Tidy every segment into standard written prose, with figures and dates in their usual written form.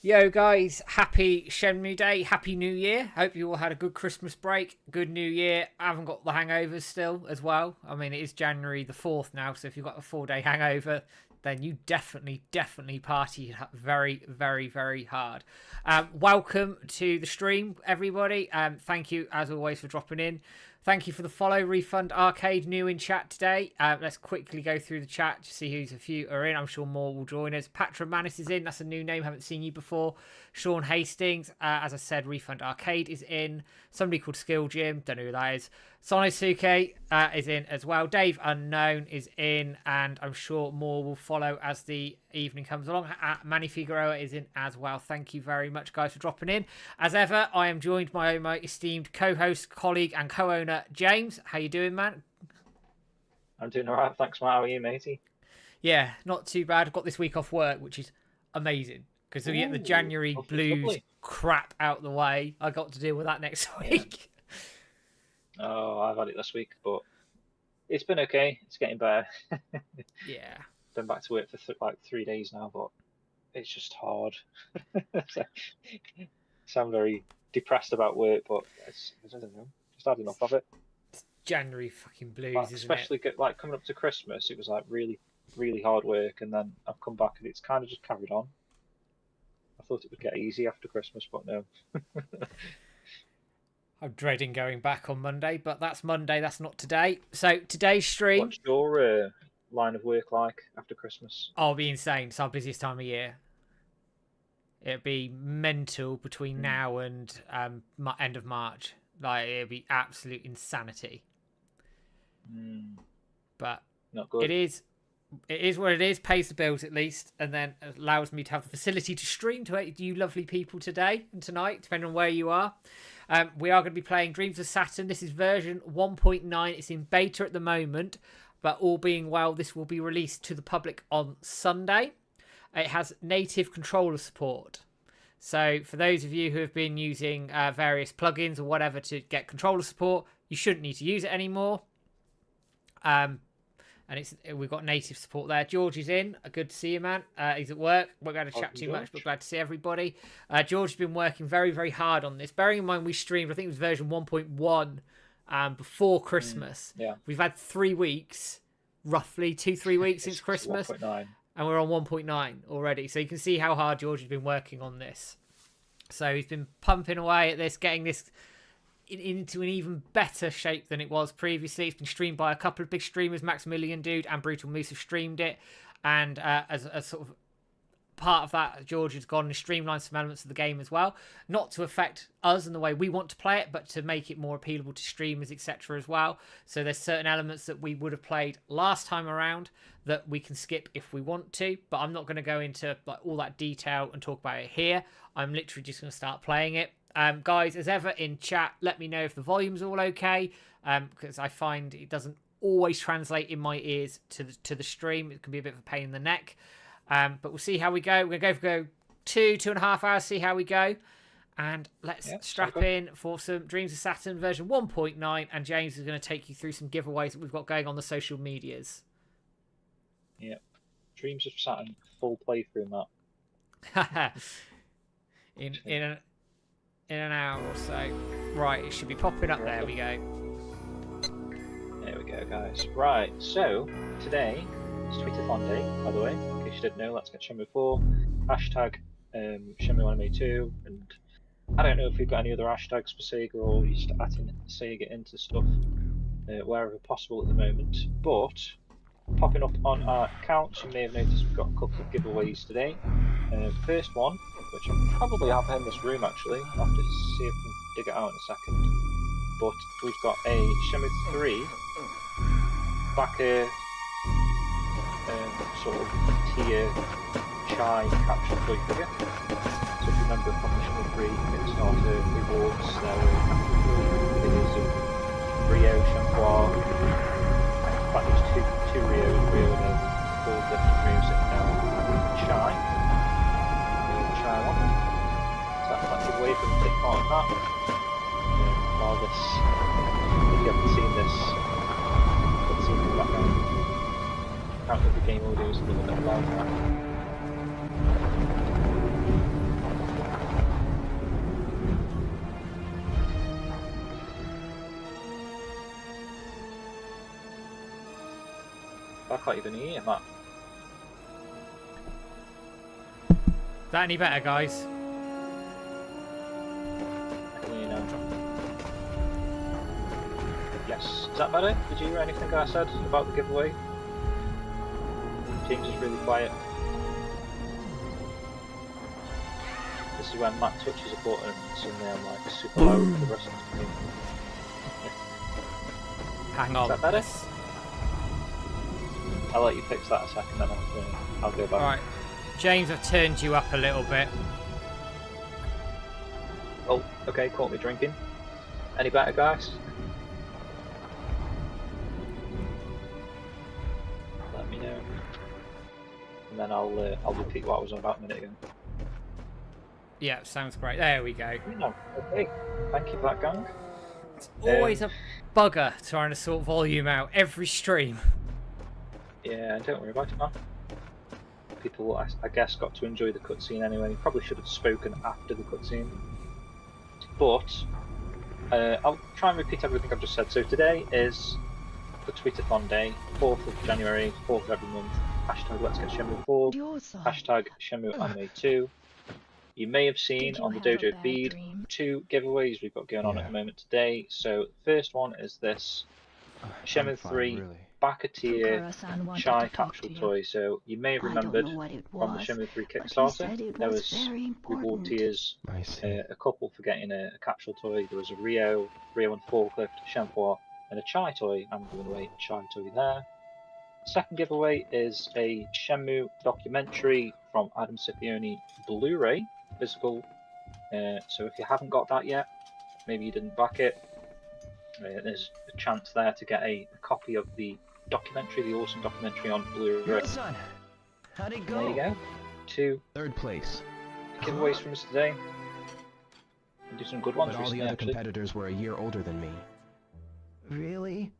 Yo guys, happy Shenmue Day, happy New Year. Hope you all had a good Christmas break, good New Year. I haven't got the hangovers still as well. I mean, it is January the 4th now, so if you've got a 4-day hangover, then you definitely party very, very, very hard. Welcome to the stream, everybody. Thank you, as always, for dropping in. Thank you for the follow, Refund Arcade, new in chat today. Let's quickly go through the chat to see who's a few are in. I'm sure more will join us. Patra Manis is in. That's a new name. Haven't seen you before. Sean Hastings, as I said, Refund Arcade is in. Somebody called Skill Jim. Don't know who that is. Sonosuke is in as well. Dave Unknown is in. And I'm sure more will follow as the evening comes along. Manny Figueroa is in as well. Thank you very much, guys, for dropping in. As ever, I am joined by my esteemed co-host, colleague, and co-owner, James. How you doing, man? I'm doing all right. Thanks, Matt. How are you, matey? Yeah, not too bad. I've got this week off work, which is amazing because we get the January blues crap out the way. I got to deal with that next week. Oh, I've had it this week, but it's been okay. It's getting better. Yeah. Been back to work for like 3 days now, but it's just hard. So I'm very depressed about work, but I don't know. Just had enough of it. It's January fucking blues, Like, isn't especially it? like coming up to Christmas, it was like really, really hard work, and then I've come back and it's kind of just carried on. I thought it would get easy after Christmas, but no. I'm dreading going back on Monday, but that's Monday. That's not today. So today's stream. What's your line of work like after Christmas? Oh, it'll be insane. It's our busiest time of year. It'll be mental between now and end of March. Like, it'll be absolute insanity. But not good. It is what it is. Pays the bills at least, and then allows me to have the facility to stream to you lovely people today and tonight, depending on where you are. We are going to be playing Dreams of Saturn. This is version 1.9. It's in beta at the moment, but all being well, this will be released to the public on Sunday. It has native controller support. So for those of you who have been using various plugins or whatever to get controller support, you shouldn't need to use it anymore. And we've got native support there. George is in. Good to see you, man. He's at work. Won't be able to chat too much, but glad to see everybody. George has been working very, very hard on this. Bearing in mind we streamed, I think it was version 1.1 before Christmas. Yeah. We've had 3 weeks, roughly 2-3 weeks since Christmas. 1.9. And we're on 1.9 already. So you can see how hard George has been working on this. So he's been pumping away at this, getting this into an even better shape than it was previously. It's been streamed by a couple of big streamers. Maximilian Dude and Brutal Moose have streamed it. And as a sort of part of that, George has gone and streamlined some elements of the game as well. Not to affect us and the way we want to play it, but to make it more appealable to streamers, etc. as well. So there's certain elements that we would have played last time around that we can skip if we want to. But I'm not going to go into like all that detail and talk about it here. I'm literally just going to start playing it. Guys, as ever in chat, let me know if the volume's all okay, because I find it doesn't always translate in my ears to the stream. It can be a bit of a pain in the neck. But we'll see how we go. We're going to go 2.5 hours, see how we go. And let's strap in for some Dreams of Saturn version 1.9. And James is going to take you through some giveaways that we've got going on the social medias. Yep. Dreams of Saturn, full playthrough, Matt. in an hour or so. Right, it should be popping up. There we go. There we go, guys. Right, so today is Tweetathon Day, by the way. In case you didn't know, let's get Shenmue 4. Hashtag Shenmue Anime 2. And I don't know if we've got any other hashtags for Sega or just adding Sega into stuff wherever possible at the moment. But popping up on our accounts, you may have noticed we've got a couple of giveaways today. First one, which I'll probably have in this room actually. I'll have to see if I can dig it out in a second. But we've got a Shenmue 3 backer sort of tier chai capture toy figure. So if you remember from the Shenmue 3 Kickstarter rewards, there were figures of Rio, Shampoir. In fact, there's two Rios, Rio and then 4 different Rios sitting down. Chai. Chai one. So that's a way for them to take part in that. While this, if you haven't seen this, let's see in the background. Apparently the game audio is a little bit loud now. I can't even hear Matt. Is that any better, guys? I can hear you now. Yes. Is that better? Did you hear anything I said about the giveaway? James is really quiet. This is when Matt touches a button and suddenly I'm like super loud for the rest of the game. Hang on. Is that better? I'll let you fix that a second, then I'll go back. Alright. James, I've turned you up a little bit. Oh, okay, caught me drinking. Any better, guys? Let me know. And then I'll repeat what I was on about a minute ago. Yeah, sounds great. There we go. No, okay. Thank you for that, gang. It's always a bugger trying to sort volume out every stream. Yeah, don't worry about it, man. People, I guess, got to enjoy the cutscene anyway. Probably should have spoken after the cutscene. But, I'll try and repeat everything I've just said. So today is the Tweetathon day, 4th of January, 4th of every month. Hashtag Let's Get Shenmue 4. Hashtag Shenmue Anime 2. You may have seen on the Dojo feed 2 giveaways we've got going on at the moment today. So the first one is this Shenmue 3 back a tier Chai capsule toy. So you may have remembered from the Shenmue 3 Kickstarter there was reward tiers, a couple for getting a capsule toy. There was a Rio and Forklift, Shenmue, and a Chai toy. I'm giving away a Chai toy there. Second giveaway is a Shenmue documentary from Adam Scipione Blu-ray physical. So if you haven't got that yet, maybe you didn't back it, there's a chance there to get a copy of the documentary, the awesome documentary on Blu-ray. Son, how'd it go? There you go. 2 Third place. giveaways from us today. We'll do some good ones But all recently, the other actually. competitors were a year older than me. Really?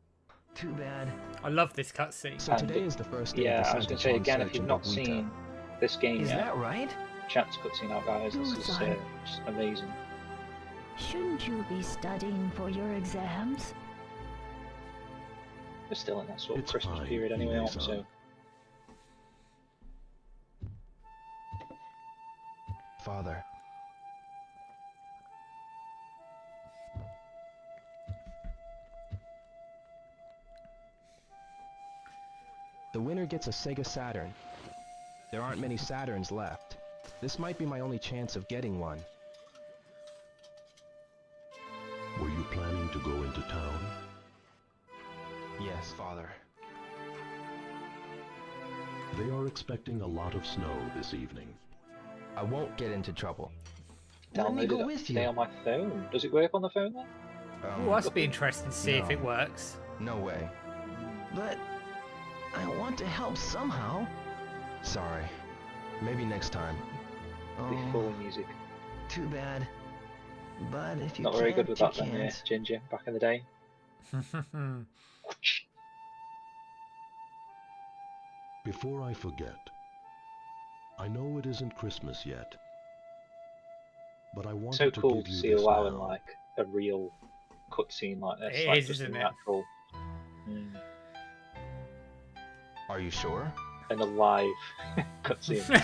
Too bad. I love this cutscene. So today is the first day Yeah, of the I was going to Santos say on again, search if you've in not Bogota. seen this game Is yet, that right? chat to cutscene out, guys. This is just amazing. Shouldn't you be studying for your exams? We're still in that sort of It's Christmas fine, period anyway, aren't we? Ine-san. So Father. The winner gets a Sega Saturn. There aren't many Saturns left. This might be my only chance of getting one. Were you planning to go into town? Yes, Father. They are expecting a lot of snow this evening. I won't get into trouble. Let me downloaded go it with today you. on my phone. Does it work on the phone then? Oh, that's be interesting to see if no. it works. No way. But I want to help somehow. Sorry. Maybe next time. The full music. Too bad. But if you Not very good can't, with you that then, yeah, can't. Ginger, back in the day. Before I forget, I know it isn't Christmas yet, but I wanted So to cool give to you see this a WoW in now. like a real cutscene like this. It like is, just isn't a it? natural, Are you sure? and a live cutscene.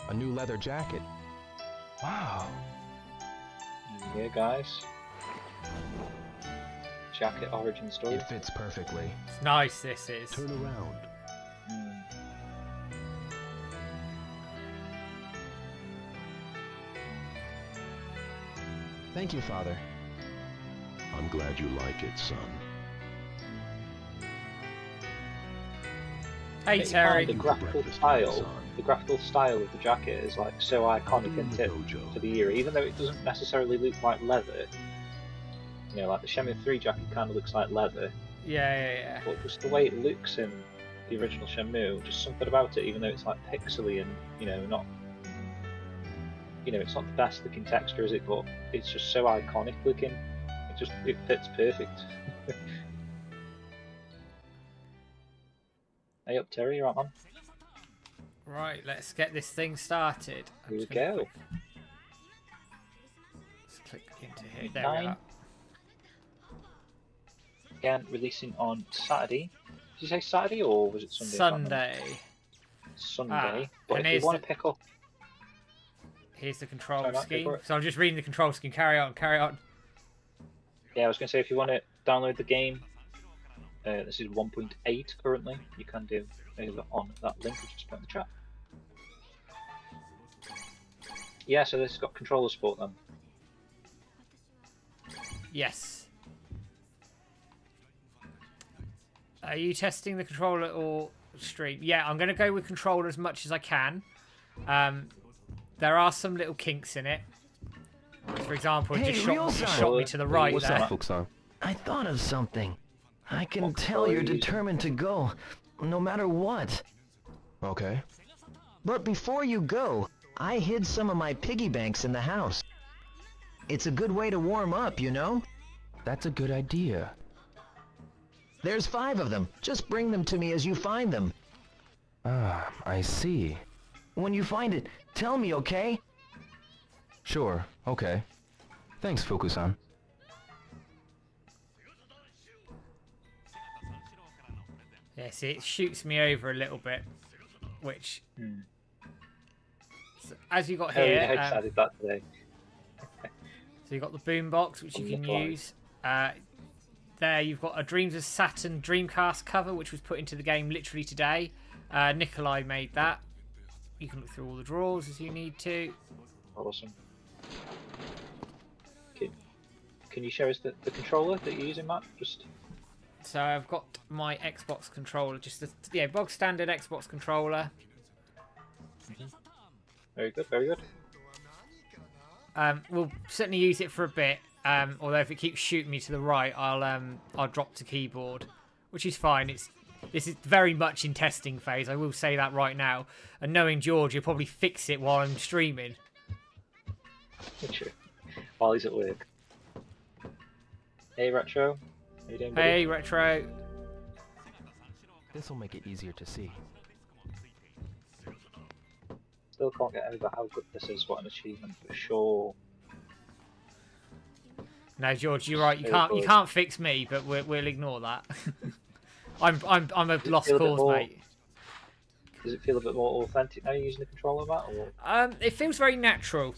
A new leather jacket. Wow. Yeah, guys. Jacket origin story. It fits perfectly. It's nice, this is. Turn around. Mm. Thank you, Father. I'm glad you like it, son. Hey, The Terry. graphical Breakfast, style, son. the graphical style of the jacket is like so iconic, Be in isn't the it, dojo. for the era? Even though it doesn't necessarily look like leather. You know, like the Shenmue 3 jacket kind of looks like leather, Yeah. but just the way it looks in the original Shenmue, just something about it, even though it's like pixely and, you know, not, you know, it's not the best looking texture, is it? But it's just so iconic looking. It fits perfect. Hey up, Terry, you right, man? Right, let's get this thing started. I'm Here we just gonna go. Let's click into here. There we 9. are. again, releasing on Saturday. Did you say Saturday or was it Sunday? Sunday. Sunday. Ah, But and if here's you want the- to pick up, Here's the control Sorry, Matt, go scheme. for it. So I'm just reading the control scheme. Carry on, carry on. yeah, I was going to say if you want to download the game, this is 1.8 currently. You can do over on that link which is put in the chat. Yeah, so this has got controller support then. Yes. Are you testing the controller or stream? Yeah, I'm going to go with controller as much as I can. There are some little kinks in it. For example, it Hey, just Ryo-san! shot me to the right What's there. that? Fukusan. I thought of something. I can What tell are you're you using? determined to go, no matter what. Okay. But before you go, I hid some of my piggy banks in the house. It's a good way to warm up, you know? That's a good idea. There's 5 of them. Just bring them to me as you find them. Ah, I see. When you find it, tell me, okay? Sure, okay. Thanks, Fukusan. Yeah, see, it shoots me over a little bit, which, so, as you got Oh, here, yeah, I decided that today. so you've got the boombox, which you can use. There, you've got a Dreams of Saturn Dreamcast cover, which was put into the game literally today. Nikolai made that. You can look through all the drawers as you need to. Awesome. Can you show us the controller that you're using, Matt? Just So I've got my Xbox controller, just the bog standard Xbox controller. very good, very good. We'll certainly use it for a bit. Although if it keeps shooting me to the right, I'll drop to keyboard, which is fine. This is very much in testing phase. I will say that right now. And knowing George, he'll probably fix it while I'm streaming. True. While he's at work. Hey Retro, how you doing, buddy? Hey, Retro. This'll make it easier to see. Still can't get over how good this is. What an achievement for sure. No, George, you're right. You Very good. can't fix me, but we'll ignore that. I'm a lost feel a bit cause, more- mate. Does it feel a bit more authentic now using the controller, Matt? Or... It feels very natural.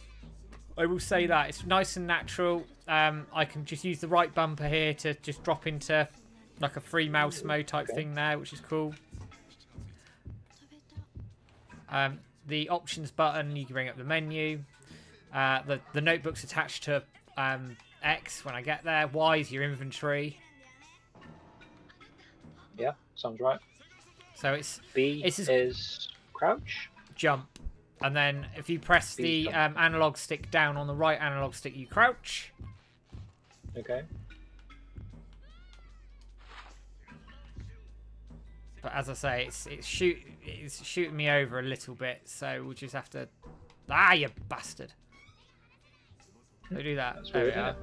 I will say that it's nice and natural. I can just use the right bumper here to just drop into like a free mouse mode type thing now, which is cool. The options button, you can bring up the menu. The notebook's attached to X when I get there. Y is your inventory. Yeah, sounds right. So it's B It's is crouch. jump, and then if you press B the jump. analog stick down on the right analog stick, you crouch. Okay. But as I say, it's shooting me over a little bit, so we'll just have to. Ah, you bastard! Don't do that. That's There we weird, are.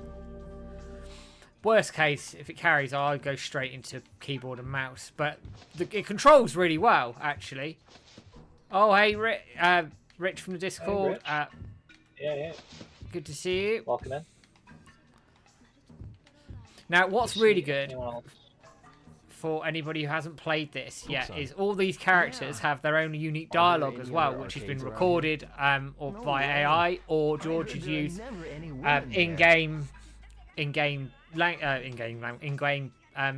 Worst case, if it carries, I'll go straight into keyboard and mouse. But it controls really well, actually. Oh, hey, Rich from the Discord. Rich. Yeah. Good to see you. Welcome in. Now, what's See really good anyone else? for anybody who hasn't played this yet Awesome. is all these characters have their own unique Are there dialogue any as well, other which has been arcades around recorded or No via way. AI, or George has used in-game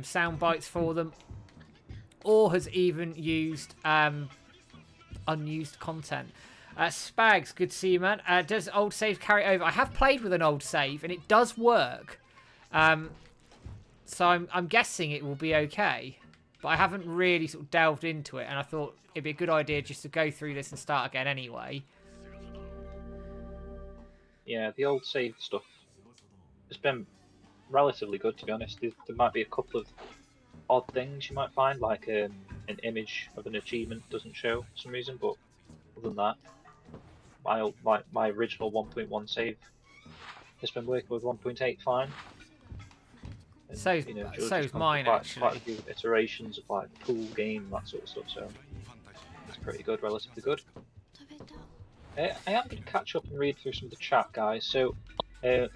sound bites for them, or has even used unused content. Spags, good to see you, man. Does old save carry over? I have played with an old save and it does work. So I'm guessing it will be okay, but I haven't really sort of delved into it, and I thought it'd be a good idea just to go through this and start again anyway. Yeah, the old save stuff has been relatively good, to be honest. There might be a couple of odd things you might find, like an image of an achievement doesn't show for some reason, but other than that, my original 1.1 save has been working with 1.8 fine. And, So's George has so's gone mine, through quite actually. a few iterations of like pool game, that sort of stuff, so it's pretty good, relatively good. I am going to catch up and read through some of the chat, guys. So, is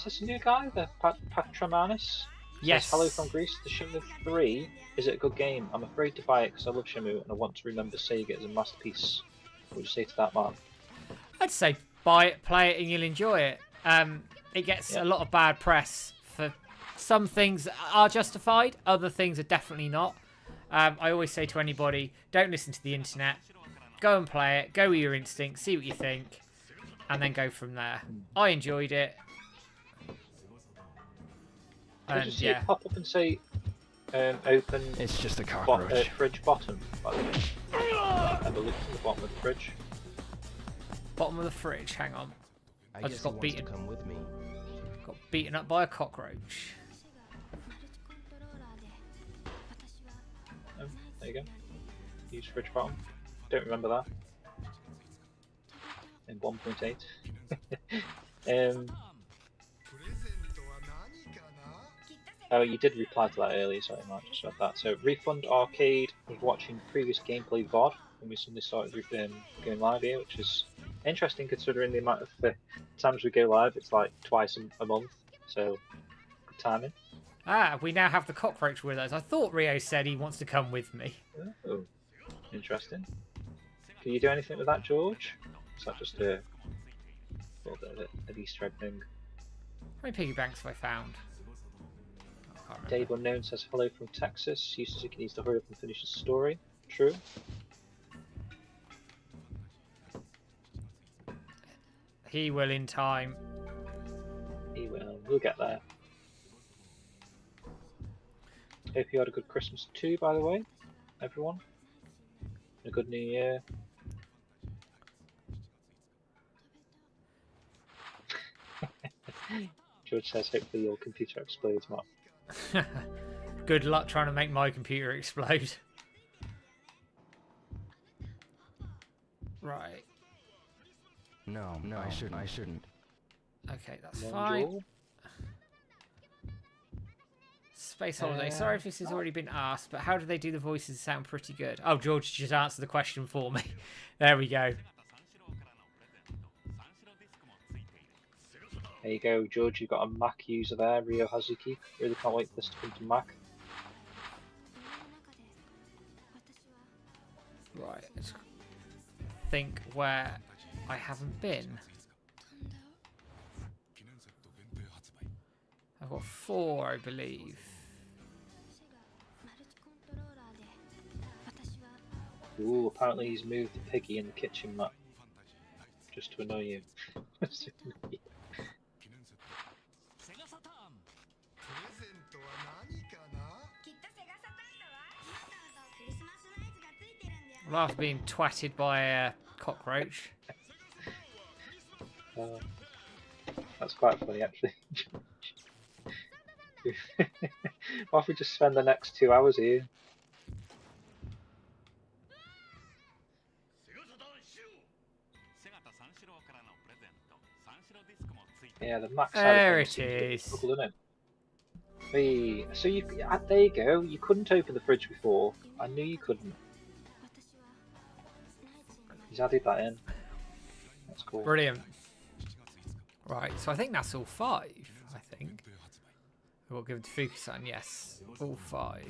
this a new guy, the Patramanis? Yes. Hello from Greece. The Shenmue 3, is it a good game? I'm afraid to buy it because I love Shenmue and I want to remember Sega as a masterpiece. What would you say to that, man? I'd say buy it, play it, and you'll enjoy it. It gets a lot of bad press for some things are justified, other things are definitely not. I always say to anybody, don't listen to the internet. Go and play it. Go with your instinct. See what you think, and then go from there. I enjoyed it. Did you see it pop up and say open? It's just a cockroach. Fridge bottom, by the way. I believe it's the bottom of the fridge. Bottom of the fridge. Hang on. I just got beaten. Come with me. Got beaten up by a cockroach. Oh, there you go. Use fridge bottom. Don't remember that. In 1.8. Oh, you did reply to that earlier, sorry, Mark, just read that. So, Refund Arcade was watching previous gameplay VOD when we suddenly started going live here, which is interesting considering the amount of times we go live. It's like twice a month, so good timing. Ah, we now have the cockroach with us. I thought Rio said he wants to come with me. Oh, interesting. Can you do anything with that, George? Is that just a little bit of an Easter egg thing? How many piggy banks have I found? Dave Unknown says hello from Texas. Yu Suzuki needs to hurry up and finish his story. True. He will in time. He will. We'll get there. Hope you had a good Christmas too, by the way, everyone. A good New Year. George says hopefully your computer explodes, Mark. Good luck trying to make my computer explode. Right. No, I shouldn't. Okay, that's fine. Space Holiday. Sorry if this has already been asked, but how do they do the voices? Sound pretty good. Oh, George just answered the question for me. There we go. There you go, George. You've got a Mac user there, Ryo Hazuki. Really can't wait for this to come to Mac. Right. Let's think where I haven't been. I've got 4, I believe. Ooh, apparently he's moved the piggy in the kitchen, Matt. Just to annoy you. Well, after being twatted by a cockroach. That's quite funny, actually. Why if we just spend the next 2 hours here? Yeah, the max. There it is. Trouble, isn't it? Hey, so you, there you go. You couldn't open the fridge before. I knew you couldn't. He's added that in. That's cool. Brilliant. Right, so I think that's all 5. I think. We'll give it to Fukusan. Yes, all 5.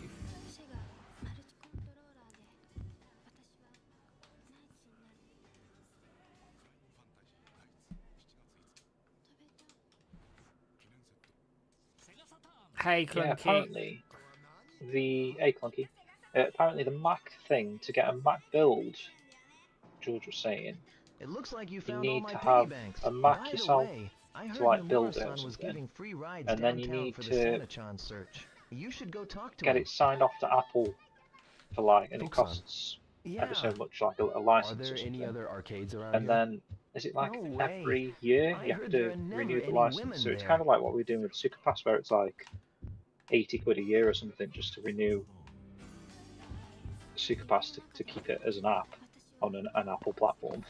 Hey, Clunky. Yeah, apparently Clunky. Apparently the Mac thing to get a Mac build. George was saying. It looks like you You found need all my to piggy have banks. a Mac By the yourself way, I heard to like build it or Nomura-san was something. giving free rides And then you downtown need for to the Santa-chan search. You should go talk to get him. it signed off to Apple for like, and it Fukusan. costs Yeah. ever so much, like a Are license there or something. any other arcades around And here? then is it like No way. every year I you have heard to there are never renew the any license? women So it's there. kind of like what we're doing with Superpass, where it's like 80 quid a year or something just to renew Superpass to keep it as an app on an Apple platform.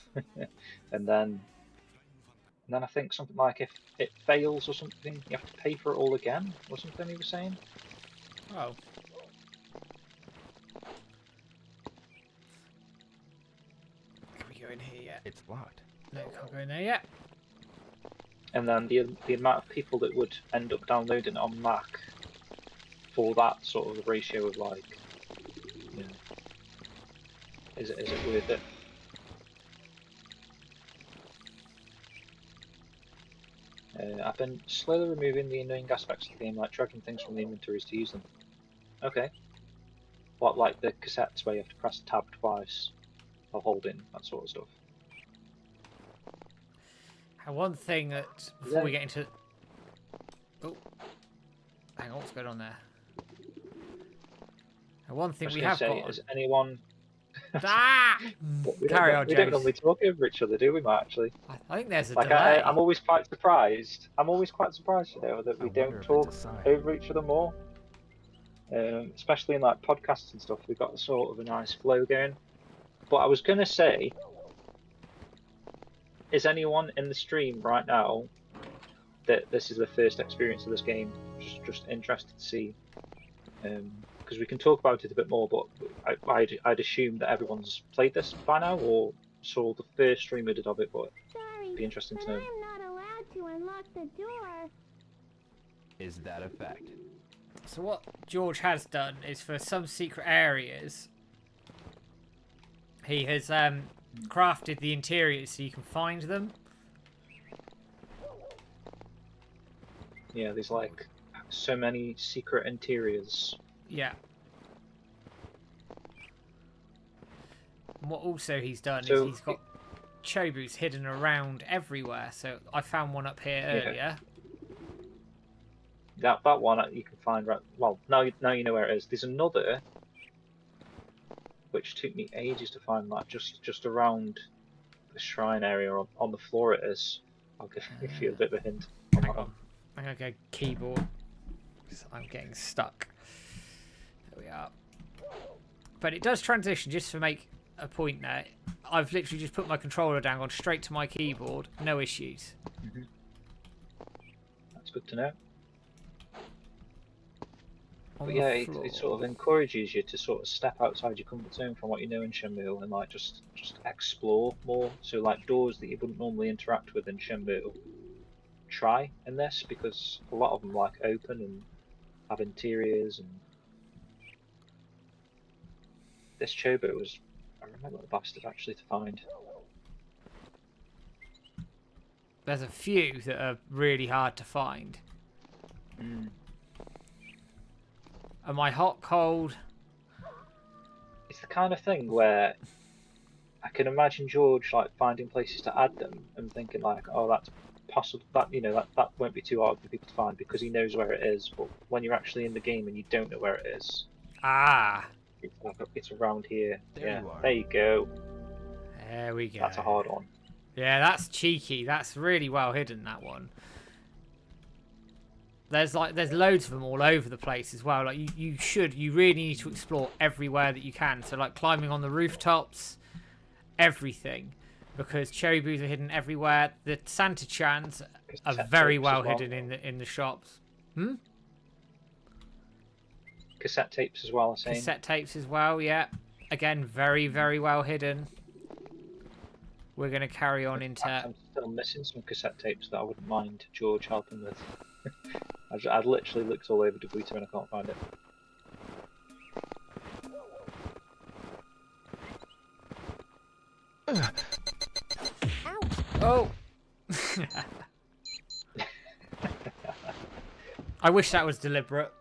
and then I think something like if it fails or something, you have to pay for it all again or something. He was saying. Oh. Can we go in here yet? It's locked. No, can't go in there yet. And then the amount of people that would end up downloading it on Mac for that sort of ratio of like, you know, is it worth it? I've been slowly removing the annoying aspects of the game, like tracking things from the inventories to use them. Okay. What, like the cassettes where you have to press tab twice while holding, that sort of stuff? One thing that, before we get into... Oh, hang on, what's going on there? One thing we have got... Is anyone... Ah! Carry on, James. We don't normally talk over each other, do we, Matt, actually? I think there's a like, delay. I'm always quite surprised. You know, that we don't talk over each other more. Especially in like podcasts and stuff, we've got sort of a nice flow going. But I was going to say, is anyone in the stream right now that this is the first experience of this game just interested to see? Because we can talk about it a bit more, but I'd assume that everyone's played this by now or saw the first stream we did of it, but it'd be interesting to know. I'm not allowed to unlock the door. Is that a fact? So what George has done is, for some secret areas, he has crafted the interiors so you can find them. Yeah, there's like so many secret interiors. Yeah. And what also he's done is he's got Chobus hidden around everywhere. So I found one up here earlier. That one you can find right. Well, now you know where it is. There's another, which took me ages to find. Like just around the shrine area on the floor it is. I'll give you a bit of a hint. Hang on. I'm gonna go keyboard. I'm getting stuck. There we are. But it does transition, just to make a point there. I've literally just put my controller down, gone straight to my keyboard. No issues. Mm-hmm. That's good to know. But yeah, it sort of encourages you to sort of step outside your comfort zone from what you know in Shenmue and like just explore more. So like doors that you wouldn't normally interact with in Shenmue, try in this, because a lot of them like open and have interiors. And this Chobo was, I remember the bastard actually to find. There's a few that are really hard to find. Mm. Am I hot, cold? It's the kind of thing where I can imagine George like finding places to add them and thinking like, oh, that's possible. That that won't be too hard for people to find because he knows where it is. But when you're actually in the game and you don't know where it is, it's like it's around here. There you go. There we go. That's a hard one. Yeah, that's cheeky. That's really well hidden, that one. There's loads of them all over the place as well. Like you really need to explore everywhere that you can. So like climbing on the rooftops, everything, because Chobus are hidden everywhere. The Santa-chans are very well hidden in the shops. Cassette tapes as well, I'm saying. Cassette tapes as well, yeah. Again, very, very well hidden. We're going to carry on into... I'm still missing some cassette tapes that I wouldn't mind George helping with. I'd literally looked all over Debuta and I can't find it. Oh! I wish that was deliberate.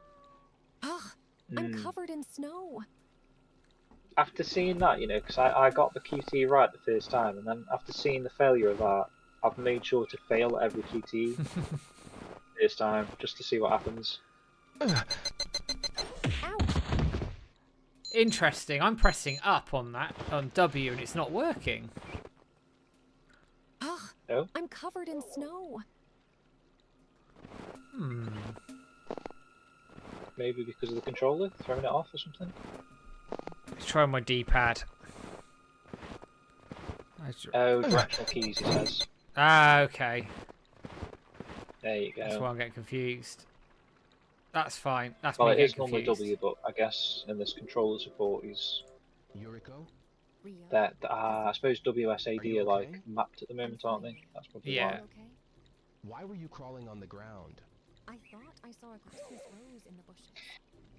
Ugh, I'm covered in snow. After seeing that, you know, because I got the QTE right the first time, and then after seeing the failure of that, I've made sure to fail at every QTE first time, just to see what happens. Interesting. I'm pressing up on W, and it's not working. Ugh, No? I'm covered in snow. Maybe because of the controller throwing it off or something. Let's try my D-pad. Oh, directional keys, he says. Ah, okay. There you go. That's why I'm getting confused. That's fine. That's well, me it getting is normally confused. W, but I guess in this controller support, he's Yuriko? that. I suppose WSAD are like mapped at the moment, aren't they? That's probably Yeah. why. Okay. Why were you crawling on the ground? I thought I saw a Christmas rose in the bushes.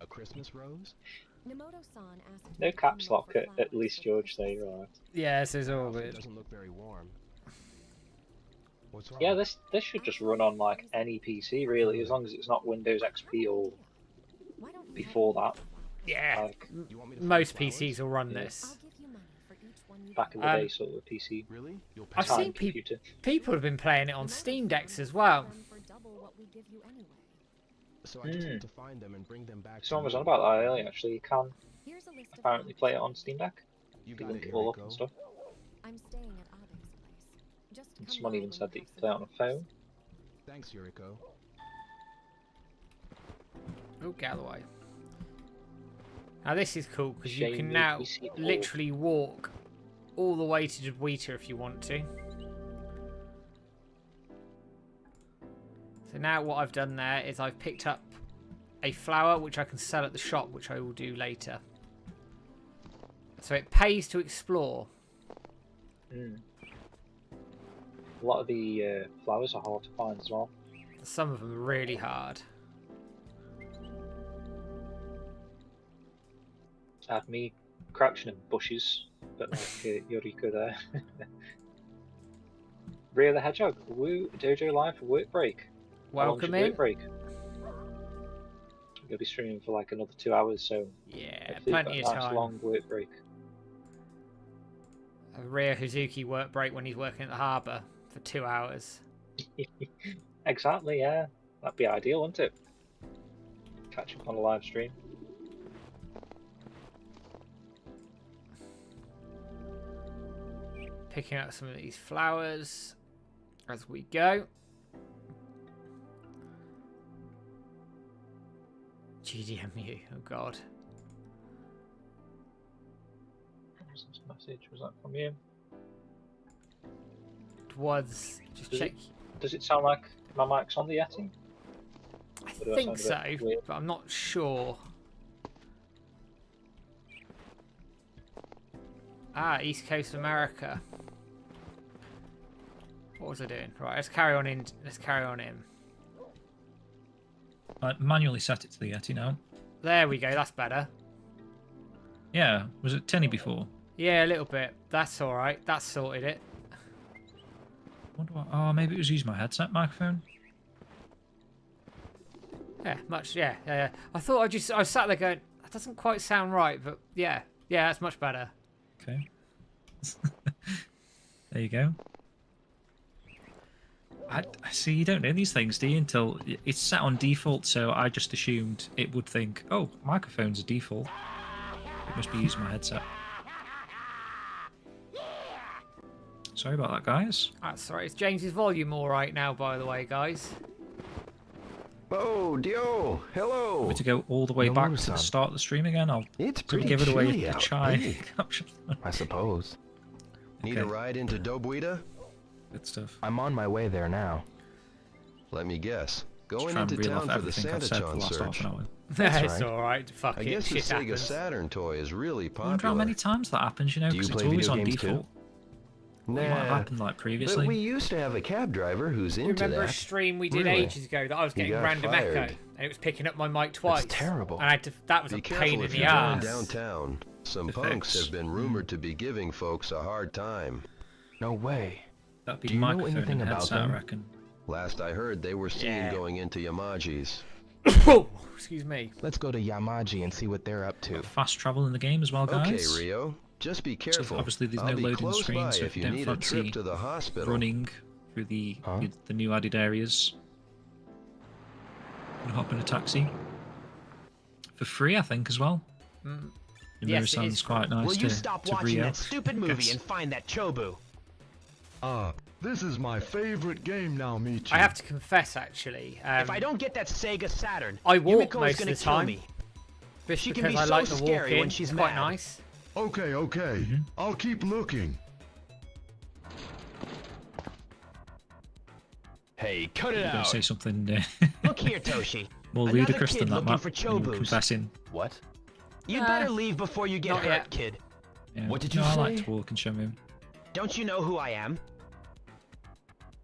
A Christmas rose? Nemoto-san asked No me to caps come lock over at flowers least, for George. There, Christmas. you're alright. Yeah, this is all It good. doesn't look very warm. What's wrong? Yeah, this should just run on like any PC really, as long as it's not Windows XP or Why don't you before help that. me with the flowers? Yeah, Like You want me to find most flowers? PCs will run Yeah. this. I'll give you money for each one you back in the buy. day, sort of PC Really? You'll pay I've time seen people. computer. People have been playing it on Nemoto-san Steam decks as sells well. them for double what we give you anyway. So I just need to find them and bring them back to Someone was you. on about that earlier. Actually, you can Here's a list of apparently flowers. play it on Steam Deck. You You got link it, it all up and Yuriko. stuff. I'm staying at Abe's place. Just And come someone by even when said you that you have can play it on some a phone. Thanks, Yuriko. Oh, Galloway. Now this is cool because you Shenmue can now PC port. literally walk all the way to Dweeta if you want to. So now what I've done there is I've picked up a flower which I can sell at the shop, which I will do later. So it pays to explore. Mm. A lot of the flowers are hard to find as well. Some of them are really hard. I had me crouching in bushes, but like Yuriko there. Rio the Hedgehog, woo, Dojo Live for work break. How long's your Welcome in. Work break. I'm gonna be streaming for like another 2 hours, so Yeah, hopefully plenty you've of got a nice time. long work break. A Rhea Hazuki work break when he's working at the harbour for 2 hours. Exactly, yeah. That'd be ideal, wouldn't it? Catch up on a live stream. Picking up some of these flowers as we go. GDMU, oh god. What was this message? Was that from you? It was, just Does check. Does it sound like my mic's on the Yeti? I Or do I think sound a so, bit weird? but I'm not sure. Ah, East Coast America. What was I doing? Right, let's carry on in. Let's carry on in. I manually set it to the Yeti now. There we go. That's better. Yeah, was it 10 before? Yeah, a little bit. That's all right. That sorted it. What do I... Oh, maybe it was using my headset microphone. Yeah, much. Yeah, yeah, yeah. I thought I was sat there going, that doesn't quite sound right, but yeah, yeah, that's much better. Okay. There you go. I see. You don't know these things, do you? Until it's set on default, so I just assumed it would think, "Oh, microphone's a default. It must be using my headset." Sorry about that, guys. That's all right. It's James's volume all right now, by the way, guys. Oh, Dio! Hello! Want me to go all the way back to the Yamamoto-san. start of the stream again? I'll It's sort of pretty give it away chilly a out. chai. Hey, Caption. I suppose. Need a Okay. ride into Dobuita? Good stuff. I'm on my way there now. Let me guess. Going Try and into reel town off for the everything I've said for the Santa-chan last half search. an hour. That's It's right. all right. Fuck I it. guess the Shit Sega happens. Saturn toy is really I wonder how popular. many times that happens, you know, Do you because it's play always video on games too? default. It might have Nah, happened like but previously. we used to have a cab driver who's into Remember a that. stream we did Really? ages ago that I was He getting got random fired. echo and it was picking up my mic twice. terrible. And I had to, that was Be a careful pain in if the you're going ass. downtown. Some The punks fix. have been rumored to be giving folks a hard time. No way. That'd be Do you know microphone anything and about headset, I them? reckon. Last I heard, they were seen Yeah. going into Yamaji's. Oh, excuse me. Let's go to Yamaji and see what they're up to. Fast travel in the game as well, guys. Okay, Rio. Just be careful. obviously there's I'll no be loading close screen, by so if if you you don't need a trip fancy to the hospital. Running through the Huh? the new added areas. And hop in a taxi. For free, I think, as well. Mm. The Yes, mirror it sounds is quite free. nice Will to, you stop to watching Rio. that stupid movie Yes. and find that Chobu? This is my favorite game now, Michi. I have to confess, actually. If I don't get that Sega Saturn, I walk Yumiko most is of gonna the kill time. me. Just she can because be I so like the scary walk when in. she's It's quite mad. nice. Okay, okay. I'll keep looking. Hey, cut it I'm going out. to say something Look here, Toshi. more Another ludicrous kid than that, looking Matt. for when you were Chobus. confessing. What? You Nah, better leave before you get not hurt, yet. kid. Yeah. What did you no, I like say? to walk in Shenmue. Don't you know who I am?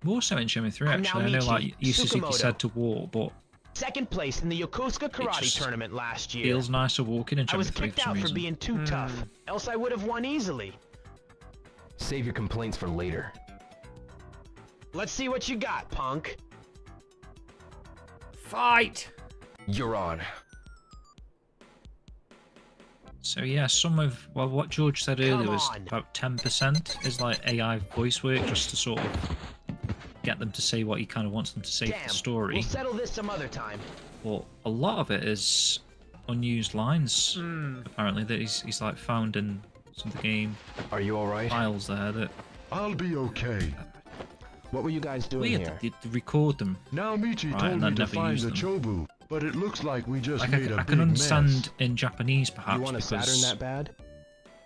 More so in Shenmue 3, I'm actually. I know, Naomichi like, Yu Suzuki Tsukamoto. said to walk, but Second place in the Yokosuka Karate just tournament last year. Feels nicer walking in I was Shenmue 3 kicked for some out for reason. being too tough, else I would have won easily. Save your complaints for later. Let's see what you got, punk. Fight! You're on. So yeah, some of what George said earlier was on. about 10% is like AI voice work, just to sort of get them to say what he kind of wants them to say for Damn, the story. we'll settle this some other time. But a lot of it is unused lines, apparently, that he's like found in some of the game Are you alright? files there that I'll be okay. What were you guys doing weird here? that they record them. Now Michi Right, told and me then to never find use the them. Chobu, but it looks like we just Like made a I big can understand mess. in Japanese, perhaps, You want a because Saturn that bad?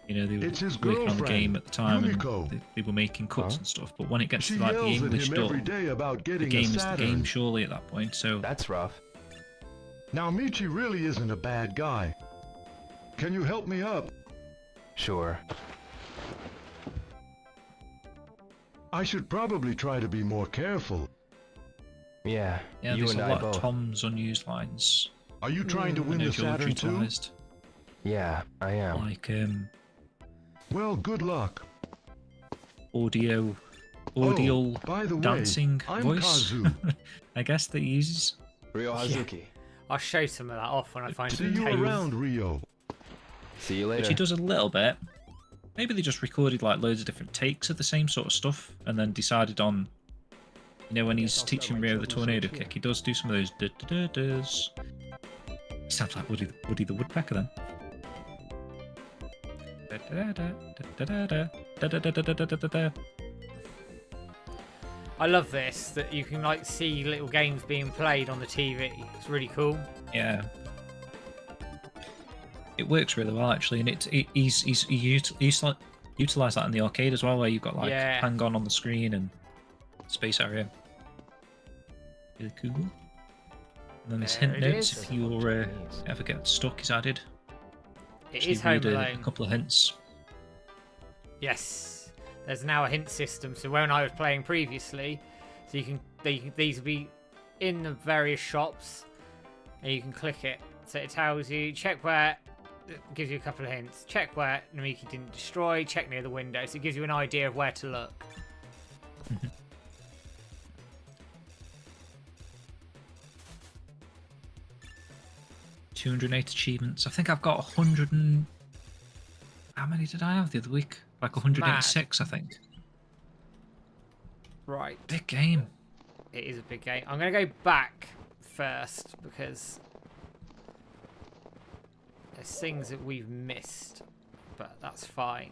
you know, they were It's his working on the girlfriend, game at the time Yumiko. and they were making cuts Huh? and stuff. But when it gets She to like the yells at English him dub, every day about the getting game a is the Saturn. game surely at that point. So That's rough. Now Michi really isn't a bad guy. Can you help me up? Sure. I should probably try to be more careful. Yeah, yeah, you there's and a I lot both. of Tom's unused lines. Are you trying to I win know the George Saturn too? utilised. Yeah, I am. Like Well, good luck. audio by the way, dancing I'm voice. Kazu. I guess that he uses. Ryo Hazuki. I'll show some of that off when I find See some you caves. around, Rio. See you Which later. he does a little bit. Maybe they just recorded like loads of different takes of the same sort of stuff and then decided on, you know, when he's I'll teaching start my Rio the children's tornado search kick, he does do some of those da-da-da-das. He sounds like Woody the Woodpecker then. Da-da-da-da, da-da-da-da-da-da-da-da. I love this, that you can like see little games being played on the TV. It's really cool. Yeah. It works really well actually, and he utilised that in the arcade as well, where you've got like Yeah. Hang On the screen and Space Area. Really cool. And then there's There hint it notes is. if you're ever get stuck is added. It Actually is Home read a Alone. couple of hints. Yes. There's now a hint system. So when I was playing previously, so these will be in the various shops, and you can click it. So it tells you check where. It gives you a couple of hints. Check where Namiki didn't destroy. Check near the window. So it gives you an idea of where to look. 208 achievements. I think I've got 100 and... How many did I have the other week? Like 186, I think. Right. Big game. It is a big game. I'm going to go back first because there's things that we've missed, but that's fine.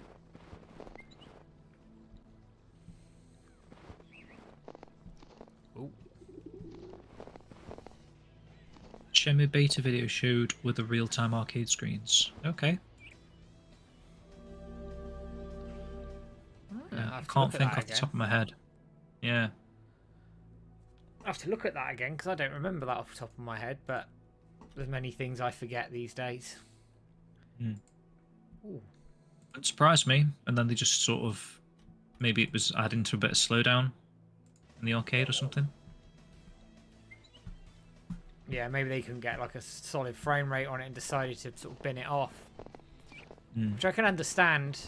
Ooh. Shenmue beta video showed with the real-time arcade screens. Okay. Yeah, I can't think off the top of my head. Yeah. I have to look at that again because I don't remember that off the top of my head, but there's many things I forget these days. Ooh. It surprised me, and then they just sort of... Maybe it was adding to a bit of slowdown in the arcade or something. Yeah, maybe they couldn't get like a solid frame rate on it and decided to sort of bin it off. Which I can understand.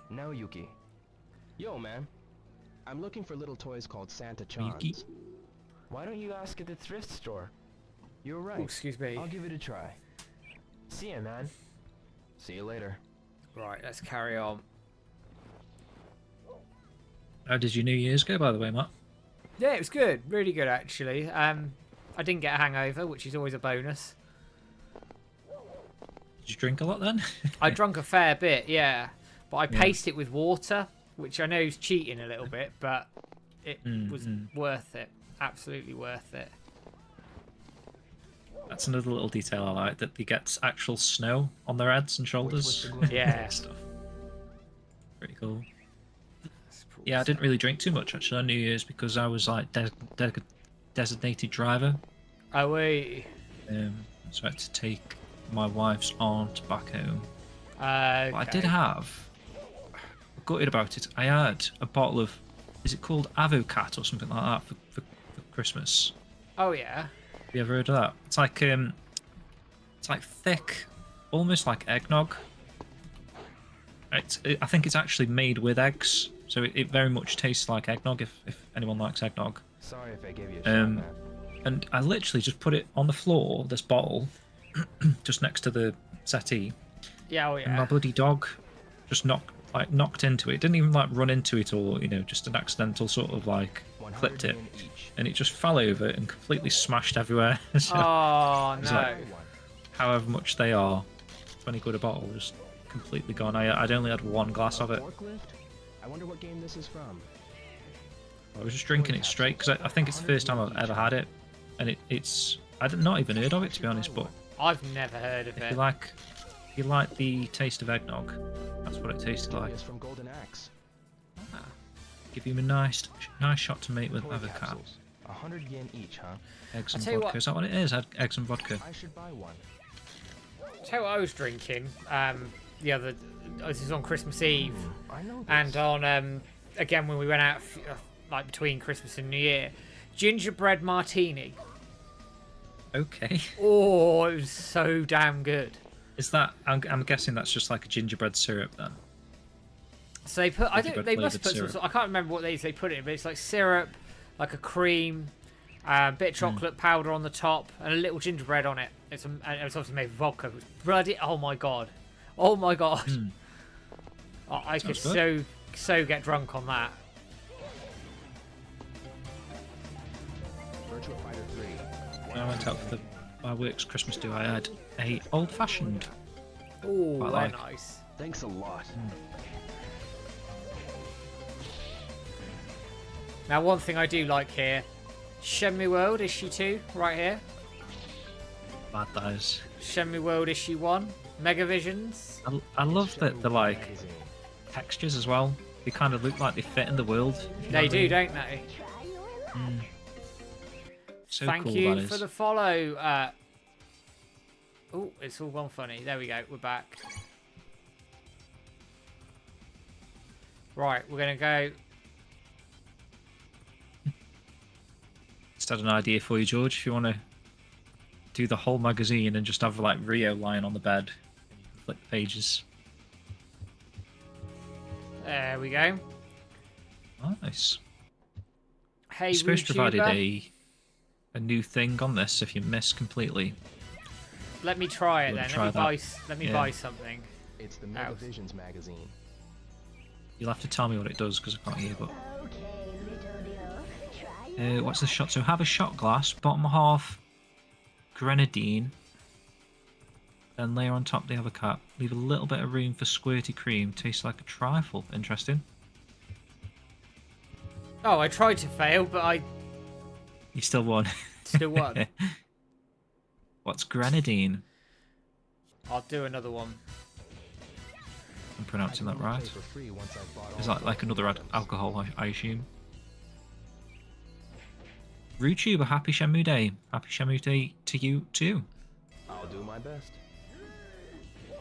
Now, Yuki. Yo, man. I'm looking for little toys called Santa Yuki? Chans. Why don't you ask at the thrift store? You're right. Oh, excuse me. I'll give it a try. See ya, man. See you later. Right, let's carry on. How did your New Year's go, by the way, Matt? Yeah, it was good. Really good, actually. I didn't get a hangover, which is always a bonus. Did you drink a lot then? I drank a fair bit, yeah. But I paced it with water, which I know is cheating a little bit, but it was worth it. Absolutely worth it. That's another little detail I like, that they get actual snow on their heads and shoulders. Yeah. Stuff. Pretty cool. Yeah, I didn't really drink too much actually on New Year's because I was like designated driver. Oh, wait. So I had to take my wife's aunt back home. Okay. But I did have, gutted about it, I had a bottle of, is it called Avocat or something like that for Christmas? Oh yeah. Have you ever heard of that? It's like thick, almost like eggnog. I think it's actually made with eggs, so it very much tastes like eggnog. If anyone likes eggnog. Sorry if I gave you a shot, man. And I literally just put it on the floor, this bottle, just next to the settee. Yeah, oh And my yeah. bloody dog just knocked into it. Didn't even like run into it, or just an accidental sort of like clipped it, and it just fell over and completely smashed everywhere. So Oh it's no. like, however much they are, 20 quid a bottle, just completely gone. I'd only had one glass of it. Forklift? I wonder what game this is from. I was just drinking it straight because I think it's the first time I've ever had it, and it's I'd not even heard of it, to be honest. But I've never heard of if it. you like the taste of eggnog, that's what it tasted like. It's from Golden Axe. Give you a nice shot to make with Toy avocado. capsules. 100 yen each, huh? Eggs I'll and tell you vodka. what- Is that what it is? Eggs and vodka. I should buy one. Tell you what I was drinking. This was on Christmas Eve, I know this. and on again when we went out like between Christmas and New Year, gingerbread martini. Okay. Oh, it was so damn good. Is that? I'm guessing that's just like a gingerbread syrup then. So they put, they must Gingerbread put flavoured some, I can't remember what they put in, but it's like syrup, like a cream, a bit of chocolate powder on the top, and a little gingerbread on it. It's obviously made with vodka. It was bloody, oh my god. Oh my god. Oh, I could Sounds so get drunk on that. Virtua Fighter 3. When I went out for the fireworks Christmas do, I had a old-fashioned. Oh, Quite they're like. nice. Thanks a lot. Now, one thing I do like here, Shenmue World issue 2, right here. Bad that is. Shenmue World issue 1, Megavisions. I love that the like Magazine. textures as well. They kind of look like they fit in the world. if you know They what I do, mean. don't they? So Thank cool, you that for is. the follow. Oh, it's all gone funny. There we go. We're back. Right, we're going to go. Just had an idea for you, George. If you want to do the whole magazine and just have like Rio lying on the bed, flip the pages. There we go. Nice. Hey, You're supposed to provide YouTuber. a new thing on this if you miss completely. Let me try it You then. wanna try Let me Yeah. buy something. It's the Out. Megavisions magazine. You'll have to tell me what it does because I can't hear. But what's the shot? So have a shot glass, bottom half grenadine, then layer on top the avocado. Leave a little bit of room for squirty cream. Tastes like a trifle. Interesting. Oh, I tried to fail, but You still won. still won. What's grenadine? I'll do another one. I'm pronouncing that right. For free once I've bought Is all that like another alcohol, I assume? RuTuber, happy Shenmue Day. Happy Shenmue Day to you too. I'll do my best.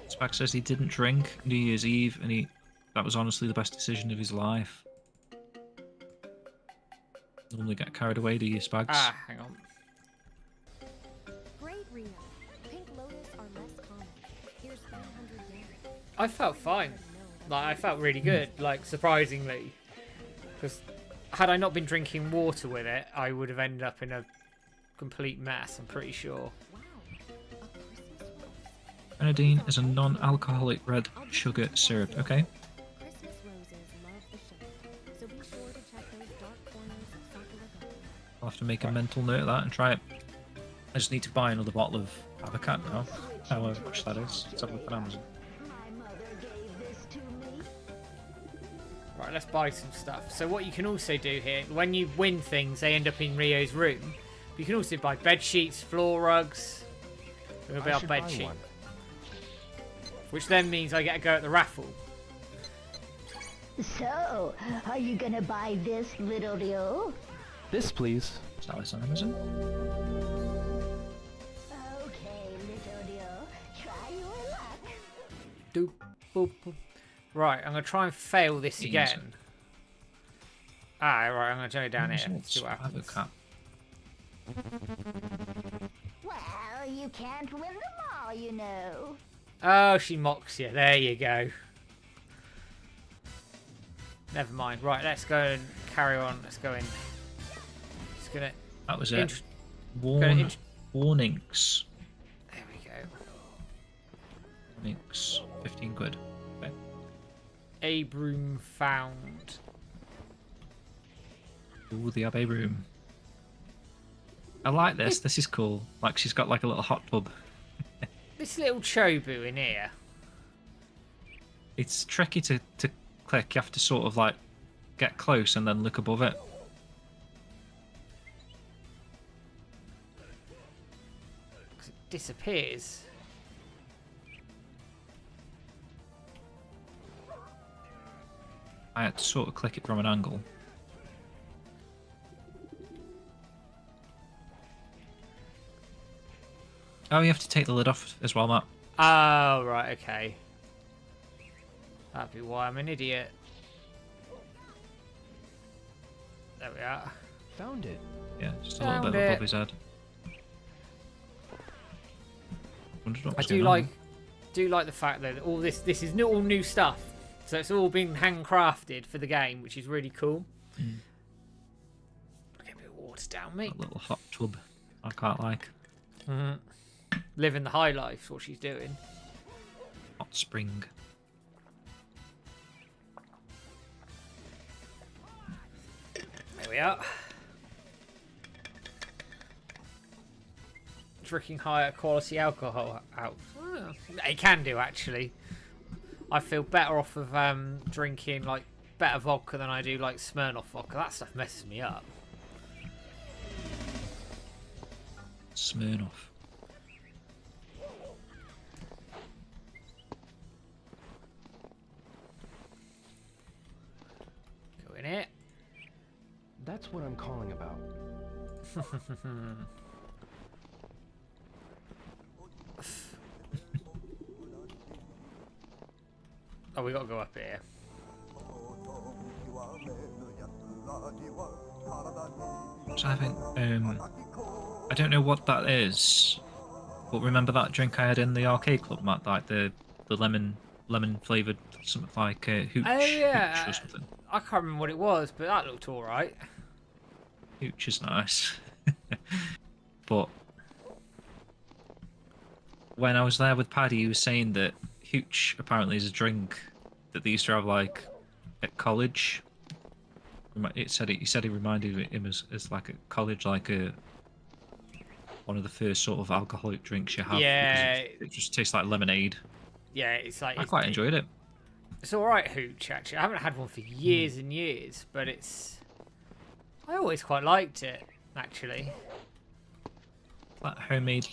Spag says he didn't drink New Year's Eve and that was honestly the best decision of his life. Normally get carried away, do you, Spags? Ah, hang on. Great, Rio. Pink lotus are less common. Here's 300 yen. I felt fine. Like, I felt really good, like, surprisingly. Because had I not been drinking water with it, I would have ended up in a complete mess, I'm pretty sure. Wow. A Christmas rose. Grenadine is a non-alcoholic red sugar syrup. Okay. Christmas roses love the shade, so be sure to check those dark corners of Sakura Garden. I'll have to make a mental note of that and try it. I just need to buy another bottle of avocado now. However much that is. Let's have a look on Amazon. Right, let's buy some stuff. So what you can also do here, when you win things, they end up in Rio's room. But you can also buy bed sheets, floor rugs. It'll be I our should bed buy sheet. one. Which then means I get a go at the raffle. So, are you gonna buy this, little Rio? This, please. Is that what's on Amazon? Okay, little Rio, try your luck. Doop, boop, boop. Right, I'm going to try and fail this Easy. again. Ah, right, I'm going to turn it down here. Results, See what happens. avocado. Well, you can't win them all, you know. Oh, she mocks you. There you go. Never mind. Right, let's go and carry on. Let's go in. Just gonna. That was it. Warnings. There we go. Warnings. 15 quid. Okay. A broom found. Ooh, the Abbey room. I like this. This is cool. Like she's got like a little hot tub. This little chobu in here. It's tricky to click. You have to sort of like get close and then look above it. It disappears. I had to sort of click it from an angle. Oh, you have to take the lid off as well, Matt. Oh, right, okay. That'd be why I'm an idiot. There we are. Found it. Yeah, just a little bit above his head. I do like the fact that all this is all new stuff, so it's all been handcrafted for the game, which is really cool. Get a bit of water down me. That little hot tub, I quite like. Living the high life, what she's doing. Hot spring. There we are. Drinking higher quality alcohol out. Oh, it can do, actually. I feel better off of drinking like better vodka than I do like Smirnoff vodka. That stuff messes me up. Smirnoff. Go in it. That's what I'm calling about. Oh, we gotta go up here. So I think I don't know what that is, but remember that drink I had in the arcade club, Matt? Like the lemon flavoured something like hooch. Oh yeah, Hooch or something. I can't remember what it was, but that looked all right. Hooch is nice, but when I was there with Paddy, he was saying that hooch apparently is a drink that they used to have like at college. He said he reminded him as like at college, like one of the first sort of alcoholic drinks you have. Yeah, it just tastes like lemonade. Yeah, it's like I quite enjoyed it. It's all right, hooch. Actually, I haven't had one for years and years, but I always quite liked it. Actually, Like homemade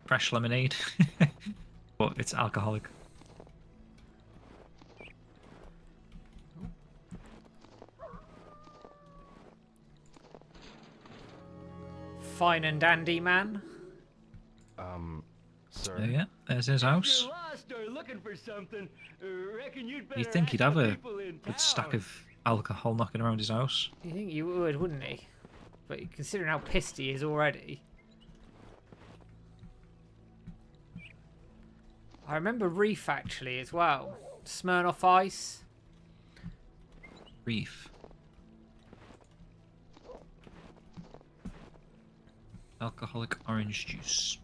fresh lemonade, but it's alcoholic. Fine and dandy man. Sir. Oh yeah, there's his house. You'd think he'd have a good stack of alcohol knocking around his house. You think you would, wouldn't he? But considering how pissed he is already. I remember Reef actually as well. Smirnoff Ice. Reef. Alcoholic orange juice.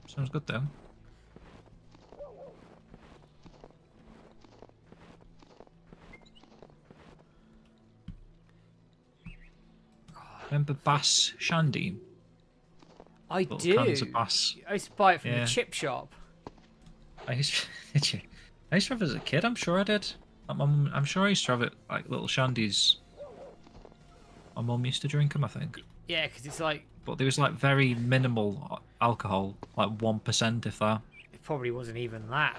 Sounds good though. Remember Bass Shandy? I Little do. cans of Bass. I used to buy it from Yeah. the chip shop. I used to have it as a kid. I'm sure I did. I'm sure I used to have it like little shandies. My mum used to drink them, I think. Yeah, because it's like But there was like very minimal alcohol, like 1% if that. it probably wasn't even that.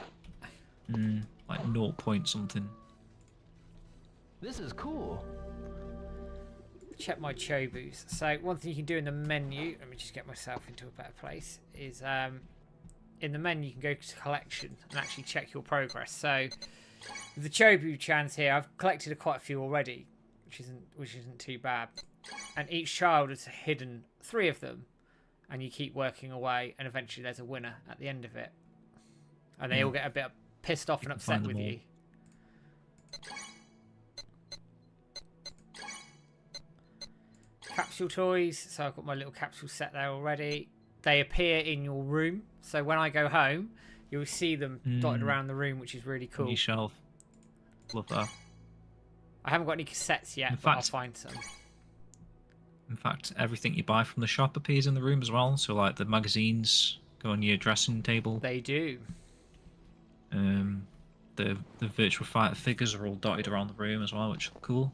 Like 0 point something. This is cool. Check my chobus. So one thing you can do in the menu, let me just get myself into a better place, is in the menu you can go to collection and actually check your progress. So with the chobu chans here, I've collected quite a few already, which isn't too bad. And each child has hidden 3 of them. and you keep working away, and eventually there's a winner at the end of it. And they all get a bit pissed off and upset with you. Capsule toys. So I've got my little capsule set there already. They appear in your room. So when I go home, you'll see them dotted around the room, which is really cool. New shelf. Love that. I haven't got any cassettes yet, but I'll find some. In fact, everything you buy from the shop appears in the room as well. So like the magazines go on your dressing table. They do. The Virtua Fighter figures are all dotted around the room as well, which is cool.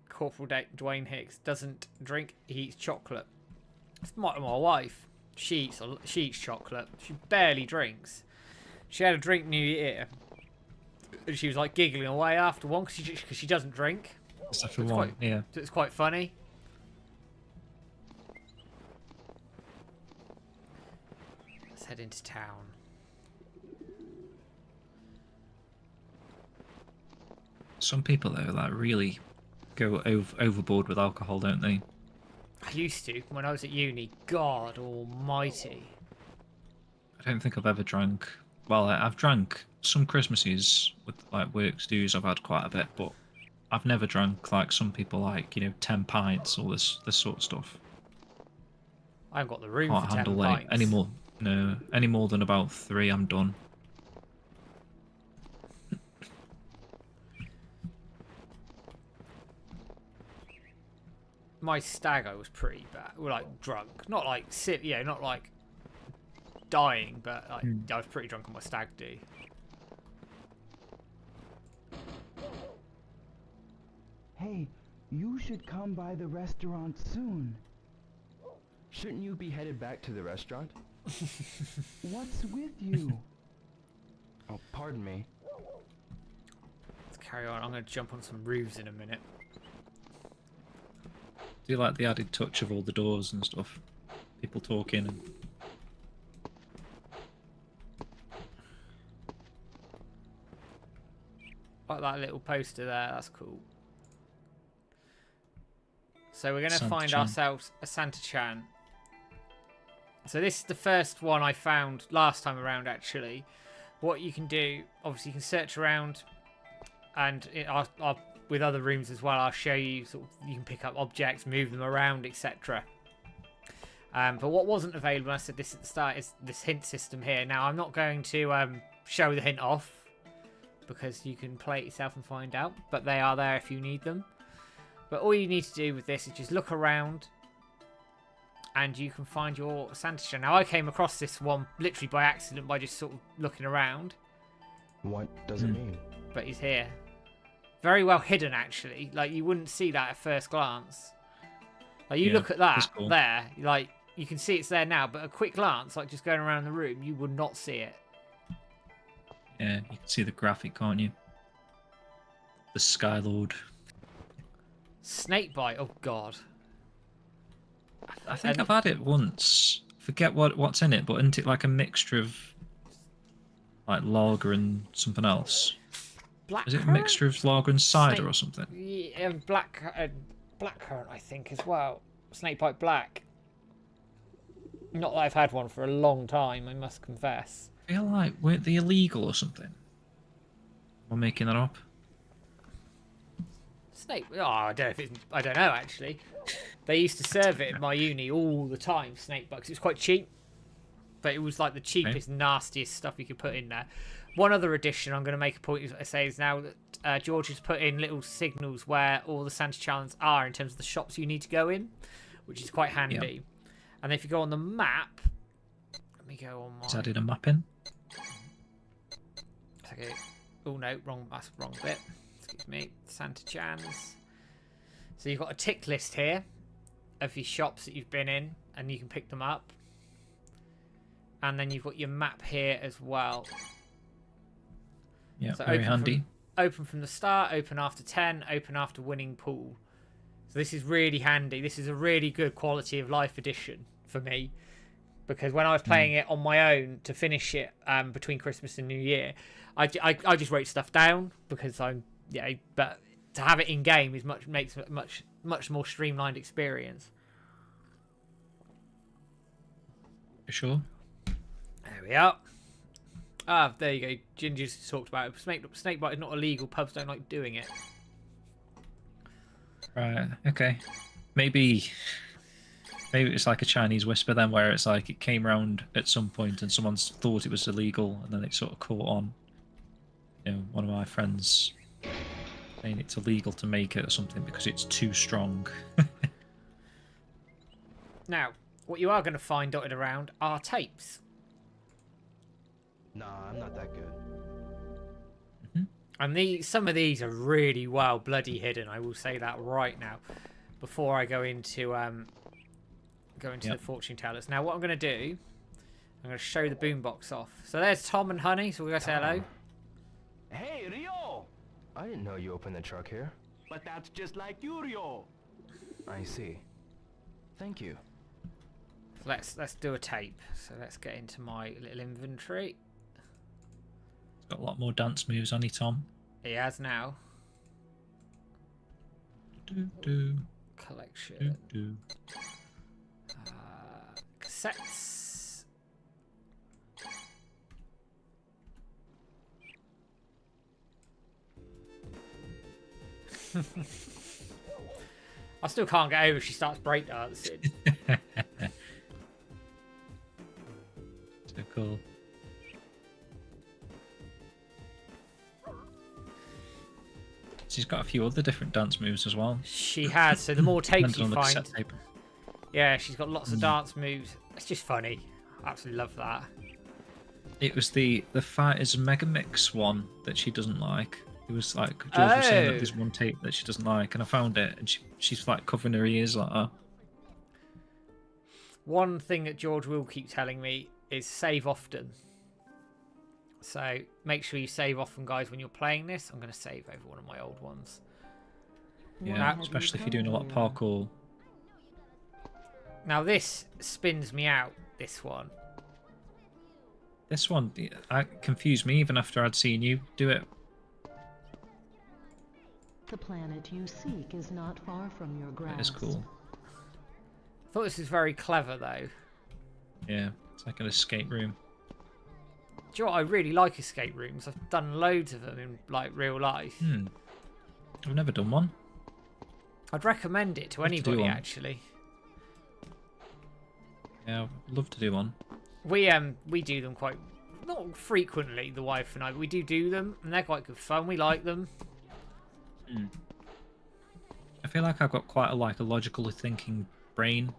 Corporal Dwayne Hicks doesn't drink, he eats chocolate. It's my wife. She eats chocolate. She barely drinks. She had a drink New Year, and she was like giggling away after one because she doesn't drink. It's quite funny. Let's head into town. Some people though like really go overboard with alcohol, don't they? I used to when I was at uni. God almighty. I don't think I've ever drank. Well, I've drank some Christmases with like works dues. I've had quite a bit, but I've never drank like some people, like 10 pints or this sort of stuff. I haven't got the room Can't for 10 handle pints. any more than about 3. I'm done. My stag I was pretty bad. Well, like drunk, not like not like dying, but like I was pretty drunk on my stag do. Hey, you should come by the restaurant soon. Shouldn't you be headed back to the restaurant? What's with you? Oh, pardon me. Let's carry on. I'm going to jump on some roofs in a minute. Do you like the added touch of all the doors and stuff? People talking and... Like that little poster there, that's cool. So we're going to find ourselves a Santa-chan. So this is the first one I found last time around, actually. What you can do, obviously you can search around, and I'll with other rooms as well, I'll show you, you can pick up objects, move them around, etc. But what wasn't available, and I said this at the start, is this hint system here. Now, I'm not going to show the hint off, because you can play it yourself and find out, but they are there if you need them. But all you need to do with this is just look around, and you can find your Santa-chan. Now, I came across this one literally by accident, by just sort of looking around. What does it mean? But he's here. Very well hidden, actually. Like, you wouldn't see that at first glance. Like, you look at that cool. there, like, you can see it's there now, but a quick glance, like just going around the room, you would not see it. Yeah, you can see the graphic, can't you? The Skylord. Snakebite, oh god. I think I've had it once. Forget what's in it, but isn't it like a mixture of like lager and something else? Is it a mixture of lager and cider or something? Yeah, blackcurrant, I think, as well. Snakebite Black. Not that I've had one for a long time, I must confess. I feel like, weren't they illegal or something? Am I making that up? I don't know, actually. They used to serve it at my uni all the time, snakebite, because it was quite cheap. But it was like the cheapest, nastiest stuff you could put in there. One other addition I'm going to make a point I say is now that George has put in little signals where all the Santa-chans are in terms of the shops you need to go in, which is quite handy. Yep. And if you go on the map, let me go on my... Has added a map in? Okay. Oh no, that's the wrong bit. Excuse me. Santa-chans. So you've got a tick list here of your shops that you've been in, and you can pick them up. And then you've got your map here as well. Yeah, so very handy. Open from the start, open after 10, open after winning pool. So this is really handy. This is a really good quality of life edition for me. because when I was playing it on my own to finish it between Christmas and New Year, I just wrote stuff down because but to have it in game makes it much more streamlined experience. For sure. There we are. Ah, there you go. Ginger's talked about it. Snakebite is not illegal. Pubs don't like doing it. Right. Okay. Maybe it's like a Chinese whisper then, where it's like it came round at some point and someone thought it was illegal, and then it sort of caught on. You know, one of my friends saying it's illegal to make it or something because it's too strong. Now, what you are going to find dotted around are tapes. Nah, I'm not that good. And some of these are really well bloody hidden. I will say that right now, before I go into the fortune tellers. Now, what I'm going to do, I'm going to show the boombox off. So there's Tom and Honey. So we're going to say hello. Hey, Rio! I didn't know you opened the truck here. But that's just like you, Rio. I see. Thank you. Let's do a tape. So let's get into my little inventory. He's got a lot more dance moves on it, Tom. He has now. Collection. Cassettes. I still can't get over she starts breakdancing. So cool. She's got a few other different dance moves as well. She has, so the more tapes you on the find... cassette tape. Yeah, she's got lots of dance moves. It's just funny. I absolutely love that. It was the Fighters Mega Mix one that she doesn't like. It was like, George was saying that there's one tape that she doesn't like, and I found it, and she's like covering her ears like that. One thing that George will keep telling me is save often. So make sure you save often, guys, when you're playing this. I'm going to save over one of my old ones. Yeah, especially if you're doing a lot of parkour. Now this spins me out, this one. This one confused me even after I'd seen you do it. The planet you seek is not far from your grasp. It is cool. I thought this was very clever, though. Yeah, it's like an escape room. Do you know what? I really like escape rooms. I've done loads of them in like real life. I've never done one. I'd recommend it to anybody, actually. Yeah, I'd love to do one. We do them quite, not frequently, the wife and I, but we do them, and they're quite good fun. We like them. I feel like I've got quite a logical thinking brain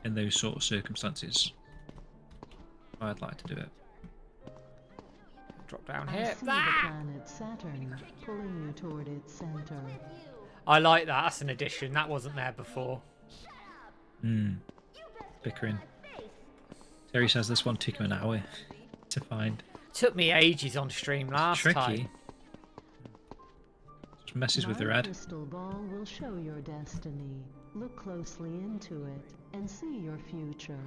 in those sort of circumstances. I'd like to do it. Drop down here. I see the planet Saturn pulling you toward its center. I like that. That's an addition. That wasn't there before. Bickering. Terry says this one took him an hour to find. Took me ages on stream last time. Tricky. Just messes with your head. Crystal ball will show your destiny. Look closely into it and see your future.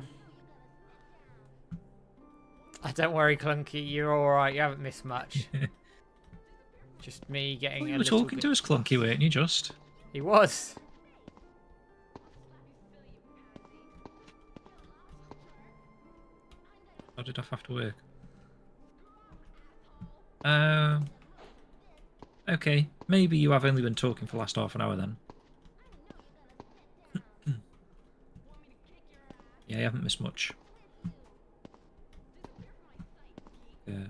Don't worry, Clunky. You're all right. You haven't missed much. Just me getting. You were talking to us, Clunky, weren't you? Just. He was. How did I have to work? Okay, maybe you have only been talking for the last half an hour then. Yeah, you haven't missed much.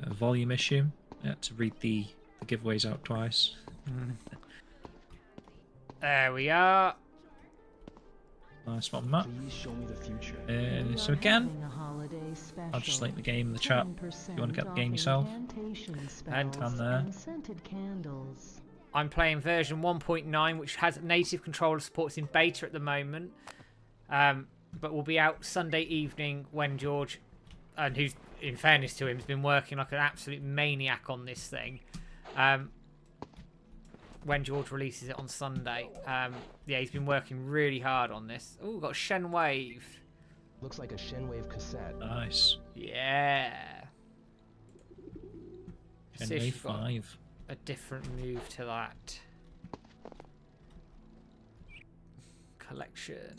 A volume issue. Yeah, to read the giveaways out twice. There we are. Nice one, Matt. Please show me the future. So again, I'll just link the game in the chat if you want to get the game yourself. And there. I'm playing version 1.9, which has native controller supports in beta at the moment, but will be out Sunday evening when George, and who's, in fairness to him, has been working like an absolute maniac on this thing. When George releases it on Sunday. Yeah, he's been working really hard on this. Oh, we've got Shenmue. Looks like a Shenwave cassette. Nice. Yeah. See if Shenmue she's got 5. a different move to that. Collection.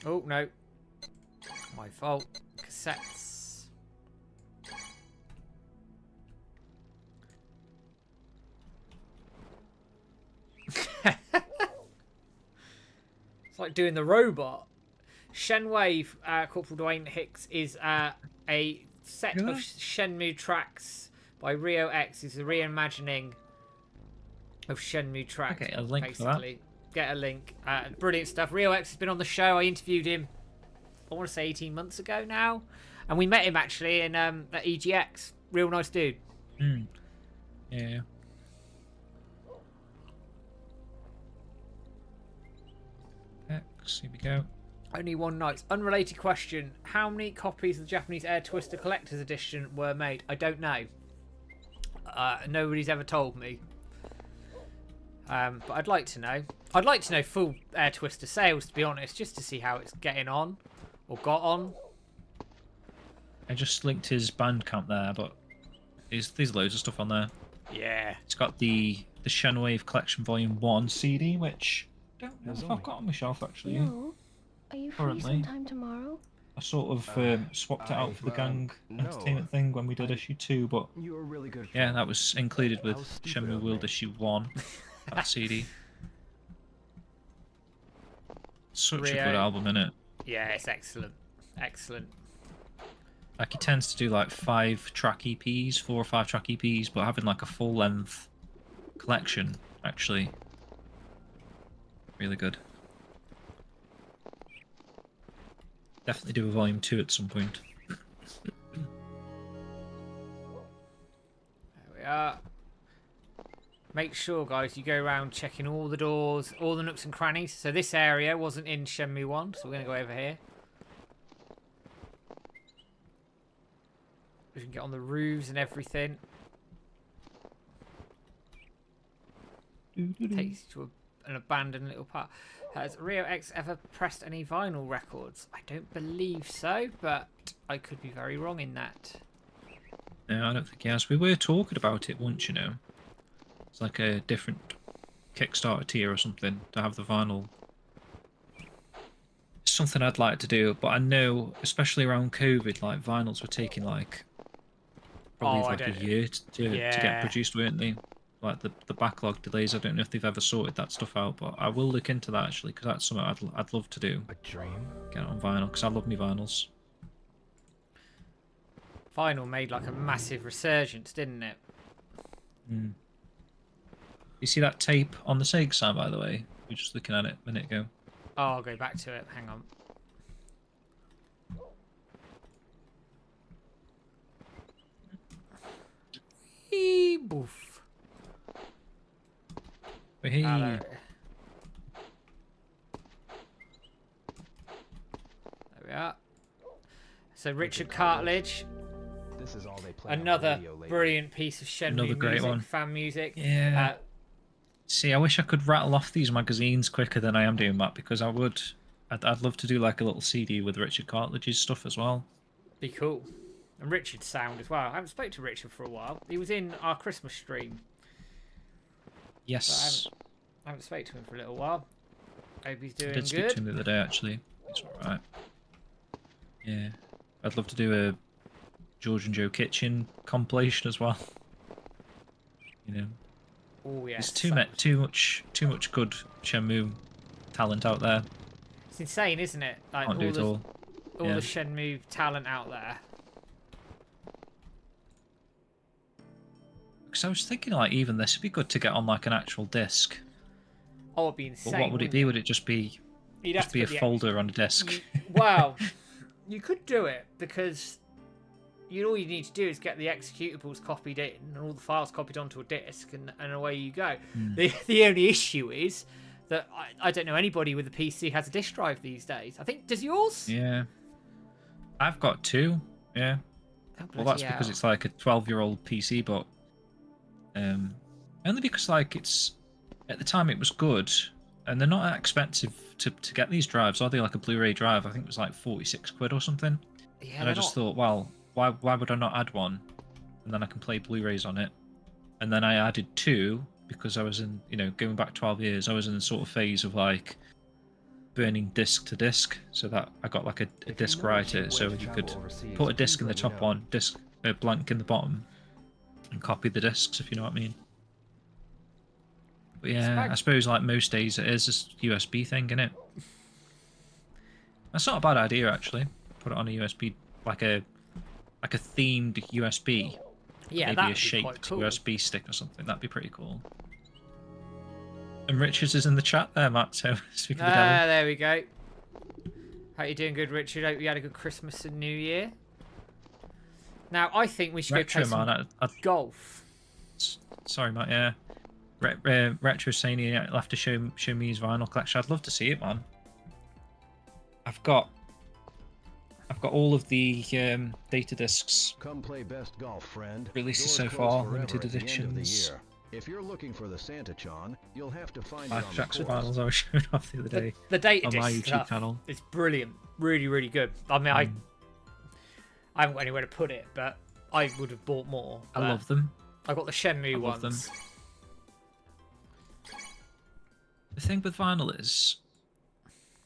Oh, no. My fault. Cassettes. It's like doing the robot. Shenwave, Corporal Dwayne Hicks, is a set of Shenmue tracks by Rio X. It's a reimagining of Shenmue tracks. Okay, a link basically. Get a link. Brilliant stuff. Rio X has been on the show. I interviewed him, I want to say 18 months ago now. And we met him actually in at EGX. Real nice dude. Mm. Yeah. X, here we go. Only one night. Unrelated question. How many copies of the Japanese Air Twister Collector's Edition were made? I don't know. Nobody's ever told me. But I'd like to know. I'd like to know full Air Twister sales, to be honest, just to see how it's getting on. Or got on. I just linked his Bandcamp there, but there's loads of stuff on there. Yeah. It's got the Shenwave Collection Volume 1 CD, which I don't know if I've got on my shelf actually. No. Are you free sometime tomorrow? I sort of swapped it out for the gang entertainment thing when we did issue 2, but You were really good. yeah, that was included with Shenmue World issue 1. That CD. Such a good album, innit? Yeah, it's excellent. Excellent. Like he tends to do like 5-track EPs, 4 or 5-track EPs, but having like a full-length collection, actually, really good. Definitely do a volume 2 at some point. There we are. Make sure, guys, you go around checking all the doors, all the nooks and crannies. So this area wasn't in Shenmue 1, so we're going to go over here. We can get on the roofs and everything. Takes you to an abandoned little part. Has Rio X ever pressed any vinyl records? I don't believe so, but I could be very wrong in that. No, I don't think he has. We were talking about it once, you know. It's like a different Kickstarter tier or something to have the vinyl. It's something I'd like to do, but I know, especially around COVID, like vinyls were taking like probably a year to get produced, weren't they? Like the backlog delays. I don't know if they've ever sorted that stuff out, but I will look into that actually, because that's something I'd love to do. A dream? Get it on vinyl, because I love me vinyls. Vinyl made like a massive resurgence, didn't it? Mm. You see that tape on the Sega sign, by the way? We were just looking at it a minute ago. Oh, I'll go back to it. Hang on. Eee, boof. Hey. There we are. So Richard Cartledge. This is all they play Another brilliant piece of Shenmue music, fan music. Yeah. See, I wish I could rattle off these magazines quicker than I am doing that, because I'd love to do like a little CD with Richard Cartledge's stuff as well. Be cool. And Richard's sound as well. I haven't spoke to Richard for a while. He was in our Christmas stream. Yes. I haven't spoke to him for a little while. Hope he's doing I did speak good. to him the other day, actually. It's alright. Yeah. I'd love to do a George and Joe Kitchen compilation as well. You know. Oh yeah. There's too much good Shenmue talent out there. It's insane, isn't it? Like Can't do it all. All the Shenmue talent out there. Because I was thinking, like, even this would be good to get on like an actual disc. Oh, it'd be insane. But what would it be? Would it just be a folder on a disc? Well, you could do it, because all you need to do is get the executables copied in and all the files copied onto a disc, and away you go. The only issue is that I don't know anybody with a PC has a disk drive these days. I think, does yours? Yeah. I've got 2, yeah. Oh, Well, that's because it's like a 12-year-old PC, but only because like it's at the time it was good, And they're not that expensive to get these drives, are they? Like a Blu-ray drive, I think it was like 46 quid or something. Yeah, and I just thought, well, why would I not add one? And then I can play Blu-rays on it. And then I added 2 because I was in, going back 12 years, I was in the sort of phase of like burning disc to disc, so that I got like a disc writer, so you could put a disc in the top one, disc blank in the bottom, and copy the discs, if you know what I mean. But yeah, I suppose like most days it is a USB thing, isn't it? That's not a bad idea actually. Put it on a USB, like a themed USB. Yeah, maybe a shaped cool. USB stick or something. That'd be pretty cool. And Richards is in the chat there, Matt. So speaking of the devil. There we go. How you doing, good Richard? Hope you had a good Christmas and New Year. Now I think we should Retro, go play some golf. Sorry, Matt. Yeah. Retro saying he'll have to show me his vinyl collection. I'd love to see it, man. I've got all of the data discs. Come play best golf, friend. Releases so far, limited editions. If you're looking for the Santa-Chon, you'll have to find it on the vinyls I was showing off the other day. The data on my disc YouTube channel. It's brilliant, really, really good. I mean, I haven't got anywhere to put it, but I would have bought more. I love them. I got the Shenmue ones. Them. The thing with vinyl is,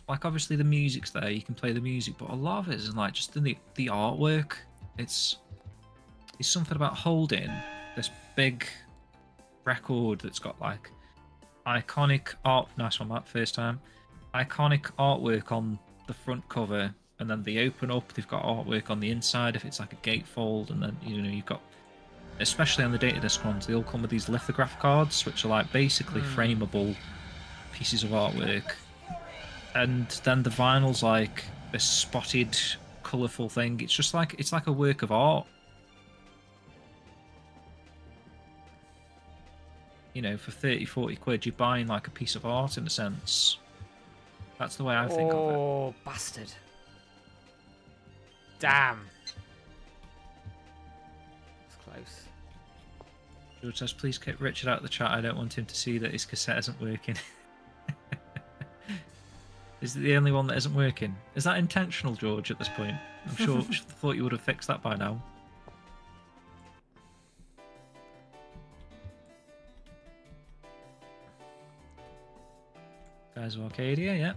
like, obviously the music's there, you can play the music, but a lot of it is like just in the artwork. It's something about holding this big record that's got like iconic art. Nice one, Matt. First time. Iconic artwork on the front cover, and then they open up. They've got artwork on the inside if it's like a gatefold, and then you've got, especially on the data disc ones, they all come with these lithograph cards, which are like basically frameable pieces of artwork. And then the vinyl's like a spotted, colourful thing. It's just like a work of art. For 30-40 quid, you're buying like a piece of art in a sense. That's the way I think of it. Oh, bastard. Damn. It's close. George says, please kick Richard out of the chat. I don't want him to see that his cassette isn't working. Is it the only one that isn't working? Is that intentional, George, at this point? I'm sure thought you would have fixed that by now. Guys of Arcadia, yeah.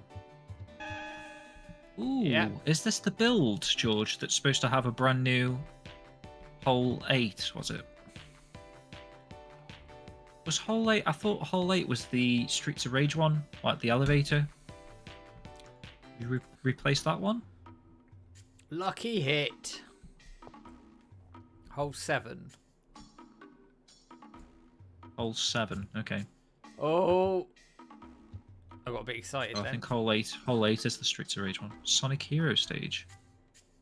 Ooh, yeah. Is this the build, George, that's supposed to have a brand new Hole 8, was it? Was Hole 8... I thought Hole 8 was the Streets of Rage one, like the elevator. You replace that one? Lucky hit. Hole 7. Hole 7, okay. Oh... I got a bit excited then. I think Hole 8 is the Streets of Rage one. Sonic Hero stage.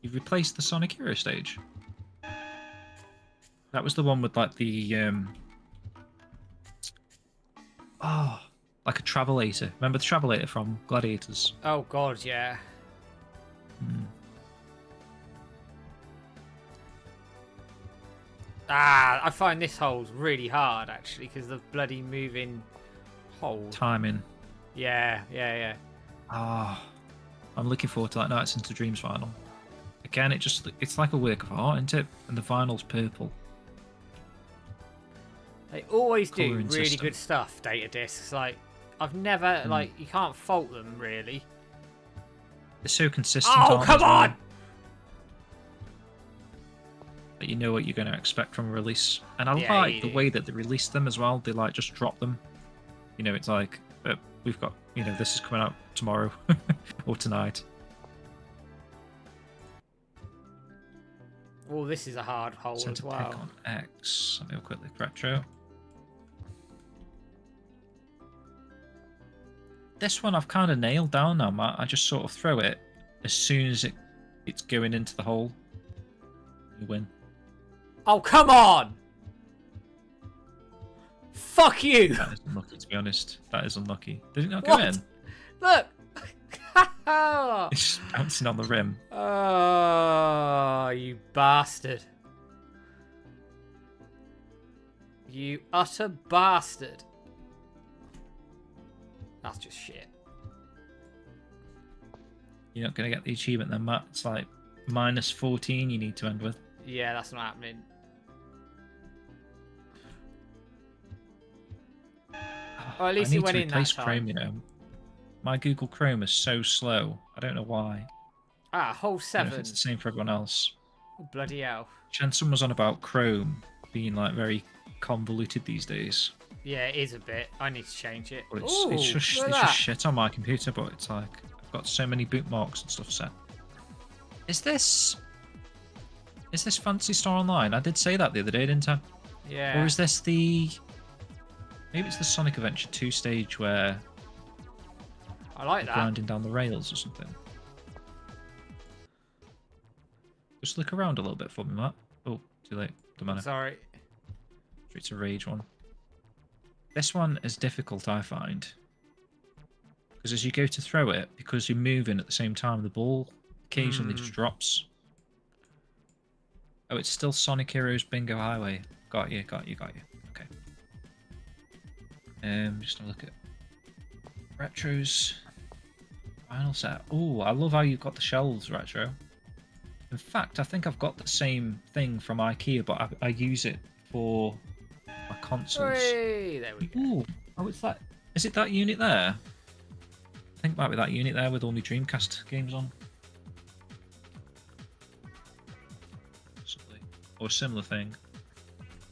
You've replaced the Sonic Hero stage. That was the one with like the like a travelator. Remember the travelator from Gladiators? Oh god, yeah. I find this hole's really hard actually because the bloody moving hole. Timing. Yeah. I'm looking forward to that Nights into Dreams vinyl. Again, it's like a work of art, isn't it? And the vinyl's purple. They always do really good stuff, data discs. Like, I've never, like, you can't fault them, really. They're so consistent. Oh, come on! That you know what you're going to expect from a release. And I like the way that they release them as well. They, like, just drop them. It's like, we've got, this is coming out tomorrow or tonight. Oh, this is a hard hole as well. Pick on X. Let me have a quick look. Retro. This one I've kind of nailed down now, Matt. I just sort of throw it as soon as it's going into the hole. You win. Oh, come on! Fuck you! That is unlucky, to be honest. That is unlucky. Did it not go in? Look! It's just bouncing on the rim. Oh, you bastard. You utter bastard. That's just shit. You're not going to get the achievement then, Matt. It's like minus 14 you need to end with. Yeah, that's not happening. Or at least I it need went to in that replace time. Chrome, you know. My Google Chrome is so slow. I don't know why. Ah, hole I don't know 7. if it's the same for everyone else. Oh, bloody hell. Jensen was on about Chrome being like very convoluted these days. Yeah, it is a bit. I need to change it. But Ooh, it's just look at that. shit on my computer, but it's like I've got so many bookmarks and stuff set. Is this Fantasy Star Online? I did say that the other day, didn't I? Yeah. Or is this the... Maybe it's the Sonic Adventure 2 stage where I like you're that. grinding down the rails or something. Just look around a little bit for me, Matt. Oh, too late. Don't matter. Sorry. It's a rage one. This one is difficult, I find. Because as you go to throw it, because you're moving at the same time, the ball occasionally just drops. Oh, it's still Sonic Heroes Bingo Highway. Got you. Okay. Just have a look at Retro's final set. Oh, I love how you've got the shelves, Retro. In fact, I think I've got the same thing from IKEA, but I use it for my consoles. Hey, there we go. Ooh, oh, it's that. Is it that unit there? I think it might be that unit there with all my Dreamcast games on. Possibly. Or a similar thing.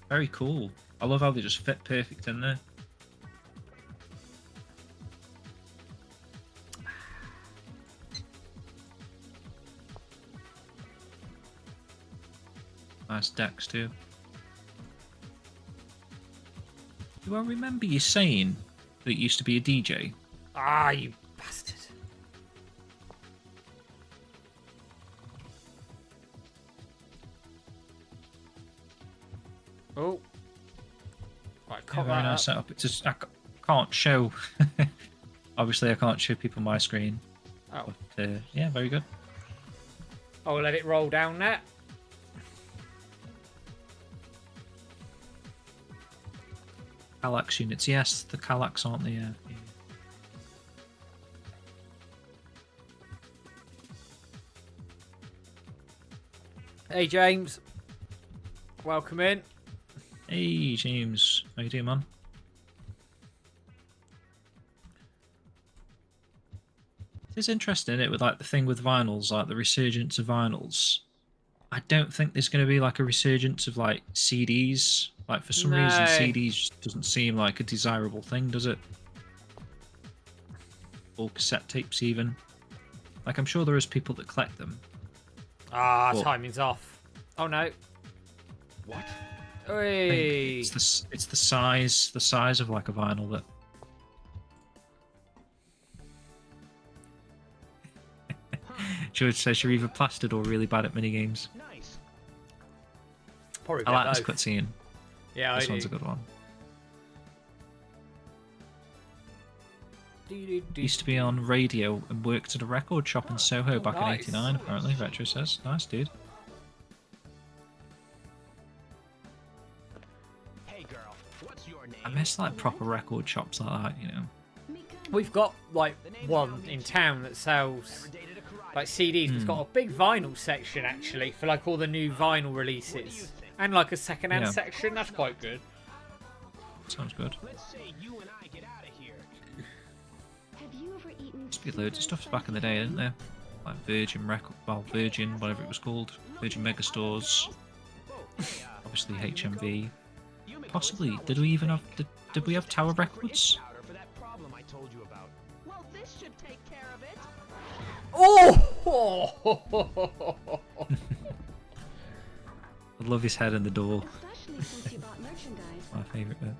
Very cool. I love how they just fit perfect in there. Nice decks too. Do I remember you saying that it used to be a DJ? Ah, you bastard. Oh. Right, Yeah, very nice setup. It's just I can't show. Obviously, I can't show people my screen. Oh. But, yeah, very good. I'll let it roll down there. Kallax units, yes, the Kallax aren't the. Yeah. Hey, James. Welcome in. Hey, James, how you doing, man? It's interesting, isn't it, with like the thing with vinyls, like the resurgence of vinyls. I don't think there's going to be like a resurgence of like CDs. Like for some reason, CDs just doesn't seem like a desirable thing, does it? Or cassette tapes, even. Like I'm sure there is people that collect them. Ah, but timing's off. Oh no. What? Hey. it's the size of like a vinyl that. George says you're either plastered or really bad at minigames. Nice. Probably I like both. this cutscene. Yeah, this I one's do. a good one. Used to be on radio and worked at a record shop in Soho back nice. in '89. Apparently, Retro says. Nice, dude. Hey girl, what's your name? I miss like proper record shops like that, you know. We've got like one in town that sells like CDs. It's got a big vinyl section actually for like all the new vinyl releases, and like a second-hand section. That's quite good. Sounds good. Let's say you and I get out of here. Have you ever eaten Used to be loads of stuff back in the day, didn't there? Like Virgin Record, well, Virgin, whatever it was called, Virgin Megastores. Obviously HMV. Possibly. Did we even have? Did we have Tower Records? For that problem I told you about. Well, this should take care of it. Oh! I love his head in the door. Especially since you bought merchandise. My favourite bit.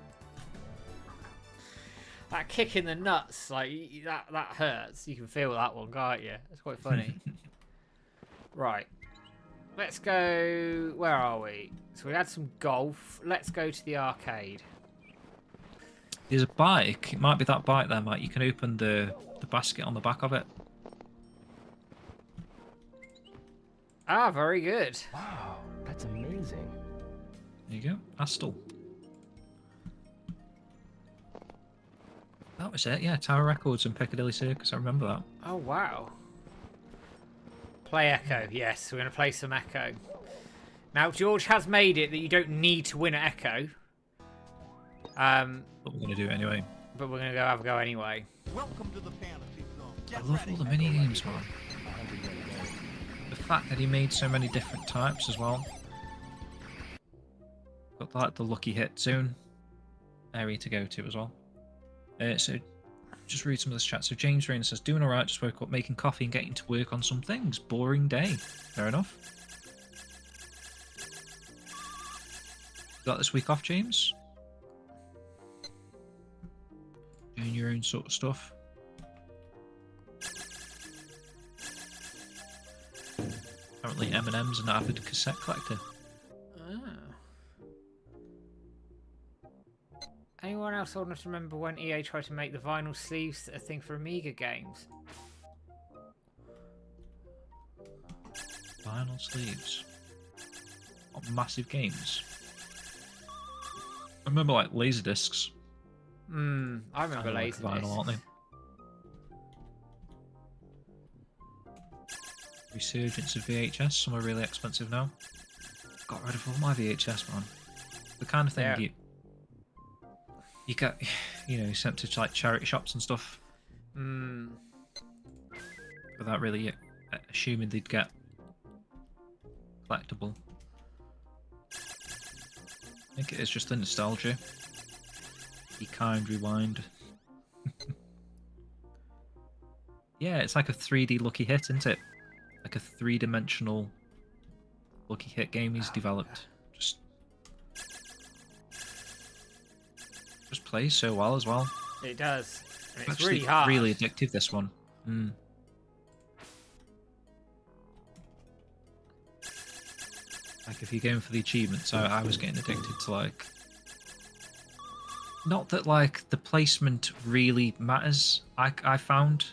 That kick in the nuts, like that hurts. You can feel that one, can't you? It's quite funny. Right. Let's go. Where are we? So we had some golf. Let's go to the arcade. There's a bike. It might be that bike there, Mike. You can open the basket on the back of it. Ah, very good. Wow, that's amazing. There you go. Astle. That was it, yeah. Tower Records and Piccadilly Circus, I remember that. Oh, wow. Play Echo. Yes, we're going to play some Echo. Now, George has made it that you don't need to win at Echo. But we're going to do it anyway. But we're going to go have a go anyway. Welcome to the fantasy zone. I love all the mini-games, man. The fact that he made so many different types as well. Got like the lucky hit zone area to go to as well. So just read some of this chat. So James Rainer says, doing alright, just woke up making coffee and getting to work on some things. Boring day. Fair enough. Got this week off, James? Doing your own sort of stuff. Apparently M&M's an avid cassette collector. Anyone else old enough to remember when EA tried to make the vinyl sleeves a thing for Amiga games? Vinyl sleeves. What massive games? I remember like laser discs. I remember laser like vinyl, discs. aren't they? Resurgence of VHS. Some are really expensive now. Got rid of all my VHS, man. The kind of thing you get, you know, sent to like charity shops and stuff. Without really assuming they'd get collectible. I think it is just the nostalgia. Be kind, rewind. Yeah, it's like a 3D lucky hit, isn't it? Like a 3-dimensional lucky hit game he's developed. Just plays so well as well. It does. And it's actually really hard. Really addictive, this one. Like if you're going for the achievements, I was getting addicted to like. Not that like the placement really matters. I found.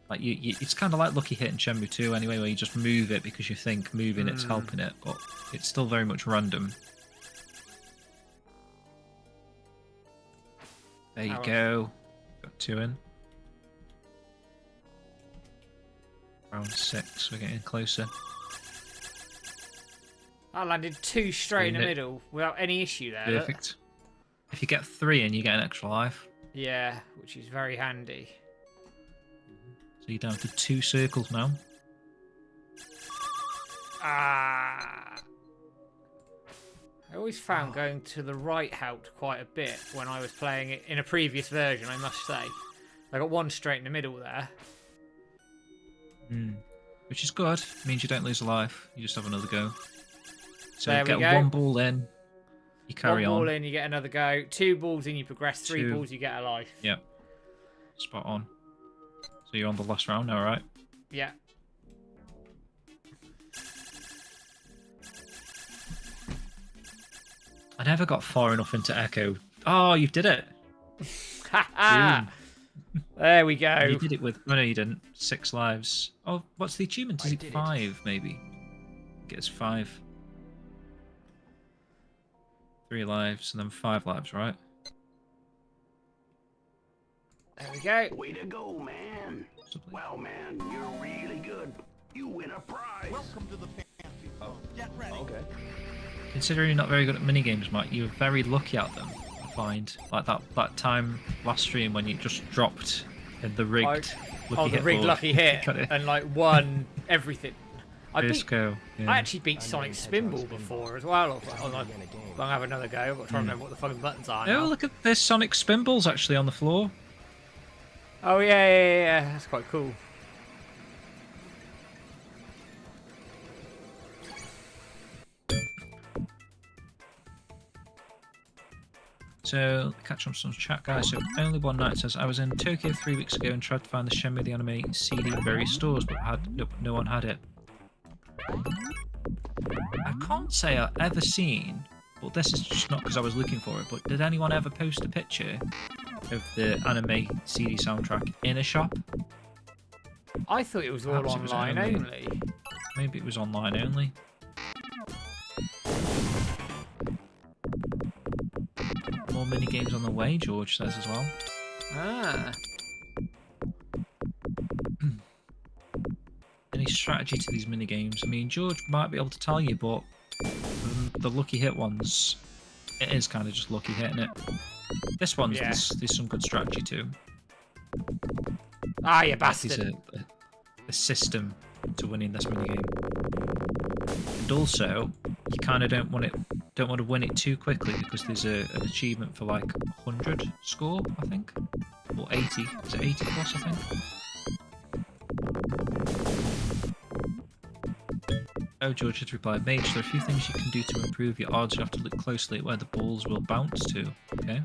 Like it's kind of like Lucky Hit in Shenmue 2 anyway, where you just move it because you think moving it's helping it, but it's still very much random. There you go. Got 2 in. Round 6, we're getting closer. I landed 2 straight in the middle without any issue there. Perfect. If you get 3 in, you get an extra life. Yeah, which is very handy. So you're down to 2 circles now. I always found going to the right helped quite a bit when I was playing it in a previous version, I must say. I got 1 straight in the middle there. Which is good. Means you don't lose a life. You just have another go. So there you get we go. 1 ball in, you carry on. 1 ball in, you get another go. 2 balls in, you progress. 3 balls, you get a life. Yep. Spot on. So you're on the last round now, right? Yeah. I never got far enough into Echo. Oh, you did it! There we go. You did it with... Oh, no, you didn't. 6 lives. Oh, what's the achievement? Is it 5, maybe? Gets 5. 3 lives, and then 5 lives, right? There we go. Way to go, man. Well, man, you're really good. You win a prize. Welcome to the fantasy zone. Get ready. Okay. Considering you're not very good at minigames, Mike, you're very lucky at them, I find. Like that time last stream when you just dropped in the rigged lucky hit and like won everything. I actually beat Sonic Spinball before as well. I'll have another go. I've got to try and remember what the fucking buttons are now. Oh, look at this Sonic Spinballs actually on the floor. Oh yeah, that's quite cool. So, catch up some chat, guys. So, Only One Night says, I was in Tokyo 3 weeks ago and tried to find the Shenmue the Anime CD in various stores, but no one had it. I can't say I've ever seen, but this is just not because I was looking for it, but did anyone ever post a picture of the anime CD soundtrack in a shop? I thought it was all online only. Maybe it was online only. More more mini games on the way, George says as well. Ah. Any strategy to these mini games? I mean, George might be able to tell you, but the lucky hit ones, it is kind of just lucky hit, isn't it? This one's there's some good strategy too. Ah, you bastard! There's a system to winning this mini game, and also you kind of don't want to win it too quickly because there's an achievement for like 100 score, I think, or 80. Is it 80 plus? I think. Oh, George has replied, Mage, there are a few things you can do to improve your odds. You have to look closely at where the balls will bounce to. Okay.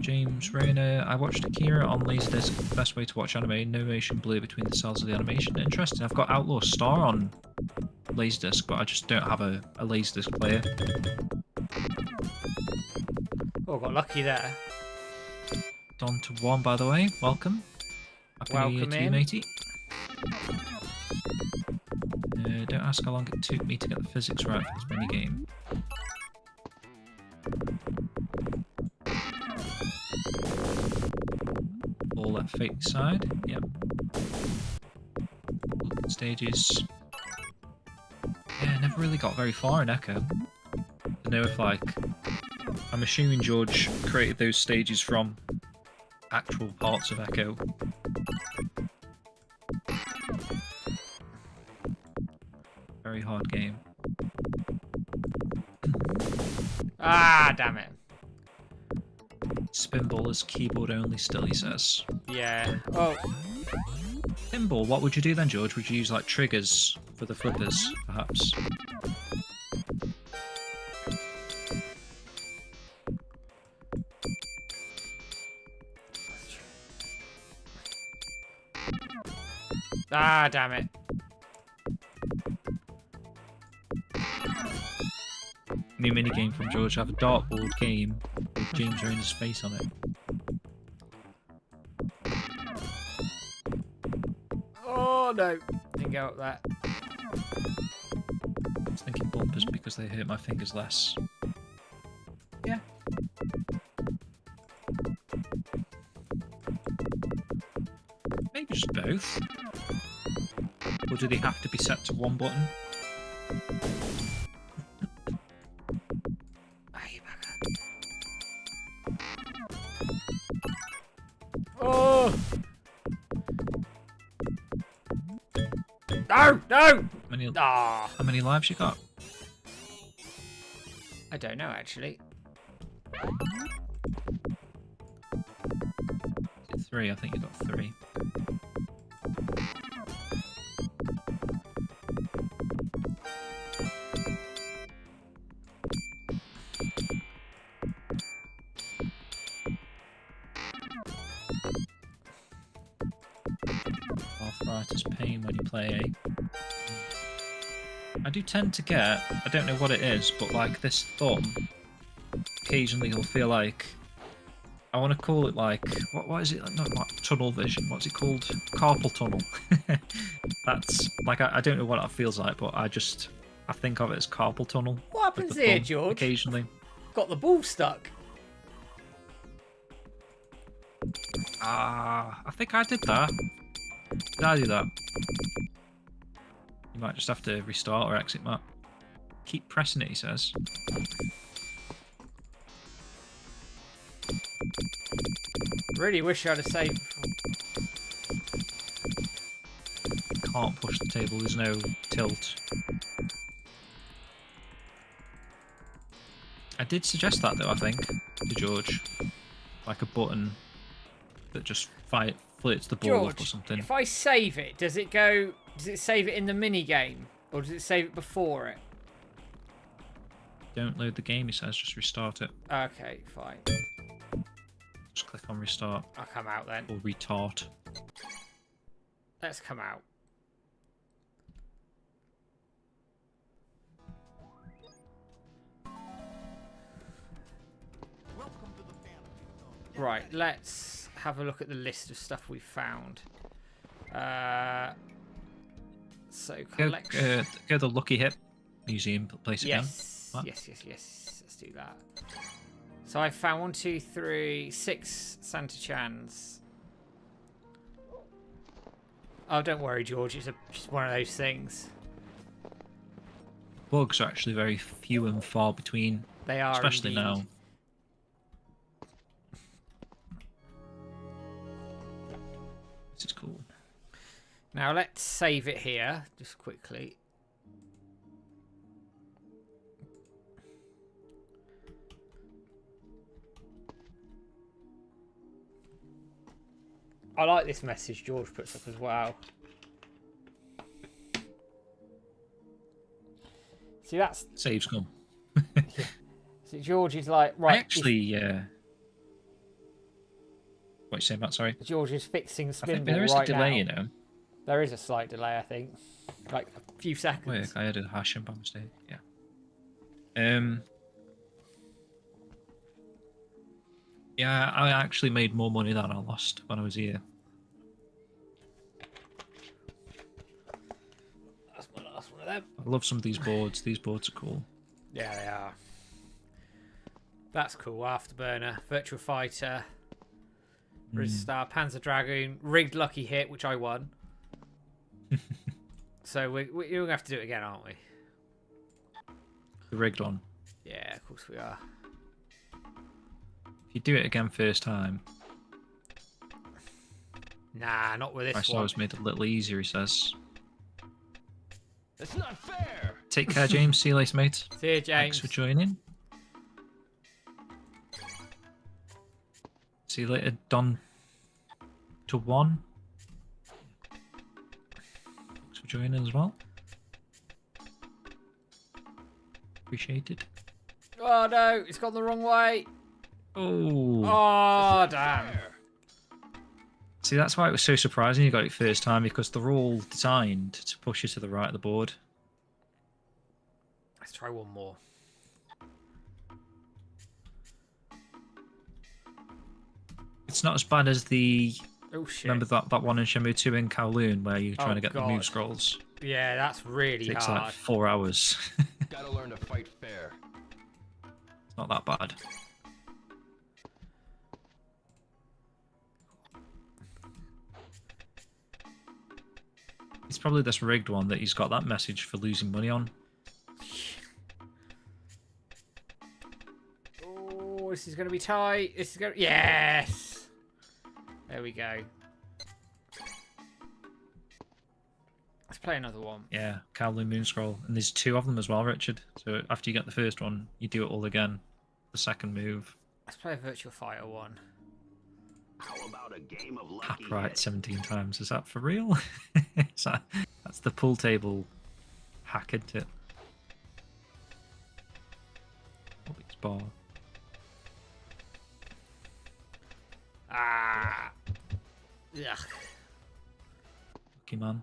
James Rayner, I watched Akira on Laserdisc. Best way to watch anime, no motion blur between the cells of the animation. Interesting. I've got Outlaw Star on Laserdisc, but I just don't have a Laserdisc player. Oh, got lucky there. Don to 1, by the way. Welcome. Happy New Year to you, matey. Don't ask how long it took me to get the physics right for this minigame. All that fake side, yep. Stages. Yeah, never really got very far in Echo. I know if like, I'm assuming George created those stages from actual parts of Echo. Very hard game. Ah, damn it. Spinball is keyboard only still, he says. Yeah. Oh. Pinball, what would you do then, George? Would you use like triggers for the flippers, perhaps? Ah, damn it. New minigame from George. Have a dartboard game with James Rayner's face on it. Oh no, didn't go up that. I was thinking bumpers because they hurt my fingers less. Yeah. Maybe just both. Or do they have to be set to one button? Oh! No! No! How many lives you got? I don't know, actually. Is it 3? I think you got 3. Arthritis pain when you play I do tend to get, I don't know what it is, but like this thumb, occasionally you'll feel like, I want to call it like, what is it, not like tunnel vision, what's it called? Carpal tunnel. That's, like, I don't know what it feels like, but I think of it as carpal tunnel. What happens here, George? Occasionally. Got the ball stuck. I think I did that. Did I do that? You might just have to restart or exit map. Keep pressing it, he says. Really wish I had a save. Can't push the table, there's no tilt. I did suggest that though, I think, to George. Like a button that just flits the ball George, up or something. If I save it, does it save it in the mini game? Or does it save it before it? Don't load the game, he says, just restart it. Okay, fine. Just click on restart. I'll come out then. Or retart. Let's come out. Right, let's have a look at the list of stuff we found. So, collection. Go the Lucky Hip Museum place again. Yes. What? yes. Let's do that. So I found 1, 2, 3, 6 Santa Chans. Oh, don't worry, George. It's just one of those things. Bugs are actually very few and far between. They are, especially indeed. now. This is cool. Now let's save it here, just quickly. I like this message George puts up as well. See, that's... Saves come. So George is like, right... I actually... What are you saying about, sorry? George is fixing I spin think ball there is right a delay, now. you know. There is a slight delay, I think. Like a few seconds. Wait, I added a hash in by mistake. Yeah. Yeah, I actually made more money than I lost when I was here. That's one of them. I love some of these boards. These boards are cool. Yeah, they are. That's cool. Afterburner, Virtua Fighter, Star, Panzer Dragoon, Rigged Lucky Hit, which I won. So we're going to have to do it again, aren't we? The rigged one. Yeah, of course we are. If you do it again first time. Nah, not with this I saw one. it was made a little easier, he says. It's not fair. Take care, James. See you later, mate. See you, James. Thanks for joining. See you later, Don. To 1. Thanks for joining as well. Appreciate it. Oh no, it's gone the wrong way. Oh. Oh, damn. See, that's why it was so surprising you got it first time, because they're all designed to push you to the right of the board. Let's try one more. It's not as bad as the... Oh, shit. Remember that one in Shenmue 2 in Kowloon where you're trying to get the move God. scrolls? Yeah, that's really It takes hard. like 4 hours. Gotta learn to fight fair. It's not that bad. It's probably this rigged one that he's got that message for losing money on. Oh, this is going to be tight. This is going to... Yes! There we go. Let's play another one. Yeah, Kowloon Moon Scroll. And there's 2 of them as well, Richard. So after you get the first one, you do it all again. The second move. Let's play a Virtua Fighter one. How about a game of lucky Right, 17 times. Is that for real? That's the pool table hack, isn't it? Hobbit's bar. Ah. Yuck. Lucky man.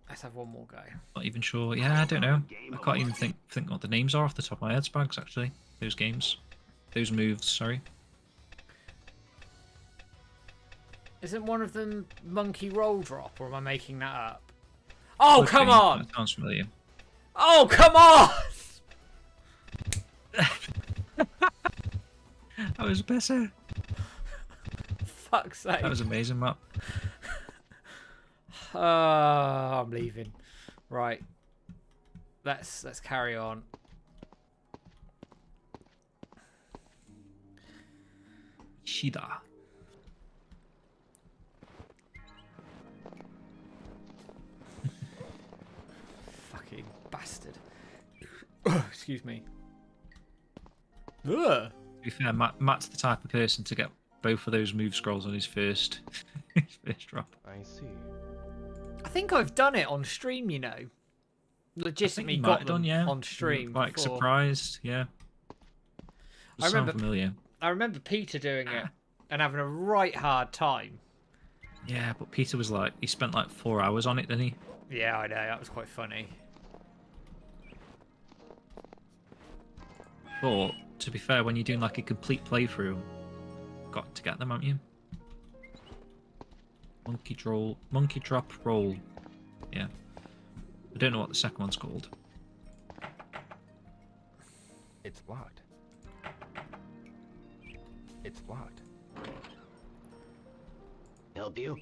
Let's have one more go. Not even sure. Yeah, I don't know. I can't even think what the names are off the top of my head, Spags, actually. Those games. Those moves, sorry. Isn't one of them Monkey Roll Drop, or am I making that up? Oh, Could come be. on! That sounds familiar. Oh, come on! That was better. Fuck's sake. That was amazing, Matt. I'm leaving. Right. Let's carry on. Shida. Fucking bastard. Excuse me. Ugh. To be fair, Matt's the type of person to get both of those move scrolls on his first drop. I see. I think I've done it on stream, you know. Legitimately you might got have them done, yeah. on stream. Like before. surprised, yeah. I remember familiar. I remember Peter doing it and having a right hard time. Yeah, but Peter was like, he spent like 4 hours on it, didn't he? Yeah, I know. That was quite funny. But to be fair, when you're doing like a complete playthrough, got to get them, haven't you? Monkey drop roll. Yeah. I don't know what the second one's called. locked. It's locked. Help you?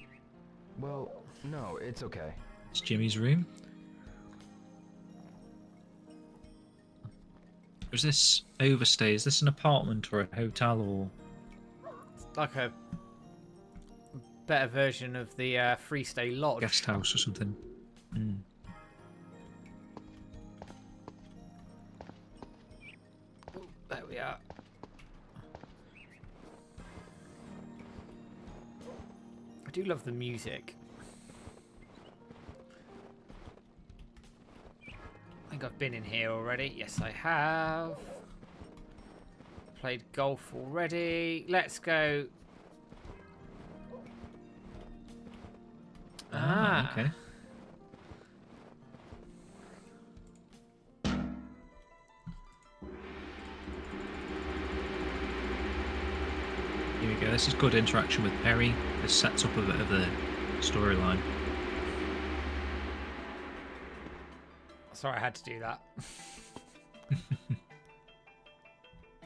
Well, no, it's okay. It's Jimmy's room. Or is this overstay? Is this an apartment or a hotel or... It's like a better version of the Free Stay Lodge. guest house or something? Mm. There we are. I do love the music. I think I've been in here already. Yes, I have. Played golf already. Let's go. Okay. Here we go. This is good interaction with Perry. This sets up a bit of the storyline. Sorry, I had to do that.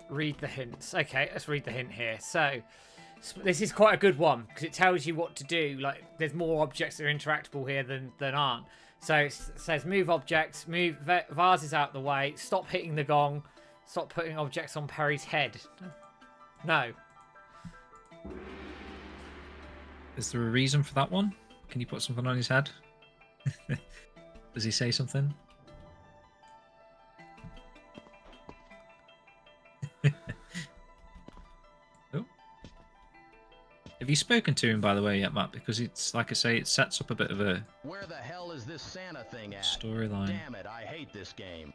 Read the hints. Okay, let's read the hint here. So, this is quite a good one because it tells you what to do. Like, there's more objects that are interactable here than aren't. So it says move objects, move vases out the way, stop hitting the gong, stop putting objects on Perry's head. No. Is there a reason for that one? Can you put something on his head? Does he say something? Oh. Have you spoken to him, by the way, yet, Matt? Because it's, like I say, it sets up a bit of a... Where the hell is this Santa thing at? Storyline. Damn it, I hate this game.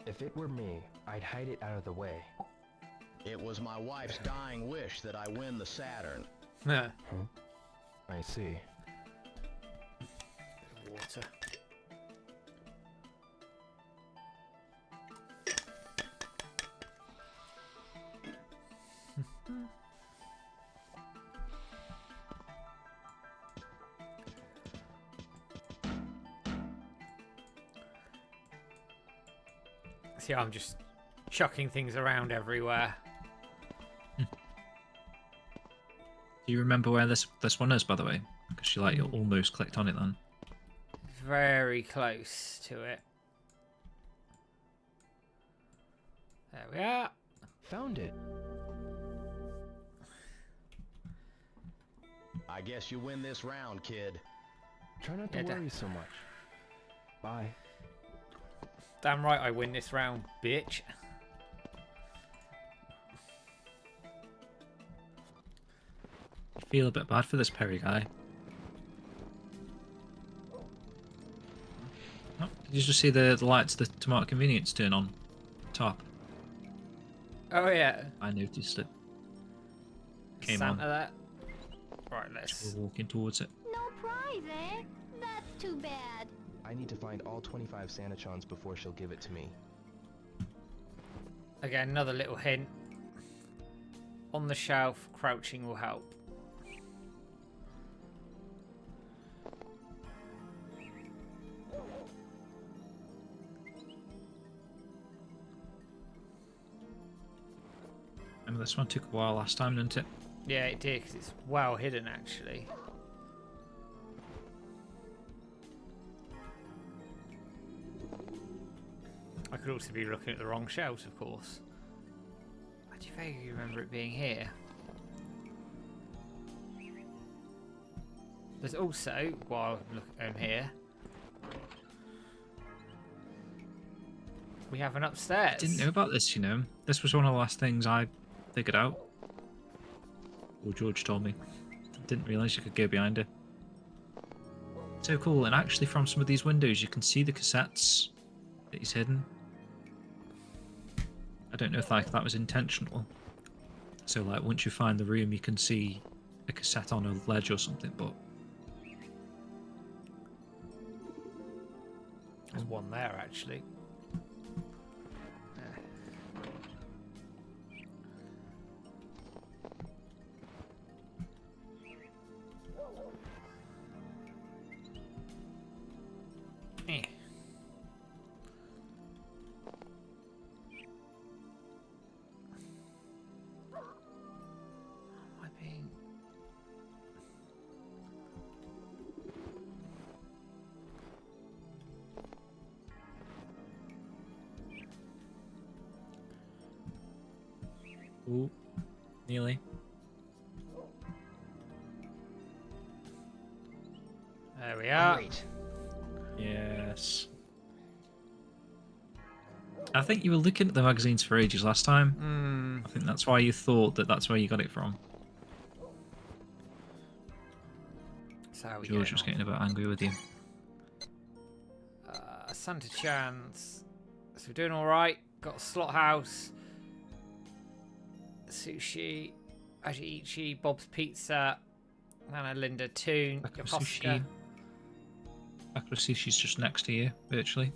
If it were me, I'd hide it out of the way. It was my wife's dying wish that I win the Saturn. Yeah. Huh? I see. Water. See, I'm just chucking things around everywhere. Do you remember where this one is, by the way? Because you almost clicked on it then. Very close to it. There we are. Found it. I guess you win this round, kid. Try not to worry so much. Bye. Damn right I win this round, bitch. I feel a bit bad for this Perry guy. Oh, did you just see the lights of the Tomato Convenience turn on? Top. Oh yeah. I noticed it. Came Santa on. that. Right, let's... We're walking towards it. No prize, eh? That's too bad. I need to find all 25 Sanitrons before she'll give it to me. Again, another little hint. On the shelf, crouching will help. Remember this one took a while last time, didn't it? Yeah, it did, because it's well hidden, actually. I could also be looking at the wrong shelves, of course. I do vaguely remember it being here. There's also, while I'm here, we have an upstairs. I didn't know about this, you know. This was one of the last things I figured out. Or George told me. Didn't realise you could go behind it. So cool, and actually from some of these windows you can see the cassettes that he's hidden. I don't know if that was intentional. So like once you find the room you can see a cassette on a ledge or something, but... There's one there, actually. Ooh, nearly. There we are. Great. Yes. I think you were looking at the magazines for ages last time. I think that's why you thought that that's where you got it from. So how we George was getting getting a bit angry with you. on? Santa Chance. So we're doing all right. Got a slot house, sushi, Ajiichi, Bob's Pizza, Nana Linda Toon, Yokosuka. Bakura Sushi's just next to you, virtually.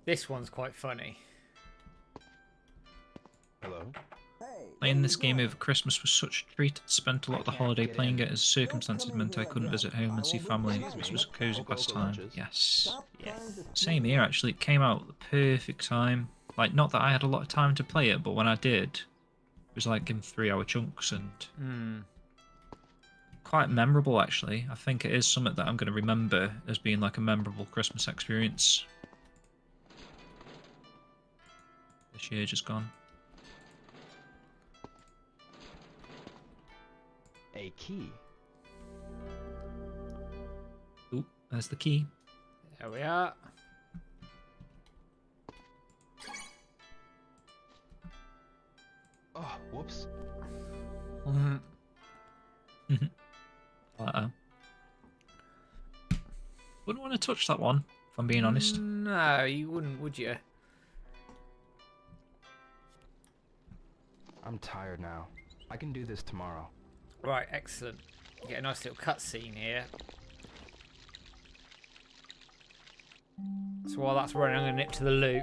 This one's quite funny. Hello? Playing this game over Christmas was such a treat. I spent a lot of the holiday playing it as circumstances meant I couldn't visit home and see family. This was a cozy pastime. Yes. Yes. Same here, actually. It came out at the perfect time. Like, not that I had a lot of time to play it, but when I did, it was like in 3-hour chunks and quite memorable, actually. I think it is something that I'm going to remember as being like a memorable Christmas experience. This year just gone. A key. Ooh, there's the key. There we are. Oh, whoops. Uh-oh. Wouldn't want to touch that one, if I'm being honest. No, you wouldn't, would you? I'm tired now. I can do this tomorrow. Right, excellent. You get a nice little cutscene here. So while that's running, I'm going to nip to the loot.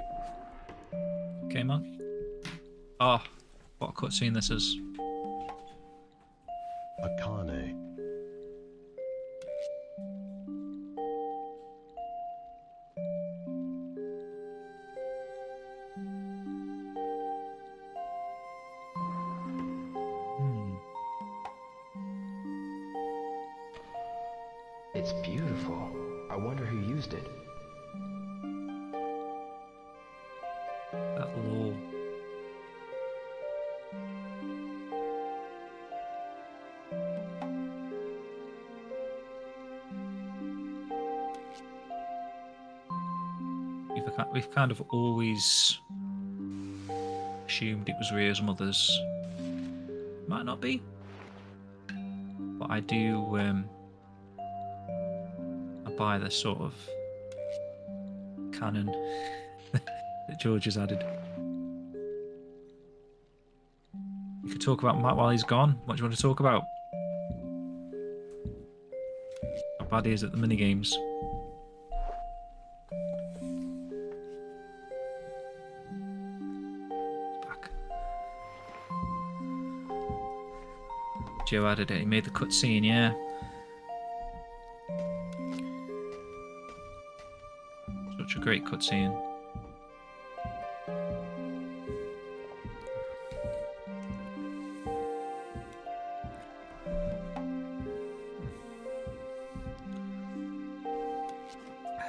Okay, man. Oh, what a cutscene this is. Akane. It's beautiful. I wonder who used it. That lore. We've kind of always assumed it was Rio's mother's. Might not be. But I do I buy the sort of canon that George has added. We could talk about Matt while he's gone. What do you want to talk about? How bad he is at the minigames. Back. Joe added it. He made the cutscene, yeah. Such a great cutscene.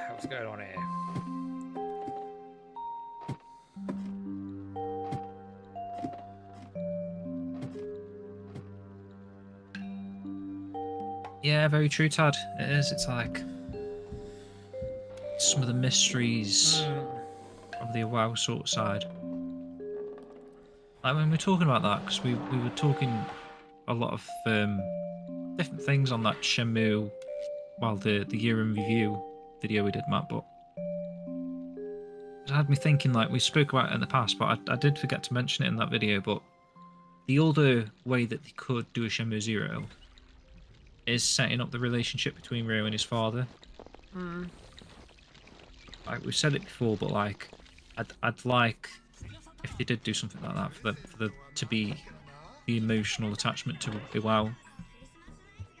What's going on here? Yeah, very true, Tad. It is. It's like some of the mysteries of the WoW sort of side. Like when we're talking about that, because we were talking a lot of different things on that Shenmue, well, the year in review video we did, Matt, but it had me thinking, like, we spoke about it in the past, but I did forget to mention it in that video, but the older way that they could do a Shenmue 0 is setting up the relationship between Ryo and his father. Like, we've said it before, but like, I'd like if they did do something like that for the to be the emotional attachment to the WoW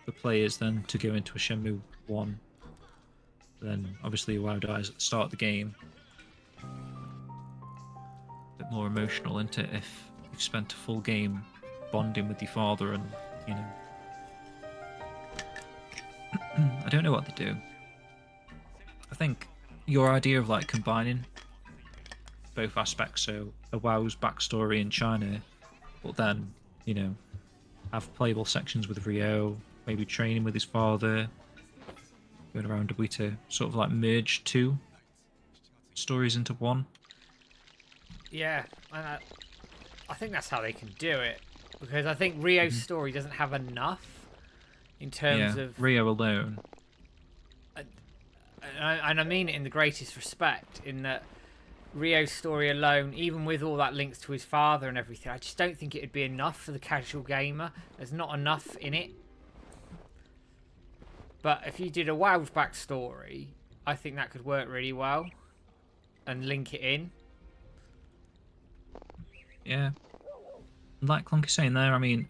for players, then to go into a Shenmue 1. Then obviously WoW dies at the start of the game. A bit more emotional, isn't it, if you've spent a full game bonding with your father and, you know. I don't know what they do. I think your idea of like combining both aspects, so a WoW's backstory in China, but then, you know, have playable sections with Rio, maybe training with his father, going around Dobuita, sort of like merge two stories into one. Yeah, and I think that's how they can do it, because I think Rio's story doesn't have enough in terms of Rio alone. And I mean it in the greatest respect, in that Rio's story alone, even with all that links to his father and everything, I just don't think it'd be enough for the casual gamer. There's not enough in it. But if you did a WoW's backstory, I think that could work really well and link it in. Yeah. Like Clunky's saying there, I mean,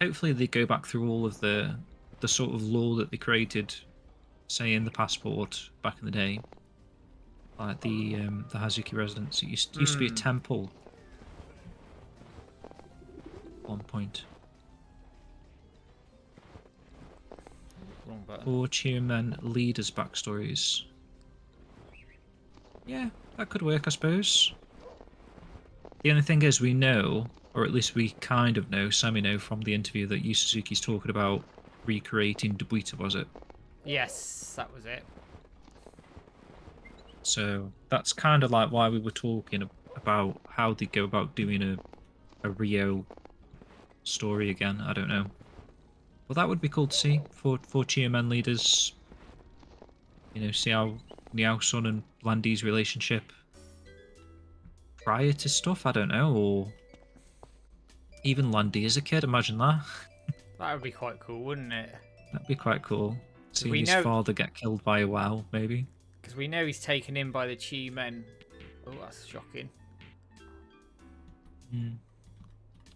hopefully they go back through all of the sort of lore that they created, say in the passport back in the day. Like the Hazuki residence. It used to be a temple at one point. Wrong button. 4 Cheermen leaders' backstories. Yeah, that could work, I suppose. The only thing is, we know, or at least we kind of know, semi-know from the interview that Yu Suzuki's talking about recreating Dobuita, was it? Yes, that was it. So that's kind of like why we were talking about how they go about doing a Rio story again. I don't know. Well, that would be cool to see for Cheermen leaders. You know, see how Niao Sun and Landy's relationship prior to stuff. I don't know, or even Landy as a kid. Imagine that. That would be quite cool, wouldn't it? That'd be quite cool. Seeing his father get killed by a WoW, maybe. Because we know he's taken in by the Chi Men. Oh, that's shocking.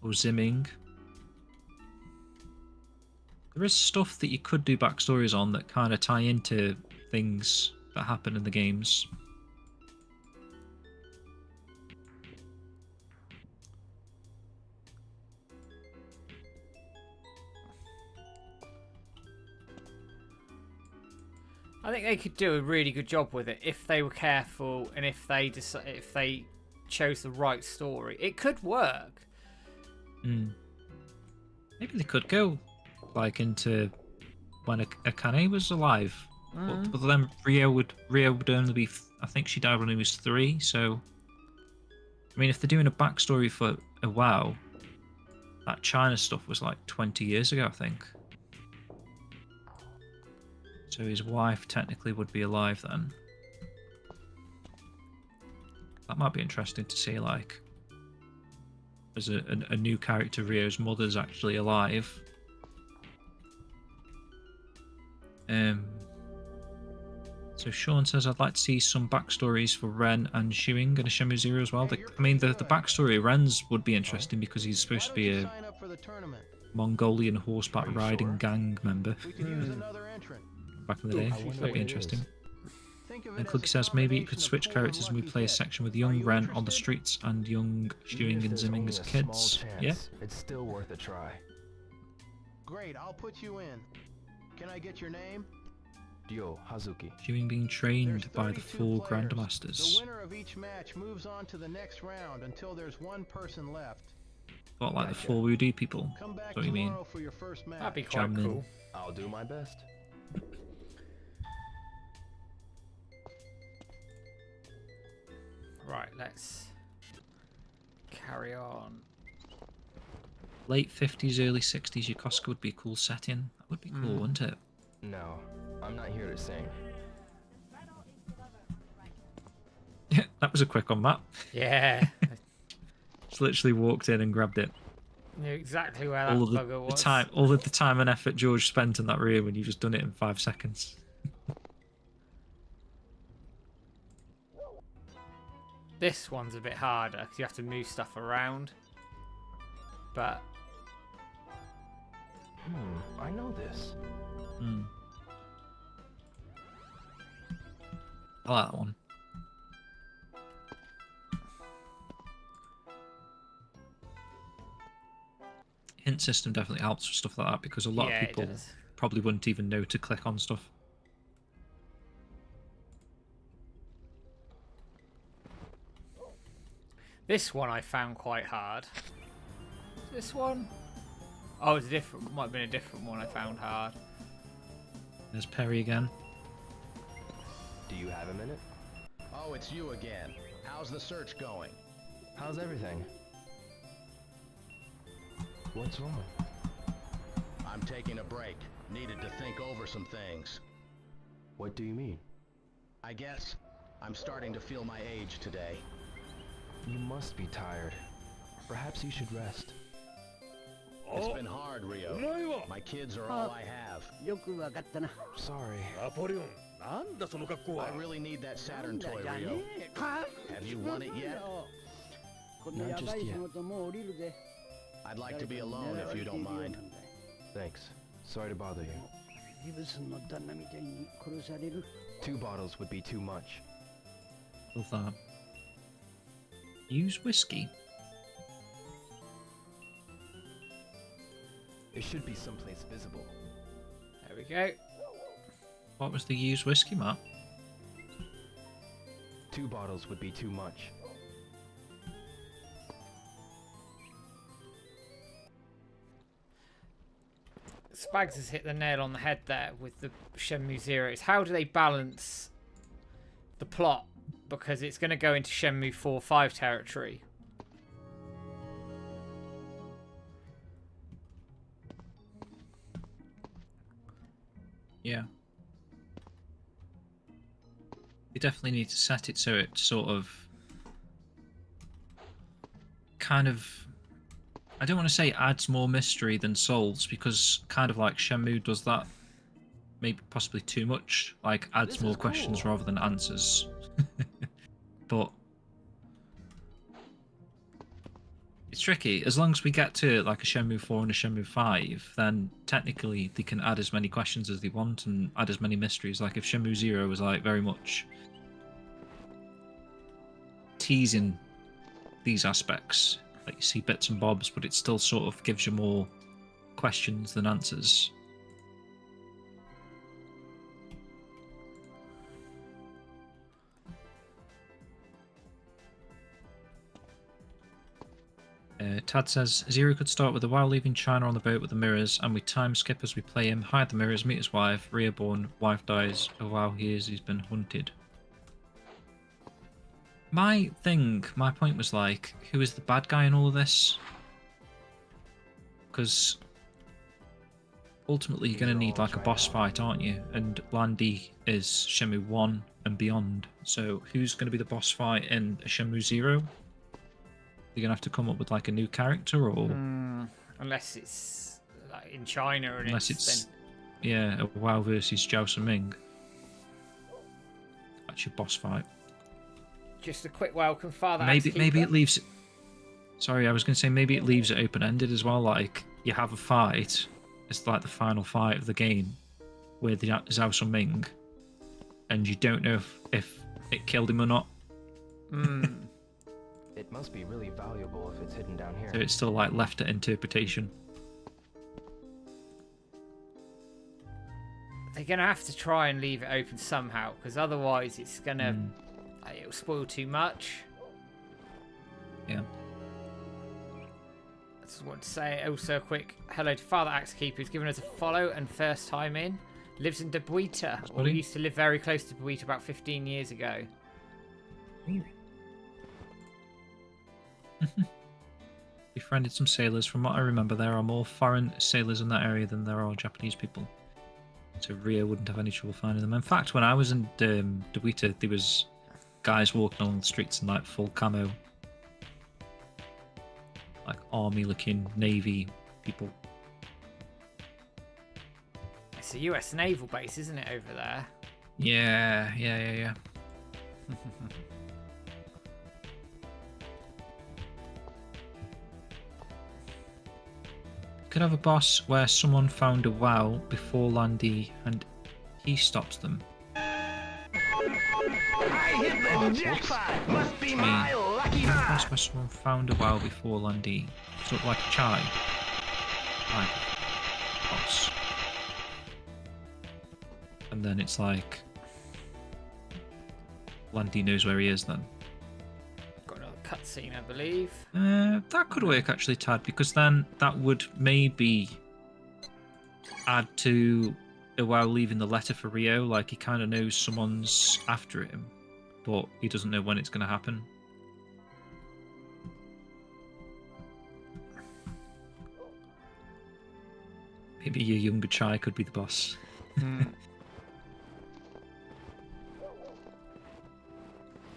Or Zimming. There is stuff that you could do backstories on that kind of tie into things that happen in the games. I think they could do a really good job with it if they were careful and if they chose the right story. It could work. Maybe they could go like into when Akane was alive, but then Rio would only be. I think she died when he was 3. So, I mean, if they're doing a backstory for a WoW, that China stuff was like 20 years ago, I think. So his wife technically would be alive then. That might be interesting to see, like, as a new character, Rio's mother's actually alive. So Sean says, I'd like to see some backstories for Ren and Shuing and Shenmue Zero as well. I mean, the backstory of Ren's would be interesting because he's supposed to be a Mongolian horseback riding gang member. Back in the day. That'd be interesting. And Clunky says, maybe you could switch characters and we play a section with young Ren on the streets and young Shuing and Zimming as kids. Yeah? It's still worth a try. Great, I'll put you in. Can I get your name? Ryo Hazuki. Shuing being trained by the 4 Grandmasters. The winner of each match moves on to the next round until there's one person left. What, like the 4 Woody people? Come back That's what you mean? for your first match. That'd be quite cool. I'll do my best. Right, let's carry on. Late 50s, early 60s Yokosuka would be a cool setting. That would be cool, wouldn't it? No, I'm not here to sing. Yeah, that was a quick on that. Yeah. Just literally walked in and grabbed it. Knew exactly where that bugger was. All of the time and effort George spent in that room, and you've just done it in 5 seconds. This one's a bit harder because you have to move stuff around. But I know this. I like that one. Hint system definitely helps for stuff like that because a lot of people probably wouldn't even know to click on stuff. This one I found quite hard. This one? Oh, it's a different. Might have been a different one I found hard. There's Perry again. Do you have a minute? Oh, it's you again. How's the search going? How's everything? What's wrong? I'm taking a break. Needed to think over some things. What do you mean? I guess I'm starting to feel my age today. You must be tired. Perhaps you should rest. It's been hard, Rio. My kids are all I have. Sorry. I really need that Saturn toy, Rio. Have you won it yet? Not just yet. I'd like to be alone if you don't mind. Thanks. Sorry to bother you. 2 bottles would be too much. Love that. Use whiskey. It should be someplace visible. There we go. What was the used whiskey, Matt? 2 bottles would be too much. Spags has hit the nail on the head there with the Shenmue Zeros. How do they balance the plot? Because it's going to go into Shenmue 4-5 territory. Yeah. You definitely need to set it so it sort of kind of, I don't want to say adds more mystery than solves, because kind of like Shenmue does that maybe possibly too much, like adds more questions rather than answers. But it's tricky. As long as we get to like a Shenmue 4 and a Shenmue 5, then technically they can add as many questions as they want and add as many mysteries. Like if Shenmue 0 was like very much teasing these aspects, like you see bits and bobs, but it still sort of gives you more questions than answers. Tad says, Zero could start with a while leaving China on the boat with the mirrors, and we time skip as we play him, hide the mirrors, meet his wife, reborn, wife dies, oh wow, he's been hunted. My point was like, who is the bad guy in all of this? Because ultimately you're going to need like a boss fight, aren't you? And Landy is Shenmue 1 and beyond, so who's going to be the boss fight in a Shenmue 0? You're gonna have to come up with like a new character, or unless it's like in China, and unless it's yeah, a WoW versus Jiao Ming. That's your boss fight. Just a quick welcome, Father. Maybe it leaves. Sorry, I was gonna say maybe it leaves it open ended as well. Like you have a fight, it's like the final fight of the game with Jiao Ming, and you don't know if it killed him or not. It must be really valuable if it's hidden down here. So it's still like left to interpretation. They're gonna have to try and leave it open somehow, because otherwise it's gonna it'll spoil too much. Yeah. I just want to say also a quick hello to Father Axekeeper, who's given us a follow and first time in. Lives in Debuita, or he used to live very close to Debuita about 15 years ago. Befriended some sailors. From what I remember, there are more foreign sailors in that area than there are Japanese people. So Rio wouldn't have any trouble finding them. In fact, when I was in Debuita, there was guys walking along the streets in like full camo. Like army-looking Navy people. It's a US naval base, isn't it, over there? Yeah. Could have a boss where someone found a WoW before Landy and he stops them. I hit the jackpot! Must be my lucky a boss where someone found a WoW before Landy. Sort of like a chai. Like boss. And then it's like Landy knows where he is then. Got another cutscene, I believe. That could work actually, Tad, because then that would maybe add to while leaving the letter for Rio. Like he kind of knows someone's after him, but he doesn't know when it's going to happen. Maybe your younger Chai could be the boss.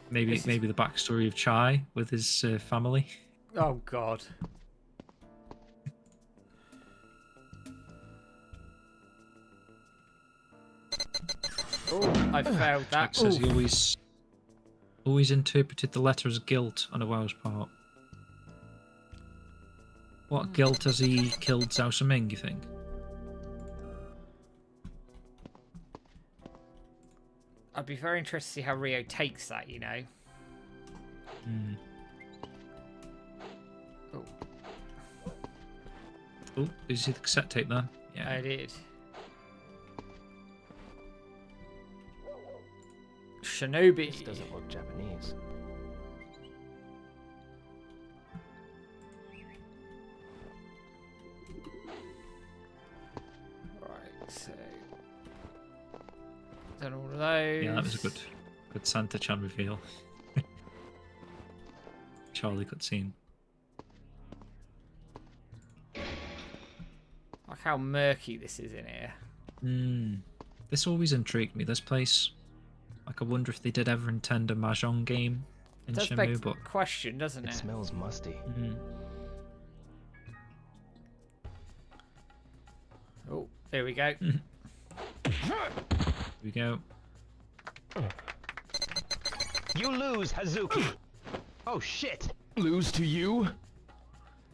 Maybe the backstory of Chai with his family. Oh God. Oh, I failed that. Jack says he always interpreted the letter as guilt on Awao's part. What guilt has he killed Zhao Saming, you think? I'd be very interested to see how Rio takes that, you know. Oh. Oh, did you see the cassette tape there? Yeah. I did. Shinobi. This doesn't look Japanese. Right, so done all of those. Yeah, that was a good Santa-chan reveal. Charlie cutscene. Like how murky this is in here. This always intrigued me, this place. Like, I wonder if they did ever intend a Mahjong game in Does Shenmue, beg but... the question, doesn't it? It smells musty. Oh, there we go. Here we go. You lose, Hazuki. Oh shit! Lose to you?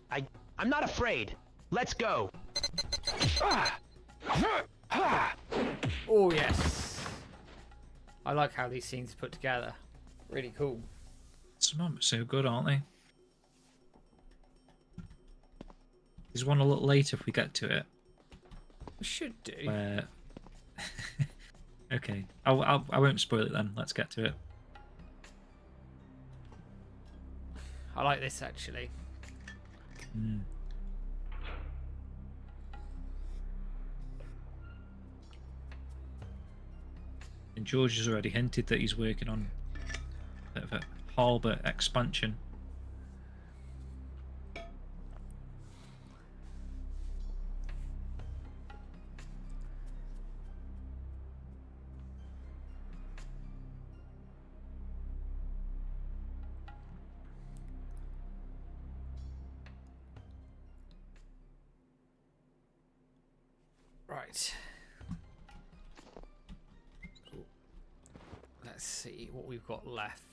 I'm not afraid. Let's go. Oh yes. I like how these scenes are put together. Really cool. Some of them are so good, aren't they? There's one a little later if we get to it. We should do. Where... Okay, I won't spoil it then. Let's get to it. I like this actually. And George has already hinted that he's working on a bit of a Halbert expansion. Right. Let's see what we've got left.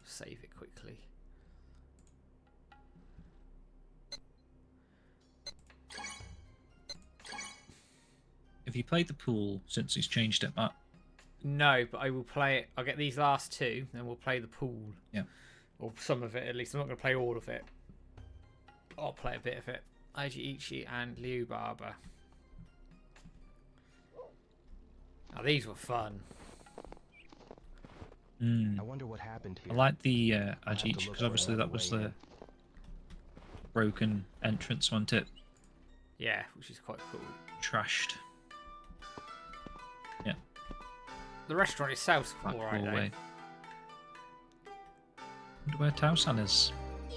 Save it quickly. Have you played the pool since he's changed it, Matt? No, but I will play it. I'll get these last two, then we'll play the pool. Yeah. Or some of it, at least. I'm not going to play all of it. I'll play a bit of it. Aiji Ichi and Liu Barber. Now, these were fun. I wonder what happened here. I like the Aiji because obviously that was the broken entrance, wasn't it? Yeah, which is quite cool. Trashed. Yeah. The restaurant itself's That alright, cool though. way. Wonder where Tao-san is. I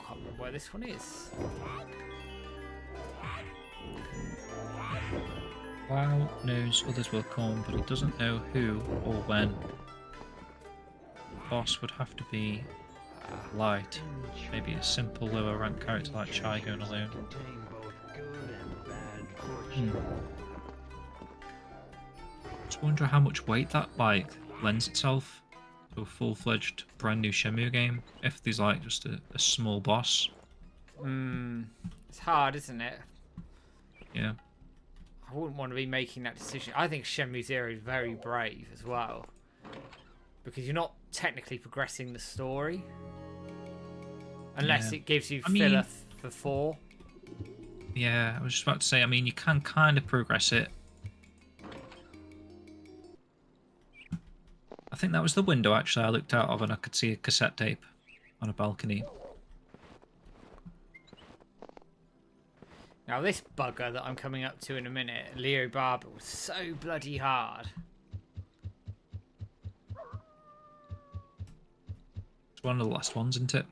can't remember where this one is. Wow knows others will come, but he doesn't know who or when. The boss would have to be light. Maybe a simple lower rank character like Chai going alone. Just wonder how much weight that like lends itself to a full-fledged brand new Shenmue game if there's like just a small boss. It's hard, isn't it? Yeah. I wouldn't want to be making that decision. I think Shenmue Zero is very brave as well. Because you're not technically progressing the story. Unless Yeah. it gives you I mean- filler for 4. Yeah, I was just about to say, I mean, you can kind of progress it. I think that was the window, actually, I looked out of, and I could see a cassette tape on a balcony. Now this bugger that I'm coming up to in a minute, Leo Barber, was so bloody hard. It's one of the last ones, isn't it?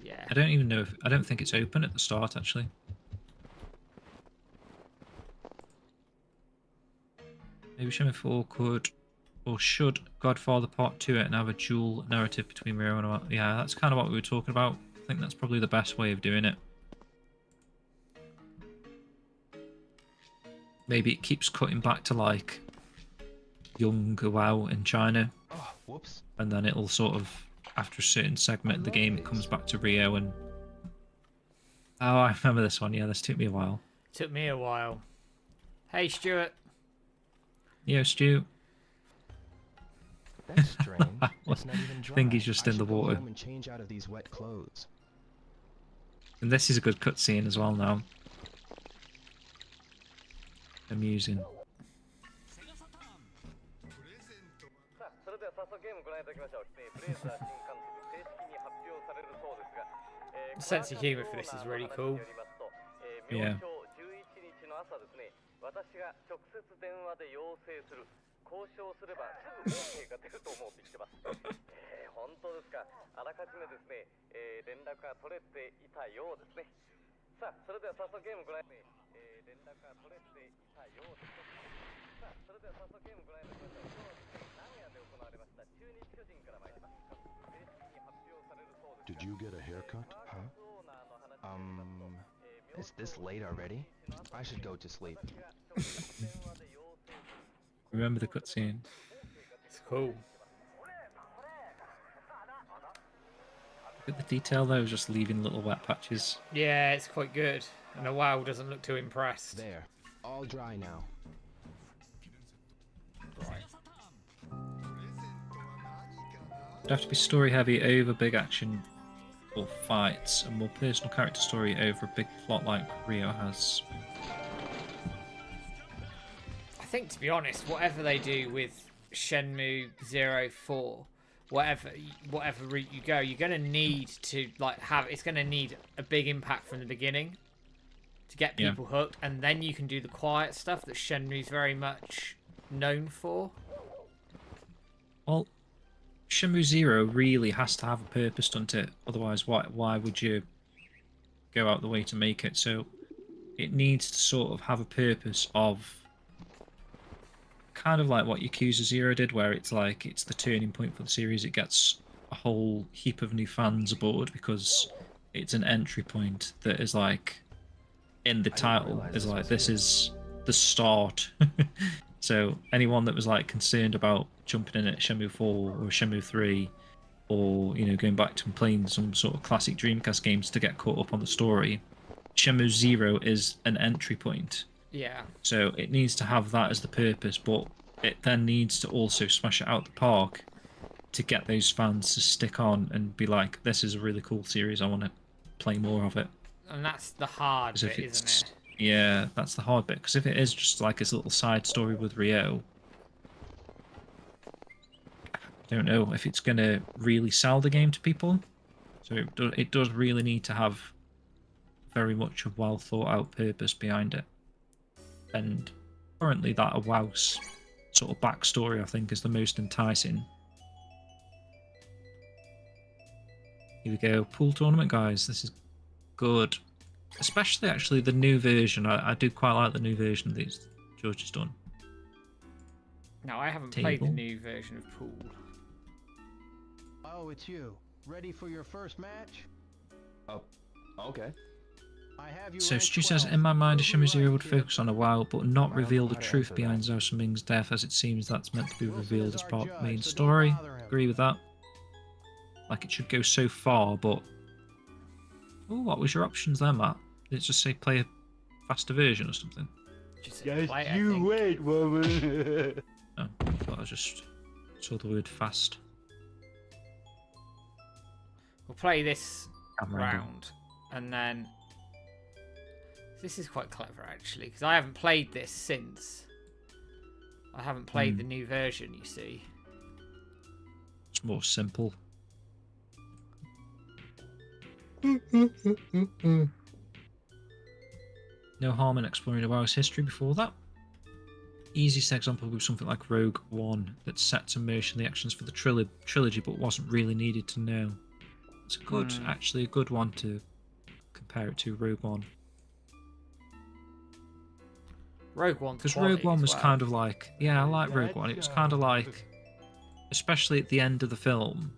Yeah. I don't even know if... I don't think it's open at the start, actually. Maybe Shenmue 4 could... or should Godfather Part 2 it and have a dual narrative between Rio and... Yeah, that's kind of what we were talking about. I think that's probably the best way of doing it. Maybe it keeps cutting back to, like, young WoW in China. Oh, whoops. And then it'll sort of, after a certain segment of the game, it comes back to Rio and... Oh, I remember this one. Yeah, this took me a while. Took me a while. Hey, Stuart. Yo, Stu. That's strange. It's not even dry. I think he's just in the should go water. home and change out of these wet clothes. And this is a good cutscene as well now. Amusing. The sense of humour for this is really cool. Yeah. 交渉すればすぐ OK が出ると思うって言ってます。本当ですか。あらかじめですね、連絡が取れていたようですね。さあ、それでは早速ゲームご覧、連絡が取れていたようですね。さあ、それでは早速ゲームご覧いただきましょう。今日名古屋で行われました中日巨人から参ります。正式に発表されるそうです。 Did you get a haircut? Huh? Is this late already? I should go to sleep. Remember the cutscene. It's cool. Look at the detail though, just leaving little wet patches. Yeah, it's quite good. And the WoW doesn't look too impressed. There. All dry now. Right. It'd have to be story heavy over big action or fights, and more personal character story over a big plot like Rio has. I think, to be honest, whatever they do with Shenmue 04, whatever route you go, you're gonna need to it's gonna need a big impact from the beginning to get people hooked, and then you can do the quiet stuff that Shenmue's very much known for. Well, Shenmue 0 really has to have a purpose, doesn't it? Otherwise, why would you go out the way to make it? So it needs to sort of have a purpose of kind of like what Yakuza 0 did, where it's like it's the turning point for the series. It gets a whole heap of new fans aboard because it's an entry point that is like in the title is like this is the start. So anyone that was like concerned about jumping in at Shenmue 4 or Shenmue 3, or going back to playing some sort of classic Dreamcast games to get caught up on the story, Shenmue 0 is an entry point. Yeah. So it needs to have that as the purpose, but it then needs to also smash it out the park to get those fans to stick on and be like, this is a really cool series, I want to play more of it. And that's the hard bit, isn't it? Yeah, that's the hard bit, because if it is just like this little side story with Rio, I don't know if it's going to really sell the game to people. So it does really need to have very much a well thought out purpose behind it. And currently that a WoW's sort of backstory, I think, is the most enticing. Here we go, pool tournament, guys. This is good. Especially, actually, the new version. I do quite like the new version that George has done. No, I haven't played the new version of Pool. Oh, it's you. Ready for your first match? Oh, okay. So Stu says, in my mind, a Shenmue 0 would focus on a WoW, but not reveal the truth behind Zhao Suming's death, as it seems that's meant to be revealed as part of the main story. Agree with that. Like, it should go so far, but... Oh, what was your options there, Matt? Did it just say play a faster version or something? Yes, you wait, woman. Oh, I thought I just saw the word fast. We'll play this round, and then This is quite clever, actually, because I haven't played this since. I haven't played the new version, you see. It's more simple. No harm in exploring a WoW's history before that. Easiest example would be something like Rogue One that sets in motion the actions for the trilogy but wasn't really needed to know. It's a good, actually a good one to compare it to, Rogue One. Rogue One. Because Rogue One was kind of like, yeah, I like Rogue One. It was kind of like, especially at the end of the film,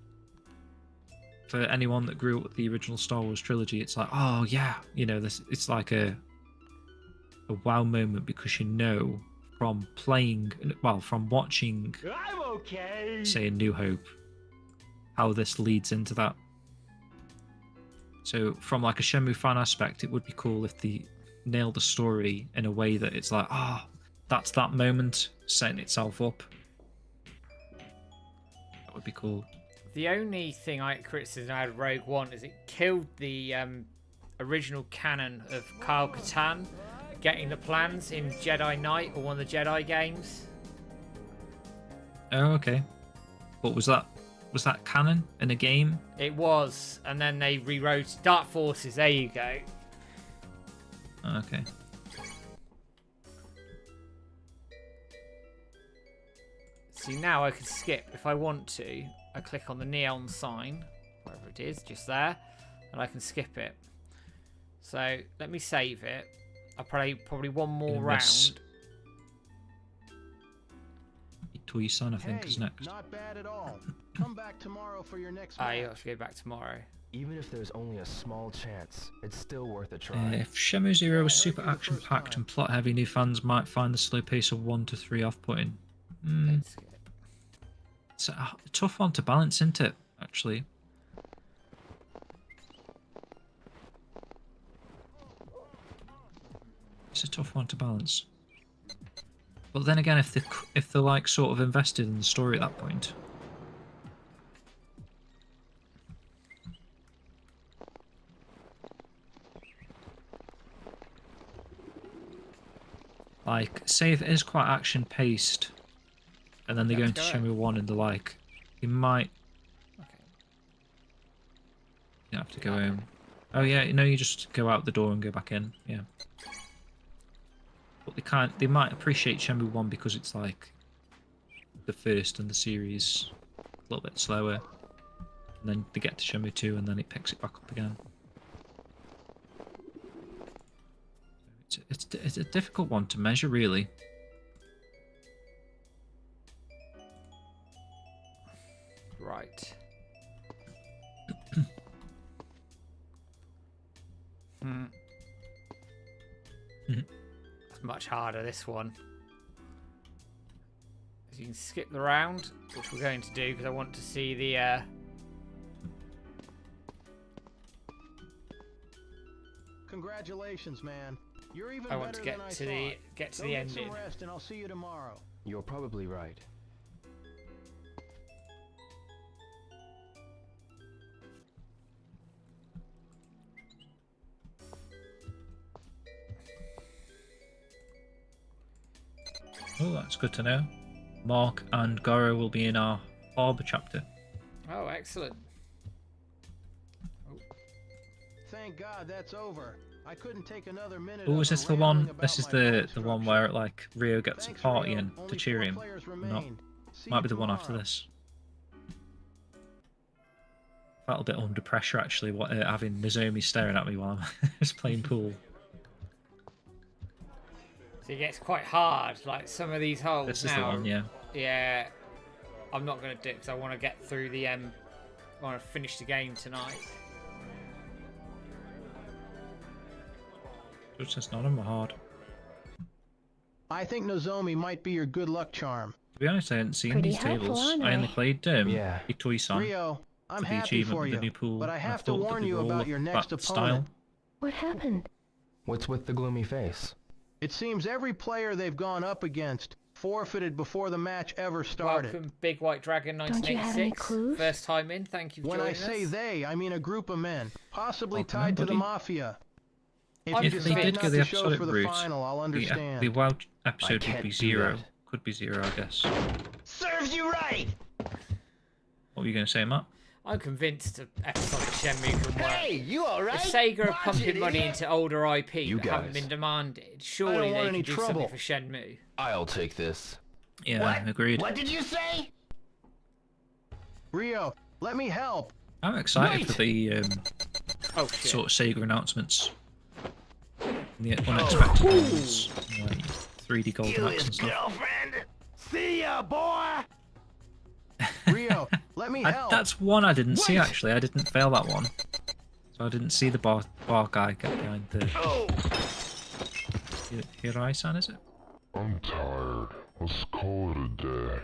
for anyone that grew up with the original Star Wars trilogy, it's like, oh yeah, you know, this. It's like a wow moment because you know from playing, well, from watching, say, A New Hope, how this leads into that. So from like a Shenmue fan aspect, it would be cool if they nailed the story in a way that it's like, ah, oh, that's that moment setting itself up. That would be cool. The only thing I criticism out of Rogue One is it killed the original canon of Kyle Katarn getting the plans in Jedi Knight or one of the Jedi games. Oh, okay. What was that? Was that canon in a game? It was, and then they rewrote Dark Forces. There you go. Okay. See, now I can skip if I want to. I click on the neon sign, wherever it is, just there, and I can skip it. So let me save it. I'll probably one more round. Toy-san, I think, is next. Not bad at all. Come back tomorrow for your next You have to go back tomorrow. Even if there's only a small chance, it's still worth a try. If Shenmue Zero was super action-packed and plot-heavy, new fans might find the slow pace of 1 to 3 off-putting. It's a tough one to balance, isn't it, actually? It's a tough one to balance. But then again, if they're like sort of invested in the story at that point, like say if it is quite action paced, and then they go into Shenmue 1 and they're like, you might. Okay. You have to go home. Oh yeah, you know, you just go out the door and go back in. Yeah. But they can't. They might appreciate Shenmue 1 because it's like the first in the series, a little bit slower, and then they get to Shenmue 2 and then it picks it back up again. It's a difficult one to measure, really. Right. It's much harder, this one. So you can skip the round, which we're going to do because I want to see the Congratulations, man. You're even I want to better get than I to get to Go the get ending. some rest and I'll see you tomorrow. You're probably right. Oh, that's good to know. Mark and Goro will be in our Harbour chapter. Oh, excellent. Thank God that's over. I couldn't take another minute. Oh, of is this the rambling one? about This is my the construction. one where like Rio gets Thanks, a party Rio. in Only to cheer 4 him. players Not. remain. See Might you be the one after tomorrow. this. Felt a bit under pressure actually. What having Nozomi staring at me while I'm just playing pool. So it gets quite hard. Like some of these holes This now. is the one, yeah. Yeah. I'm not going to do it because I want to get through the I want to finish the game tonight. It's just not on my hard. I think Nozomi might be your good luck charm. To be honest, I hadn't seen Pretty these helpful, tables. aren't I only they? played Yeah. Itoi-san. Rio, I'm the happy achievement for with you, the new pool. but I and have to thought that warn they you were all about your next that opponent. style. What happened? What's with the gloomy face? It seems every player they've gone up against forfeited before the match ever started. Welcome, Big White Dragon Don't you have any 1986. clues? First time in. Thank you for When joining I say us. they, I mean a group of men, possibly Welcome, tied to the buddy. mafia. If I'm you If they decide did not go the to show episodic for the route, final, I'll understand. the WoW episode would can't be do 0. that. Could be 0, I guess. Serves you right! What were you going to say, Matt? I'm convinced episodic Shenmue can work. Hey, you alright? If Sega are Watch pumping it, money idiot. into older IP You that haven't guys. been demanded, I surely don't they want can any do trouble. something for Shenmue. I'll take this. Yeah, What? agreed. What did you say? Rio, let me help. I'm excited Wait. for the Oh shit. sort of Sega announcements. The unexpected ones. Like 3D Golden You Axe his and stuff. girlfriend. See ya, boy. Rio, let me help. That's one I didn't see Wait. actually. I didn't fail that one. So I didn't see the bar guy get behind the Oh. Hirai-san, is it? I'm tired. Let's call it a day.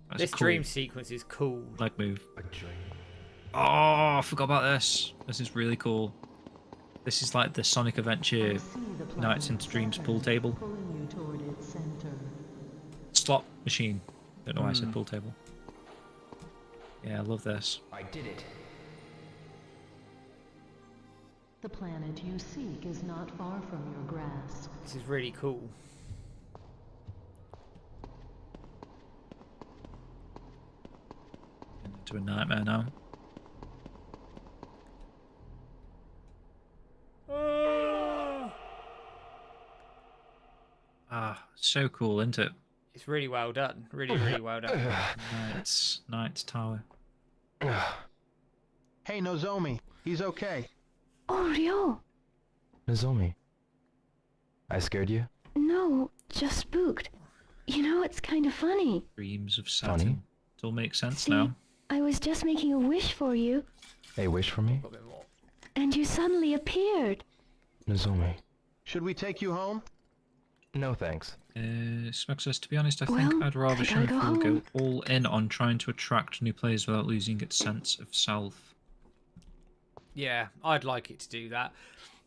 That's This a cool dream sequence is cool. leg move. Oh, I forgot about this. This is really cool. This is like the Sonic Adventure Nights into Dreams pool table. Pulling you toward its center. Slot machine. Don't know why I said pool table. Yeah, I love this. I did it. The planet you seek is not far from your grasp. This is really cool. Into a nightmare now. Ah, so cool, isn't it? It's really well done. Really, really well done. Knight's Tower. Hey, Nozomi, he's okay. Oh, Ryo. Nozomi. I scared you? No, just spooked. You know, it's kind of funny. Dreams of Saturn. Funny? It all makes sense See, now. I was just making a wish for you, A wish for me? A bit more. and you suddenly appeared. Nozomi. Should we take you home? No thanks. Smug says, to be honest, I think Well, I'd rather I gotta go Shenmue go home. all in on trying to attract new players without losing its sense of self. Yeah, I'd like it to do that.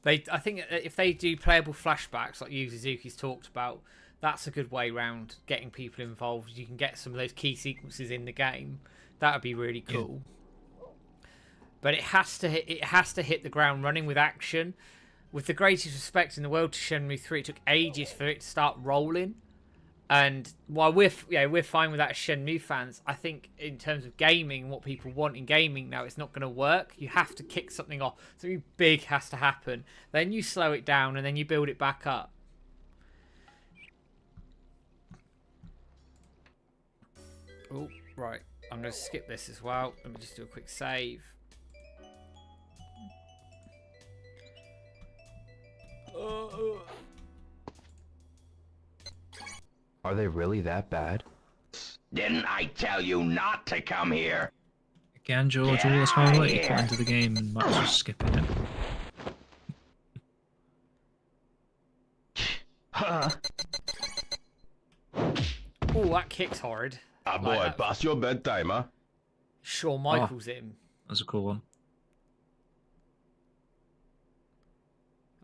I think if they do playable flashbacks like Yu Suzuki's talked about, that's a good way round getting people involved. You can get some of those key sequences in the game. That would be really cool. But it has to hit the ground running with action. With the greatest respect in the world to Shenmue 3, it took ages for it to start rolling. And while we're fine with that as Shenmue fans, I think in terms of gaming, what people want in gaming now, it's not going to work. You have to kick something off. Something big has to happen. Then you slow it down and then you build it back up. Oh, right. I'm going to skip this as well. Let me just do a quick save. Are they really that bad? Didn't I tell you not to come here? Again, George, all this hard work you put into the game and Matt's just skipping it. Huh? Oh, that kick's horrid. Ah, Like boy, that. past your bedtime, huh? Shawn Michaels in. That's a cool one.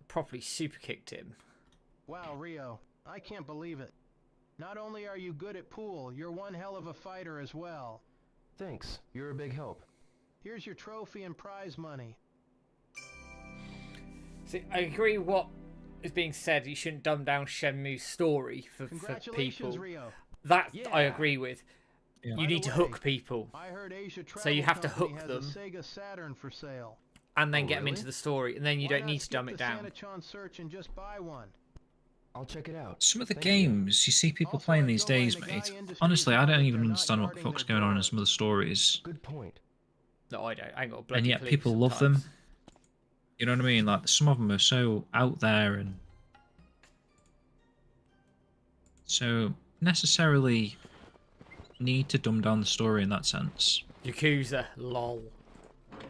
Properly super kicked him. Wow, Rio, I can't believe it. Not only are you good at pool, you're one hell of a fighter as well. Thanks. You're a big help. Here's your trophy and prize money. See, I agree with what is being said. You shouldn't dumb down Shenmue's story for Congratulations, people. Rio. That I Yeah. agree with. Yeah. You need to hook people. I heard Asia So you have to Travel hook Company has them. a Sega Saturn for sale. And then Oh, get them really? into the story, and then you Why don't not need to skip dumb the it down. Sanachon search and just buy one. I'll check it out. Some of the Thank you. games you see people Also, playing I these go by days, the mate. Guy Industries Honestly, I now don't that even they're not understand what the guarding fuck's their going on in doors. some of the stories. Good point. No, I don't. I ain't got a bloody And yet clue people love them. sometimes. You know what I mean? Like, some of them are so out there and so necessarily need to dumb down the story in that sense. Yakuza, lol.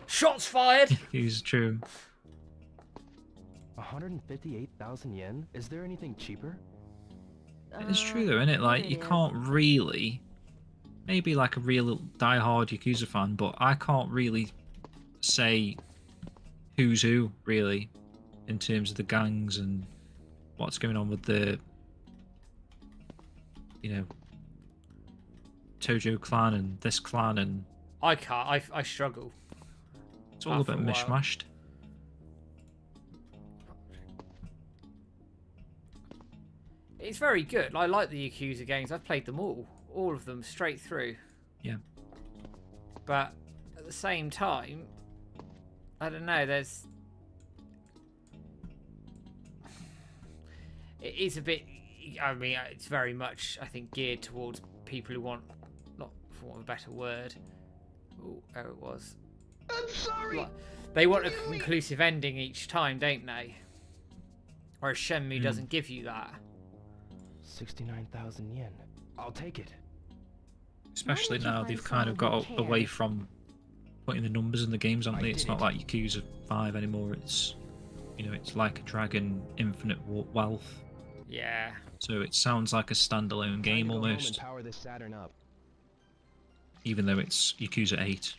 Shots fired! It's true. 158,000 yen? Is there anything cheaper? It's true though, isn't it? Like, you can't really... Maybe like a real die-hard Yakuza fan, but I can't really say who's who, really, in terms of the gangs and what's going on with the, you know, Tojo clan and this clan and... I can't. I struggle. It's all a bit mishmashed. It's very good. I like the Yakuza games. I've played them all of them straight through. Yeah. But at the same time, I don't know. It is a bit. I mean, it's very much, I think, geared towards people who want, not for want of a better word. Oh, it was. I'm sorry. They want a conclusive ending each time, don't they? Whereas Shenmue doesn't give you that. 69,000 yen. I'll take it. Especially now they've kind of got away from putting the numbers in the games, haven't they? It's not like Yakuza 5 anymore. It's, you know, it's like a Dragon Infinite Wealth. Yeah. So it sounds like a standalone game almost. Power this Saturn up. Even though it's Yakuza 8.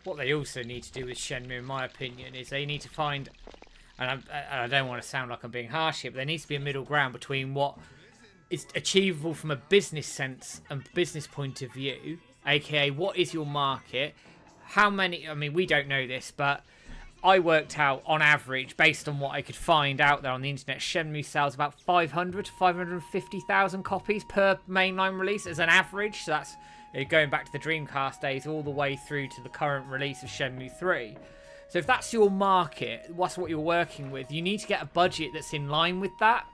What they also need to do with Shenmue, in my opinion, is they need to find, and I don't want to sound like I'm being harsh here, but there needs to be a middle ground between what is achievable from a business sense and business point of view, aka what is your market, how many, I mean, we don't know this, but I worked out on average, based on what I could find out there on the internet, Shenmue sells about 500 to 550,000 copies per mainline release as an average. So that's going back to the Dreamcast days all the way through to the current release of Shenmue 3. So if that's your market, that's what you're working with, you need to get a budget that's in line with that.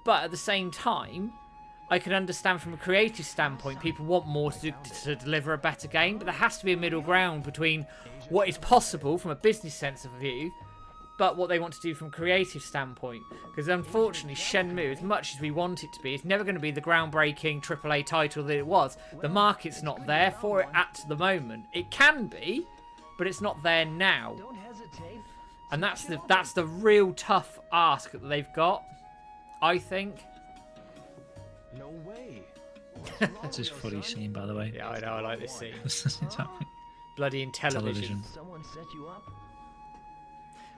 But at the same time, I can understand from a creative standpoint, people want more to deliver a better game, but there has to be a middle ground between what is possible from a business sense of view, but what they want to do from a creative standpoint. Because unfortunately, Shenmue, as much as we want it to be, it's never going to be the groundbreaking AAA title that it was. The market's not there for it at the moment. It can be, but it's not there now. And that's the real tough ask that they've got, I think. No way. That's his funny scene, by the way. Yeah, I know. I like this scene. Exactly. Bloody in television. Someone set you up?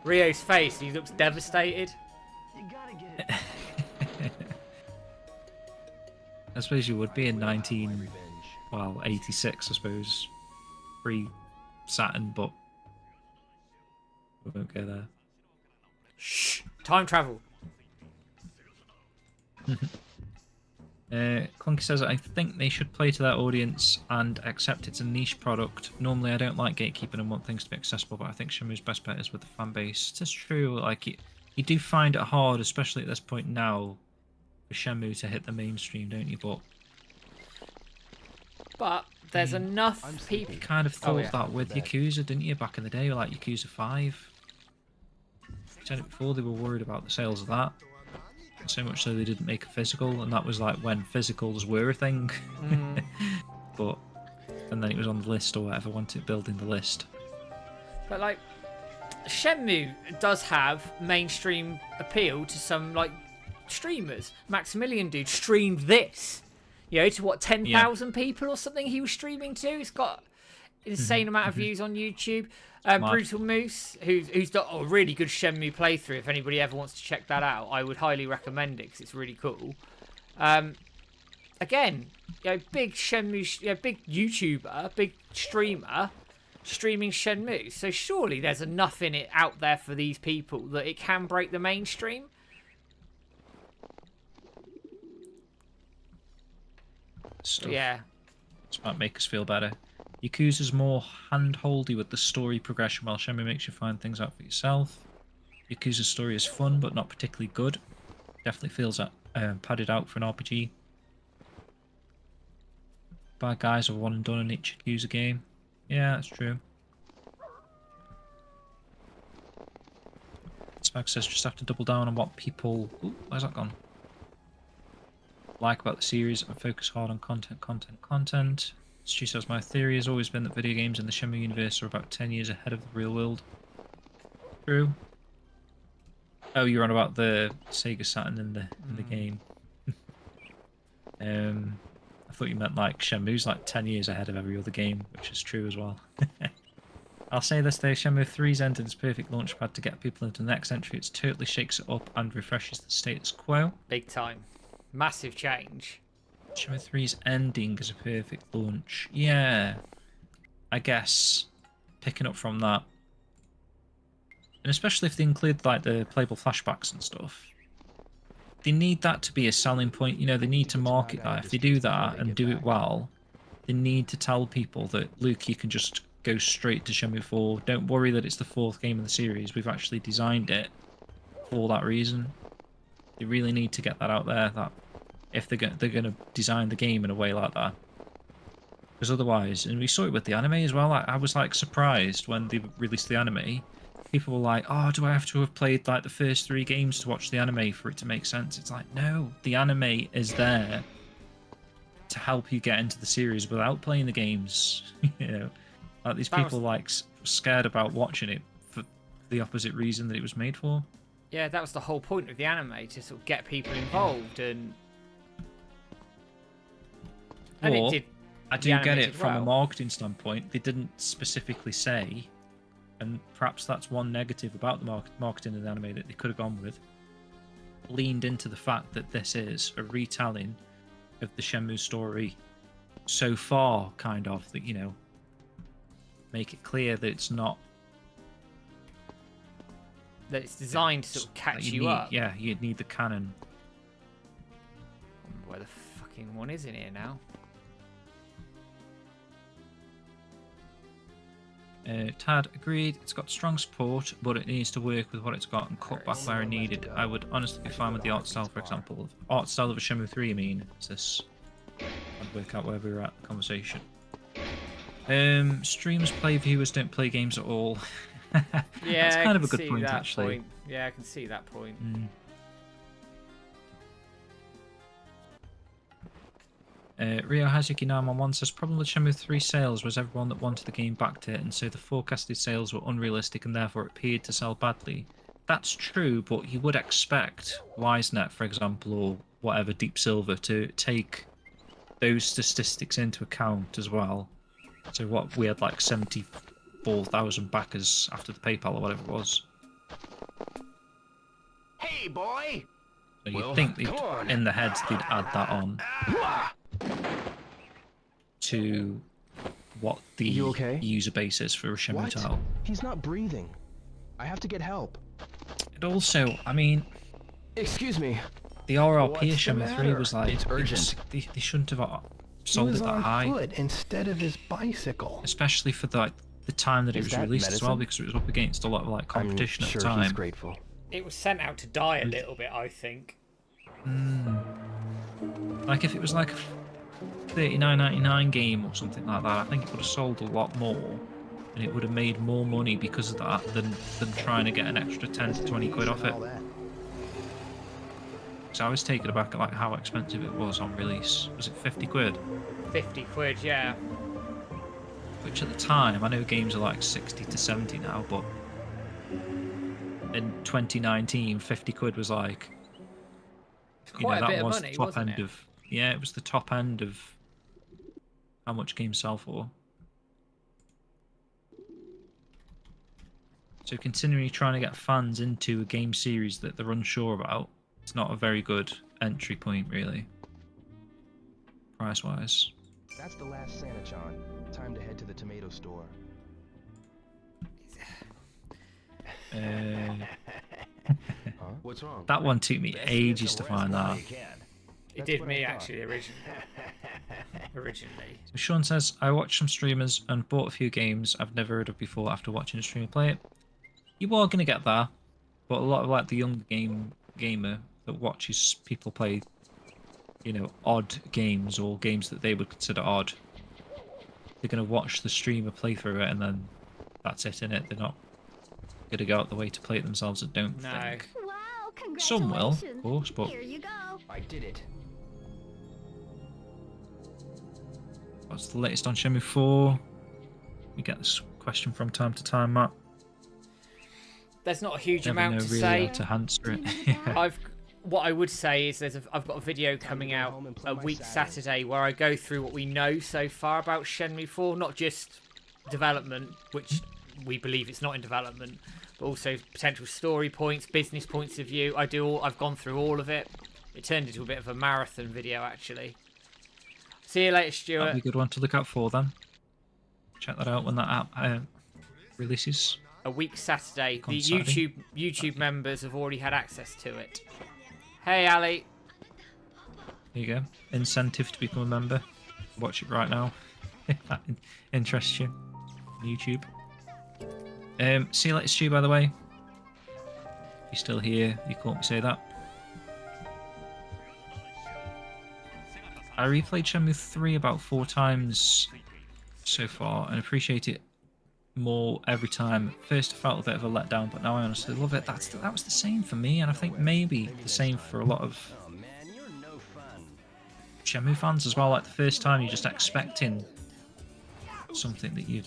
Ryo's face, he looks devastated. You gotta get it. I suppose you would be in 86, I suppose. Pre-Saturn, but we won't go there. Shh! Time travel. Clunky says, I think they should play to their audience and accept it's a niche product. Normally I don't like gatekeeping and want things to be accessible, but I think Shenmue's best bet is with the fan base. It's true, like, you do find it hard, especially at this point now, for Shenmue to hit the mainstream, don't you? But there's enough people... You kind of thought that with Yakuza, didn't you, back in the day, like Yakuza 5? Said it before, they were worried about the sales of that. So much so they didn't make a physical, and that was like when physicals were a thing. And then it was on the list or whatever, once it building the list. But like, Shenmue does have mainstream appeal to some like streamers. Maximilian dude streamed this, you know, to what, 10,000 people or something he was streaming to. It's got an insane amount of views on YouTube. Brutal Moose, who's got a really good Shenmue playthrough. If anybody ever wants to check that out, I would highly recommend it because it's really cool. Again, you know, big Shenmue, big YouTuber, big streamer, streaming Shenmue. So surely there's enough in it out there for these people that it can break the mainstream. Stuff. Yeah. This might make us feel better. Yakuza's more hand-holdy with the story progression, while Shenmue makes you find things out for yourself. Yakuza's story is fun, but not particularly good. Definitely feels padded out for an RPG. Bad guys are one and done in each Yakuza game. Yeah, that's true. Spag says just have to double down on what people... Ooh, where's that gone? Like about the series and focus hard on content. She says, my theory has always been that video games in the Shenmue universe are about 10 years ahead of the real world. True. Oh, you're on about the Sega Saturn in the game. I thought you meant like Shenmue's like 10 years ahead of every other game, which is true as well. I'll say this though, Shenmue 3's ending is perfect launchpad to get people into the next entry. It totally shakes it up and refreshes the status quo. Big time. Massive change. Shenmue 3's ending is a perfect launch. Yeah, I guess picking up from that, and especially if they include like the playable flashbacks and stuff, they need that to be a selling point. You know, they need to market that. If they do that and do it well, they need to tell people that, Luke, you can just go straight to Shenmue 4. Don't worry that it's the 4th game in the series. We've actually designed it for that reason. They really need to get that out there, that if they're going to design the game in a way like that. Because otherwise, and we saw it with the anime as well, I was like surprised when they released the anime. People were like, oh, do I have to have played like the first 3 games to watch the anime for it to make sense? It's like, no, the anime is there to help you get into the series without playing the games. You know, like these people like scared about watching it for the opposite reason that it was made for. Yeah, that was the whole point of the anime, to sort of get people involved, and it did. I do get it from a marketing standpoint. They didn't specifically say, and perhaps that's one negative about the marketing of the anime that they could have gone with, leaned into the fact that this is a retelling of the Shenmue story so far, kind of, that, you know, make it clear that it's not, that it's designed to sort of catch you up. Yeah, you'd need the canon. Where the fucking one is in here now? Tad agreed. It's got strong support, but it needs to work with what it's got and cut back where needed. I would honestly be fine with the art style, for example. Art style of a Shenmue 3, I mean. Is this? I'd work out where we were at the conversation. Streamers play, viewers don't play games at all. Yeah, that's kind of a good point, actually. Yeah, I can see that point. Rio Hazuki 911 says, problem with Shenmue 3 sales was everyone that wanted the game backed it, and so the forecasted sales were unrealistic and therefore it appeared to sell badly. That's true, but you would expect WiseNet, for example, or whatever, Deep Silver, to take those statistics into account as well. So what, we had like 74,000 backers after the PayPal or whatever it was. Hey, boy! So you'd think in the heads they'd add that on to what the user base is for a Shenmue title. He's not breathing. I have to get help. It also, I mean, excuse me. The RRP of Shenmue 3 was like, it's urgent. They shouldn't have sold it that high. He was on foot instead of his bicycle. Especially for the time that it was released as well, because it was up against a lot of like competition at the time. He's grateful. It was sent out to die a little bit, I think. Like if it was like a $39.99 game or something like that, I think it would have sold a lot more, and it would have made more money because of that than trying to get an extra 10 to 20 quid off it. So I was taken aback at like how expensive it was on release. Was it 50 quid? 50 quid, yeah. Which at the time, I know games are like 60 to 70 now, but in 2019, 50 quid was like, quite a bit of money, wasn't it? Yeah, it was the top end of how much games sell for. So continually trying to get fans into a game series that they're unsure about, it's not a very good entry point, really, price-wise. That's the last Santa-chan. Time to head to the tomato store. What's wrong? That one took me ages to find that. It did me actually originally. So Sean says, I watched some streamers and bought a few games I've never heard of before after watching a streamer play it. You are going to get that, but a lot of like the young gamer that watches people play, you know, odd games or games that they would consider odd, they're going to watch the streamer play through it and then that's it, innit? They're not going to go out the way to play it themselves, I don't think. Wow, some will, of course, but here you go. I did it. What's the latest on Shenmue 4? We get this question from time to time, Matt. There's not a huge amount to really say. How to answer it. Yeah. What I would say is I've got a video coming out a week Saturday where I go through what we know so far about Shenmue 4, not just development, which we believe it's not in development, but also potential story points, business points of view. I've gone through all of it. It turned into a bit of a marathon video actually. See you later, That'll Stuart. be a good one to look out for then. Check that out when that app releases. A week Saturday. On The Saturday. YouTube members have already had access to it. Hey, Ali. There you go. Incentive to become a member. Watch it right now. If that interests you. YouTube. See you later, Stu, by the way. You're still here. You caught me say that. I replayed Shenmue 3 about 4 times so far and appreciate it more every time. First I felt a bit of a letdown, but now I honestly love it. That was the same for me, and I think maybe the same for a lot of Shenmue fans as well. Like the first time you're just expecting something that you'd...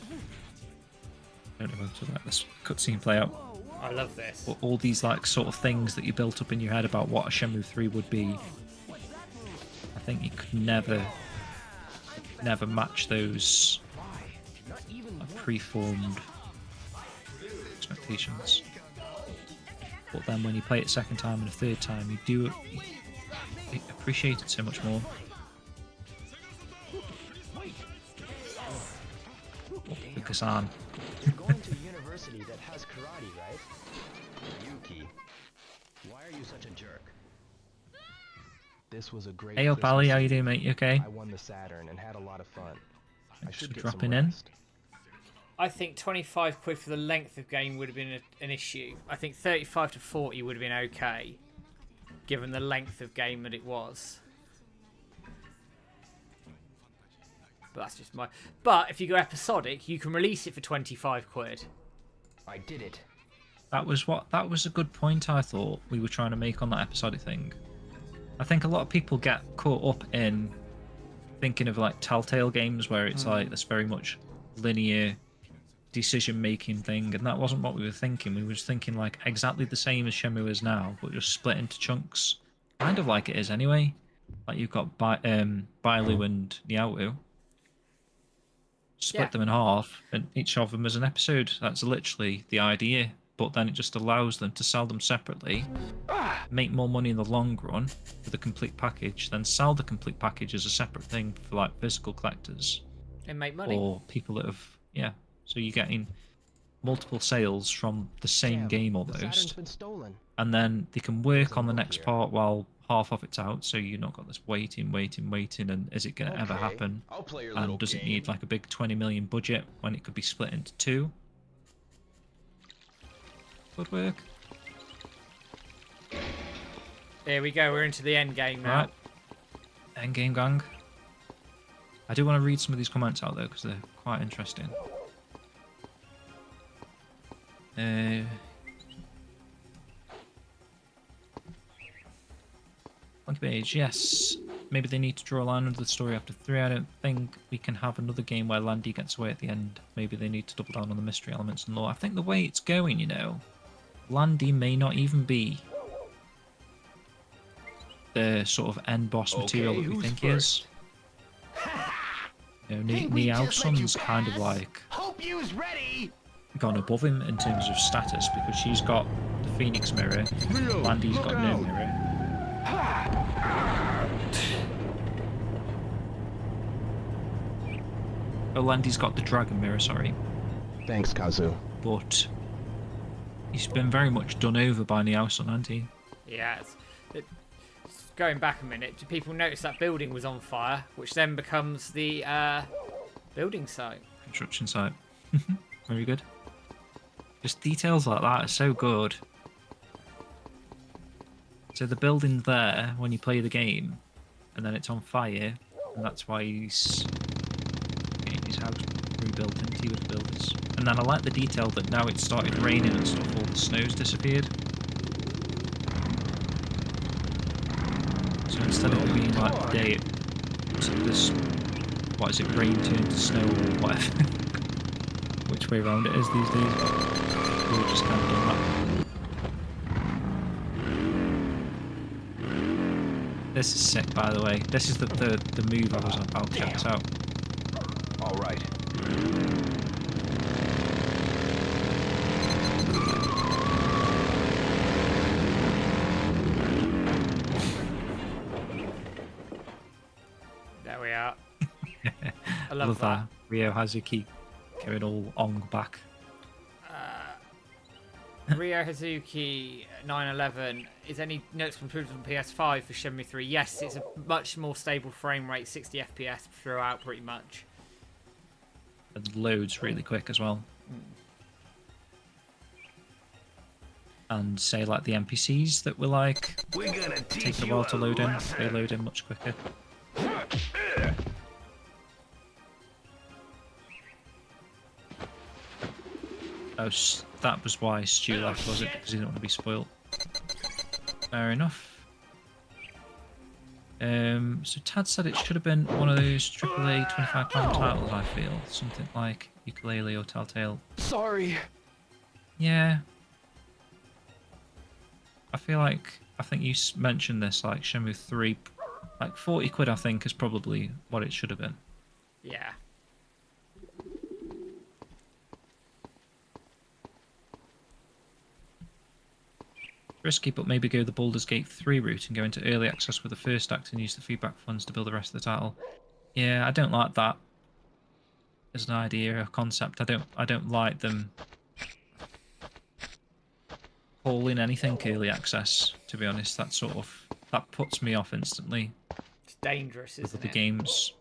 I don't know how to let this cutscene play out. I love this. But all these like sort of things that you built up in your head about what a Shenmue 3 would be, I think you could never match those like, preformed expectations. But then when you play it a second time and a third time, you appreciate it so much more. Because I'm going to a university that has karate, right? Yuki, why are you such a jerk? This was a great Hey up, Christmas Ali, how you season. doing, mate? You okay? I won the Saturn and had a lot of fun. I Thanks should for get dropping some in. rest. I think 25 quid for the length of game would have been an issue. I think 35 to 40 would have been okay, given the length of game that it was. But that's just my... But if you go episodic, you can release it for 25 quid. I did it. That was a good point I thought we were trying to make on that episodic thing. I think a lot of people get caught up in thinking of like Telltale games where it's like this very much linear decision-making thing, and that wasn't what we were thinking. We were just thinking like exactly the same as Shenmue is now, but just split into chunks. Kind of like it is anyway. Like you've got Bailu and Niaowu. Split them in half, and each of them is an episode. That's literally the idea. But then it just allows them to sell them separately, make more money in the long run for the complete package, then sell the complete package as a separate thing for like physical collectors. And make money. Or people that have, yeah. So you're getting multiple sales from the same game The Saturn's almost. been stolen. And then they can work on the next part while half of it's out, so you've not got this waiting, and is it going to ever happen? I'll play your little And does it game. need like a big 20 million budget when it could be split into 2? Good work. There we go, we're into the end game now. Right. End game gang. I do want to read some of these comments out though, because they're quite interesting. Monkey Page, yes. Maybe they need to draw a line under the story after 3. I don't think we can have another game where Landy gets away at the end. Maybe they need to double down on the mystery elements and lore. I think the way it's going, you know, Landy may not even be the sort of end boss material that we think he is. You know, Niao Sun's kind of like Hope you's ready. gone above him in terms of status because she's got the Phoenix mirror, Landy's got no mirror. Oh, Landy's got the dragon mirror, sorry. Thanks, Kazu. But he's been very much done over by Niao Sun, hasn't he? Yeah, going back a minute, do people notice that building was on fire, which then becomes the building site? Construction site. Very good. Just details like that are so good. So the building there, when you play the game, and then it's on fire, and that's why he's getting his house rebuilt into with the builders. And then I like the detail that now it started raining and stuff, all the snow's disappeared. So instead of it being like the day, it's this, what is it, rain turned to snow or whatever. Which way around it is these days. We'll just kind of done that. This is sick, by the way. This is the move I was on. I'll check this out. All right. There we are. love that. Ryo Hazuki going all Ong back. Ryo Hazuki 911 is any noticeable improvement on PS5 for Shenmue 3? Yes, it's a much more stable frame rate, 60 FPS throughout pretty much. It loads really quick as well. And say like the NPCs that were like take a while to load in, they load in much quicker. Oh, that was why Stu left, was it? Because he didn't want to be spoilt. Fair enough. So Tad said it should have been one of those AAA £25 titles, I feel. Something like Ukulele or Telltale. Sorry. Yeah. I think you mentioned this, like Shenmue 3, like 40 quid I think is probably what it should have been. Yeah. Risky, but maybe go the Baldur's Gate 3 route and go into early access with the first act and use the feedback funds to build the rest of the title. Yeah, I don't like that as an idea or concept. I don't like them calling anything early access, to be honest. That puts me off instantly. It's dangerous, isn't with the it? games.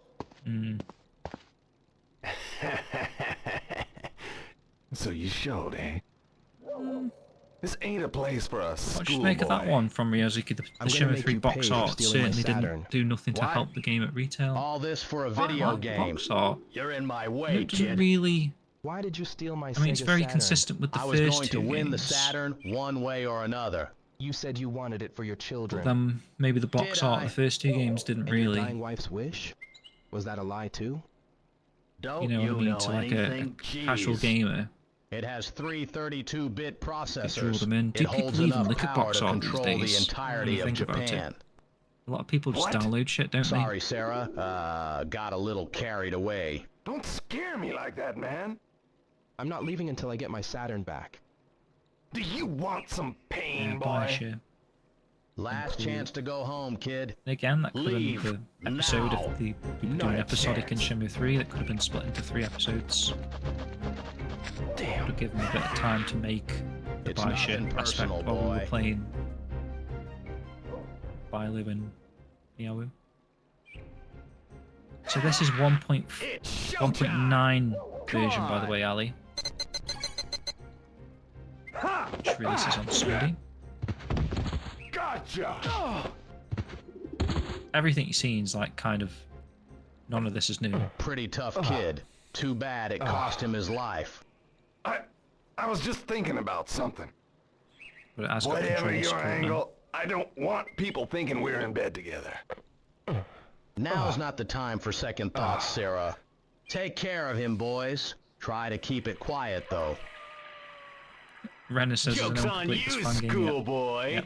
So you showed, eh? This ain't a place for us. What should you make of that one from Ryozuki? The Shenmue 3 box art certainly didn't do nothing to help the game at retail. All this for a video game. Box art. You're in my way, It doesn't kid. really. Why did you steal my I mean, it's Sega very Saturn? consistent with the I was first going two to win the games. Saturn one way or another. You said you wanted it for your children. Then maybe the box Did art I? of the first two games didn't And your really, dying wife's wish? Was that a lie too? Don't you know what I mean, to like a casual gamer. It has three 32-bit Draw processors. them in. Do It people holds even enough look at power box to art these control days? the entirety When you of think about it? Japan. A lot of people just What? download shit, don't Sorry, Sarah. Got a little carried away. Don't scare me like that, man. I'm not leaving until I get my Saturn back. Do you want some they? pain, Buy boy? shit. Last chance to go home, kid. And again, that could have Leave been the episode now. of the people Not doing a episodic in chance. Shenmue 3 that could have been split into 3 episodes. Damn. Would have given a bit of time to make the It's buy shit nothing aspect personal, while we were boy. playing Bailu and Miawu. So this is 1.9 version, by the way, Ali. Which releases on Sunday. Gotcha. Everything you've seen is like kind of, none of this is new. Pretty tough kid. Too bad it cost him his life. I was just thinking about something. But it has got Whatever control your support now. angle, I don't want people thinking we're in bed together. Now's not the time for second thoughts, Sarah. Take care of him, boys. Try to keep it quiet, though. Renner says there's Joke's no on complete you, this fan game yet. schoolboy. Yep.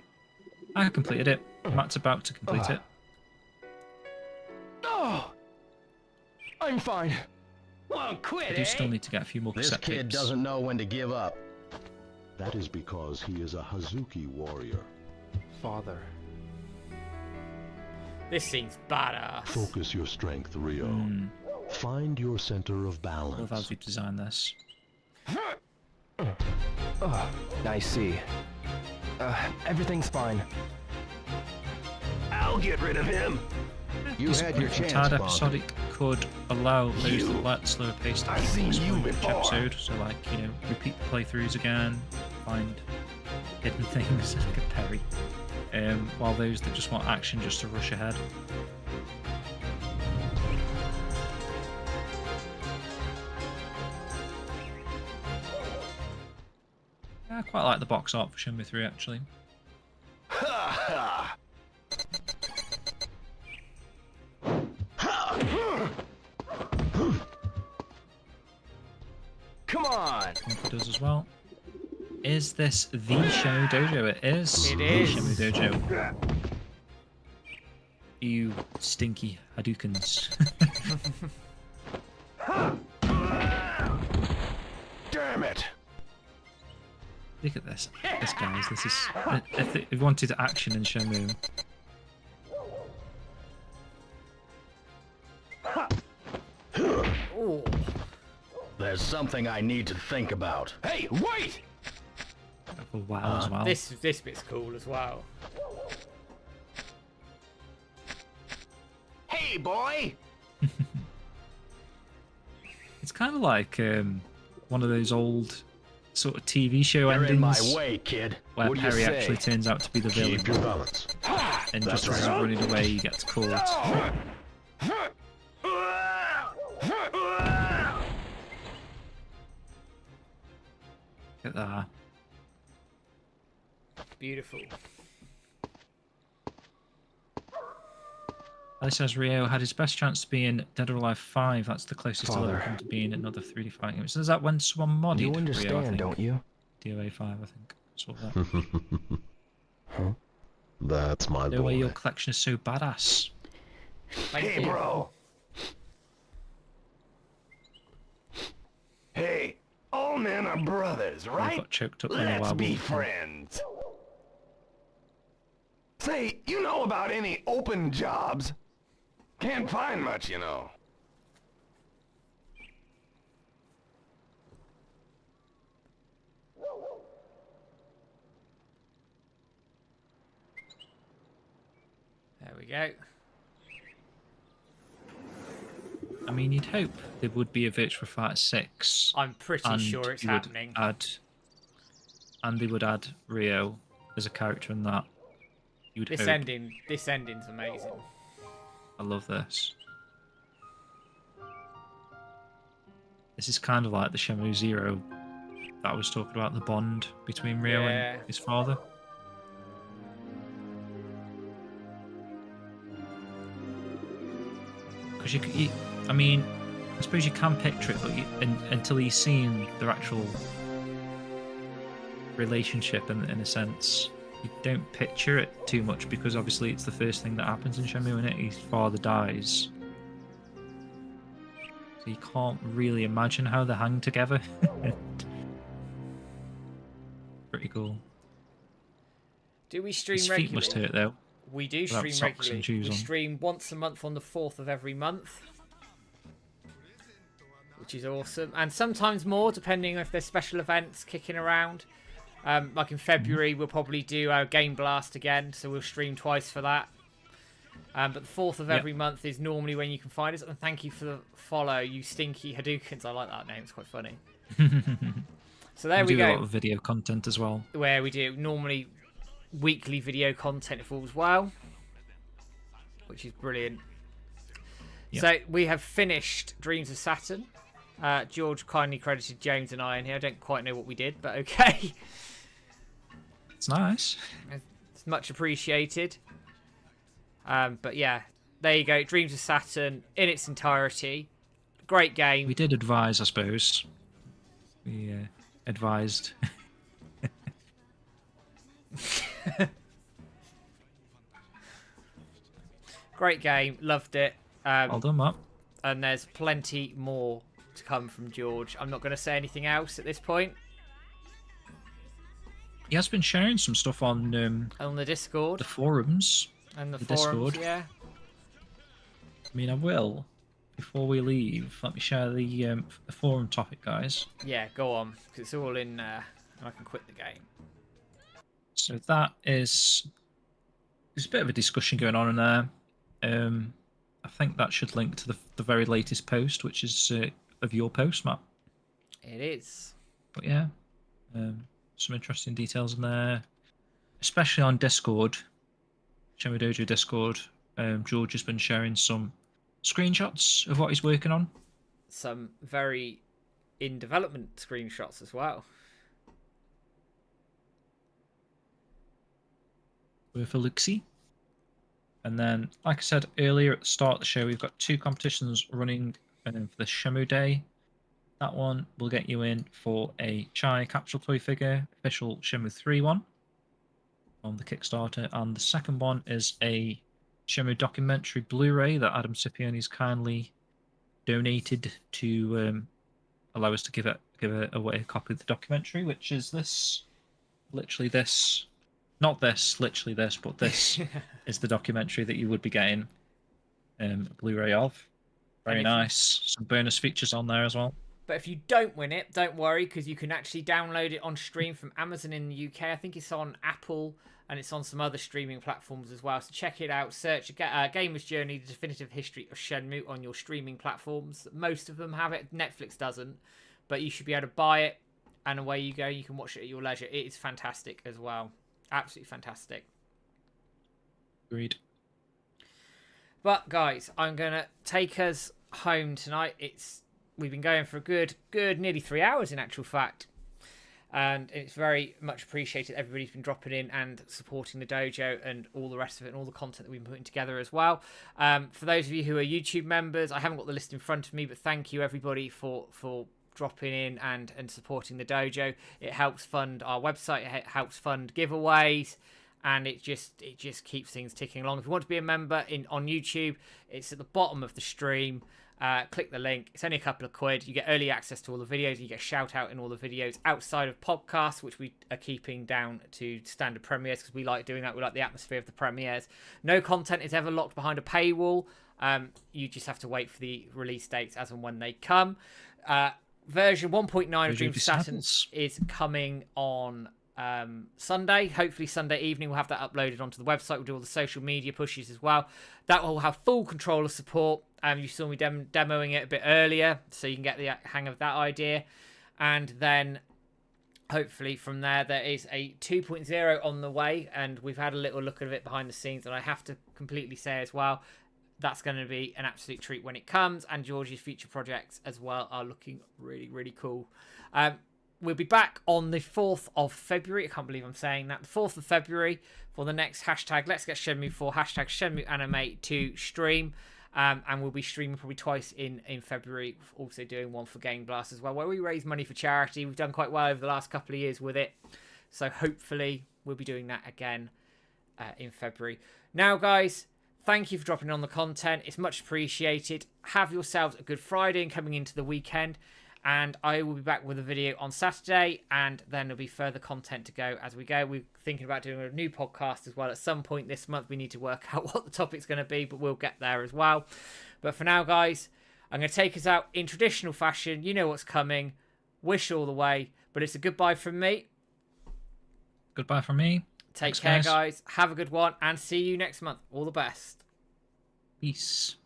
I completed it. Matt's about to complete it. Oh, I'm fine. Well, quit, I do still need to get a few more This cassette kid tapes. doesn't know when to give up. That is because he is a Hazuki warrior. Father. This scene's badass. Focus your strength, Ryo. Find your center of I love how balance. you designed this. I see. Everything's fine. I'll get rid of him. You had your chance, Tad Bonk. episodic could allow those that like the slower pace to I've keep seen you exploring each before. episode. So like, you know, repeat the playthroughs again, find hidden things like a parry. While those that just want action just to rush ahead. Yeah, I quite like the box art for Shenmue 3 actually. Ha ha! Come on! It does as well. Is this the Shenmue Dojo? It is. It the is. Shenmue Dojo. You stinky Hadoukens. Damn it! Look at this. This guys, this is. If they wanted action in Shenmue. There's something I need to think about. Hey, wait! Oh, wow, as well. This bit's cool as well. Hey, boy! It's kind of like one of those old sort of TV show You're endings. in my way, kid. Where What do you Perry say? actually turns out to be the villain. Keep your balance. And That's just as he's right. running away, he gets caught. Look at that. Beautiful. Ali says Rio had his best chance to be in Dead or Alive 5. That's the closest he'll Father. ever come to being another 3D fighting game. So is that when someone modded You Rio, I understand, think? don't you? DOA 5, I think. Saw that. Huh? That's my No way boy. your collection is so badass. Hey, bro. Hey, all men are brothers, I right? got choked up by a Let's werewolf. be friends. Say, you know about any open jobs? Can't find much, you know. There we go. I mean, you'd hope there would be a Virtua Fighter 6. I'm pretty and sure it's you would happening. And they would add Rio as a character in that. You'd This hope. ending's amazing. I love this. This is kind of like the Shenmue Zero that I was talking about, the bond between Rio Yeah. and his father. Because I mean, I suppose you can picture it, but until you've seen their actual relationship, in a sense, you don't picture it too much, because obviously it's the first thing that happens in Shenmue, and his father dies. So you can't really imagine how they hang together. Pretty cool. Do we stream His feet regularly? must hurt though. We do without stream socks and regularly. shoes We on. stream once a month on the 4th of every month, which is awesome. And sometimes more, depending if there's special events kicking around. Like in February, we'll probably do our Game Blast again, so we'll stream twice for that. But the 4th of every month is normally when you can find us. And thank you for the follow, you stinky Hadoukens. I like that name, it's quite funny. So there we do a go. lot of video content as well. Where we do normally weekly video content if all's well, which is brilliant. Yep. So we have finished Dreams of Saturn. George kindly credited James and I in here. I don't quite know what we did, but okay. It's nice. It's much appreciated. But yeah, there you go. Dreams of Saturn in its entirety. Great game. We did advise, I suppose. We advised. Great game. Loved it. Well done, Matt. And there's plenty more to come from George. I'm not going to say anything else at this point. He has been sharing some stuff on the Discord, the forums, and the Discord. forums. Yeah. I mean, I will. Before we leave, let me share the forum topic, guys. Yeah, go on, because it's all in. And I can quit the game. So that is. There's a bit of a discussion going on in there. I think that should link to the very latest post, which is of your post, Matt. It is. But yeah, some interesting details in there, especially on Discord, Shenmue Dojo Discord. George has been sharing some screenshots of what he's working on. Some very in development screenshots as well. Worth a look-see. And then, like I said earlier at the start of the show, we've got 2 competitions running for the Shenmue Day. That one will get you in for a Chai capsule toy figure, official Shenmue 3 one on the Kickstarter, and the second one is a Shenmue documentary Blu-ray that Adam Scipioni's kindly donated to allow us to give away a copy of the documentary, which is this, literally this. Not this, literally this, but this is the documentary that you would be getting a Blu-ray of. Very nice. Some bonus features on there as well. But if you don't win it, don't worry, because you can actually download it on stream from Amazon in the UK. I think it's on Apple and it's on some other streaming platforms as well. So check it out. Search Gamer's Journey, The Definitive History of Shenmue on your streaming platforms. Most of them have it. Netflix doesn't. But you should be able to buy it and away you go. You can watch it at your leisure. It is fantastic as well. Absolutely fantastic. Agreed. But guys, I'm going to take us home tonight. We've been going for a good nearly 3 hours in actual fact. And it's very much appreciated. Everybody's been dropping in and supporting the dojo and all the rest of it and all the content that we've been putting together as well. For those of you who are YouTube members, I haven't got the list in front of me, but thank you everybody for dropping in and supporting the dojo. It helps fund our website. It helps fund giveaways. And it just keeps things ticking along. If you want to be a member on YouTube, it's at the bottom of the stream. Click the link. It's only a couple of quid. You get early access to all the videos. You get a shout out in all the videos outside of podcasts, which we are keeping down to standard premieres because we like doing that. We like the atmosphere of the premieres. No content is ever locked behind a paywall. You just have to wait for the release dates as and when they come. Version 1.9 of Dream of Saturn is coming on Sunday. Hopefully Sunday evening we'll have that uploaded onto the website. We'll do all the social media pushes as well. That will have full controller support. You saw me demoing it a bit earlier, so you can get the hang of that idea. And then hopefully from there is a 2.0 on the way, and we've had a little look at it behind the scenes, and I have to completely say as well, that's going to be an absolute treat when it comes, and George's future projects as well are looking really, really cool. We'll be back on the 4th of February. I can't believe I'm saying that. The 4th of February for the next hashtag Let's Get Shenmue 4, hashtag Shenmue Anime 2 stream. And we'll be streaming probably twice in February. Also doing one for Game Blast as well, where we raise money for charity. We've done quite well over the last couple of years with it. So hopefully we'll be doing that again in February. Now, guys, thank you for dropping on the content. It's much appreciated. Have yourselves a good Friday and coming into the weekend. And I will be back with a video on Saturday, and then there'll be further content to go as we go. We're thinking about doing a new podcast as well at some point this month. We need to work out what the topic's going to be, but we'll get there as well. But for now, guys, I'm going to take us out in traditional fashion. You know what's coming. Wish all the way, but it's a goodbye from me. Goodbye from me. Take care, guys. Have a good one, and see you next month. All the best. Peace.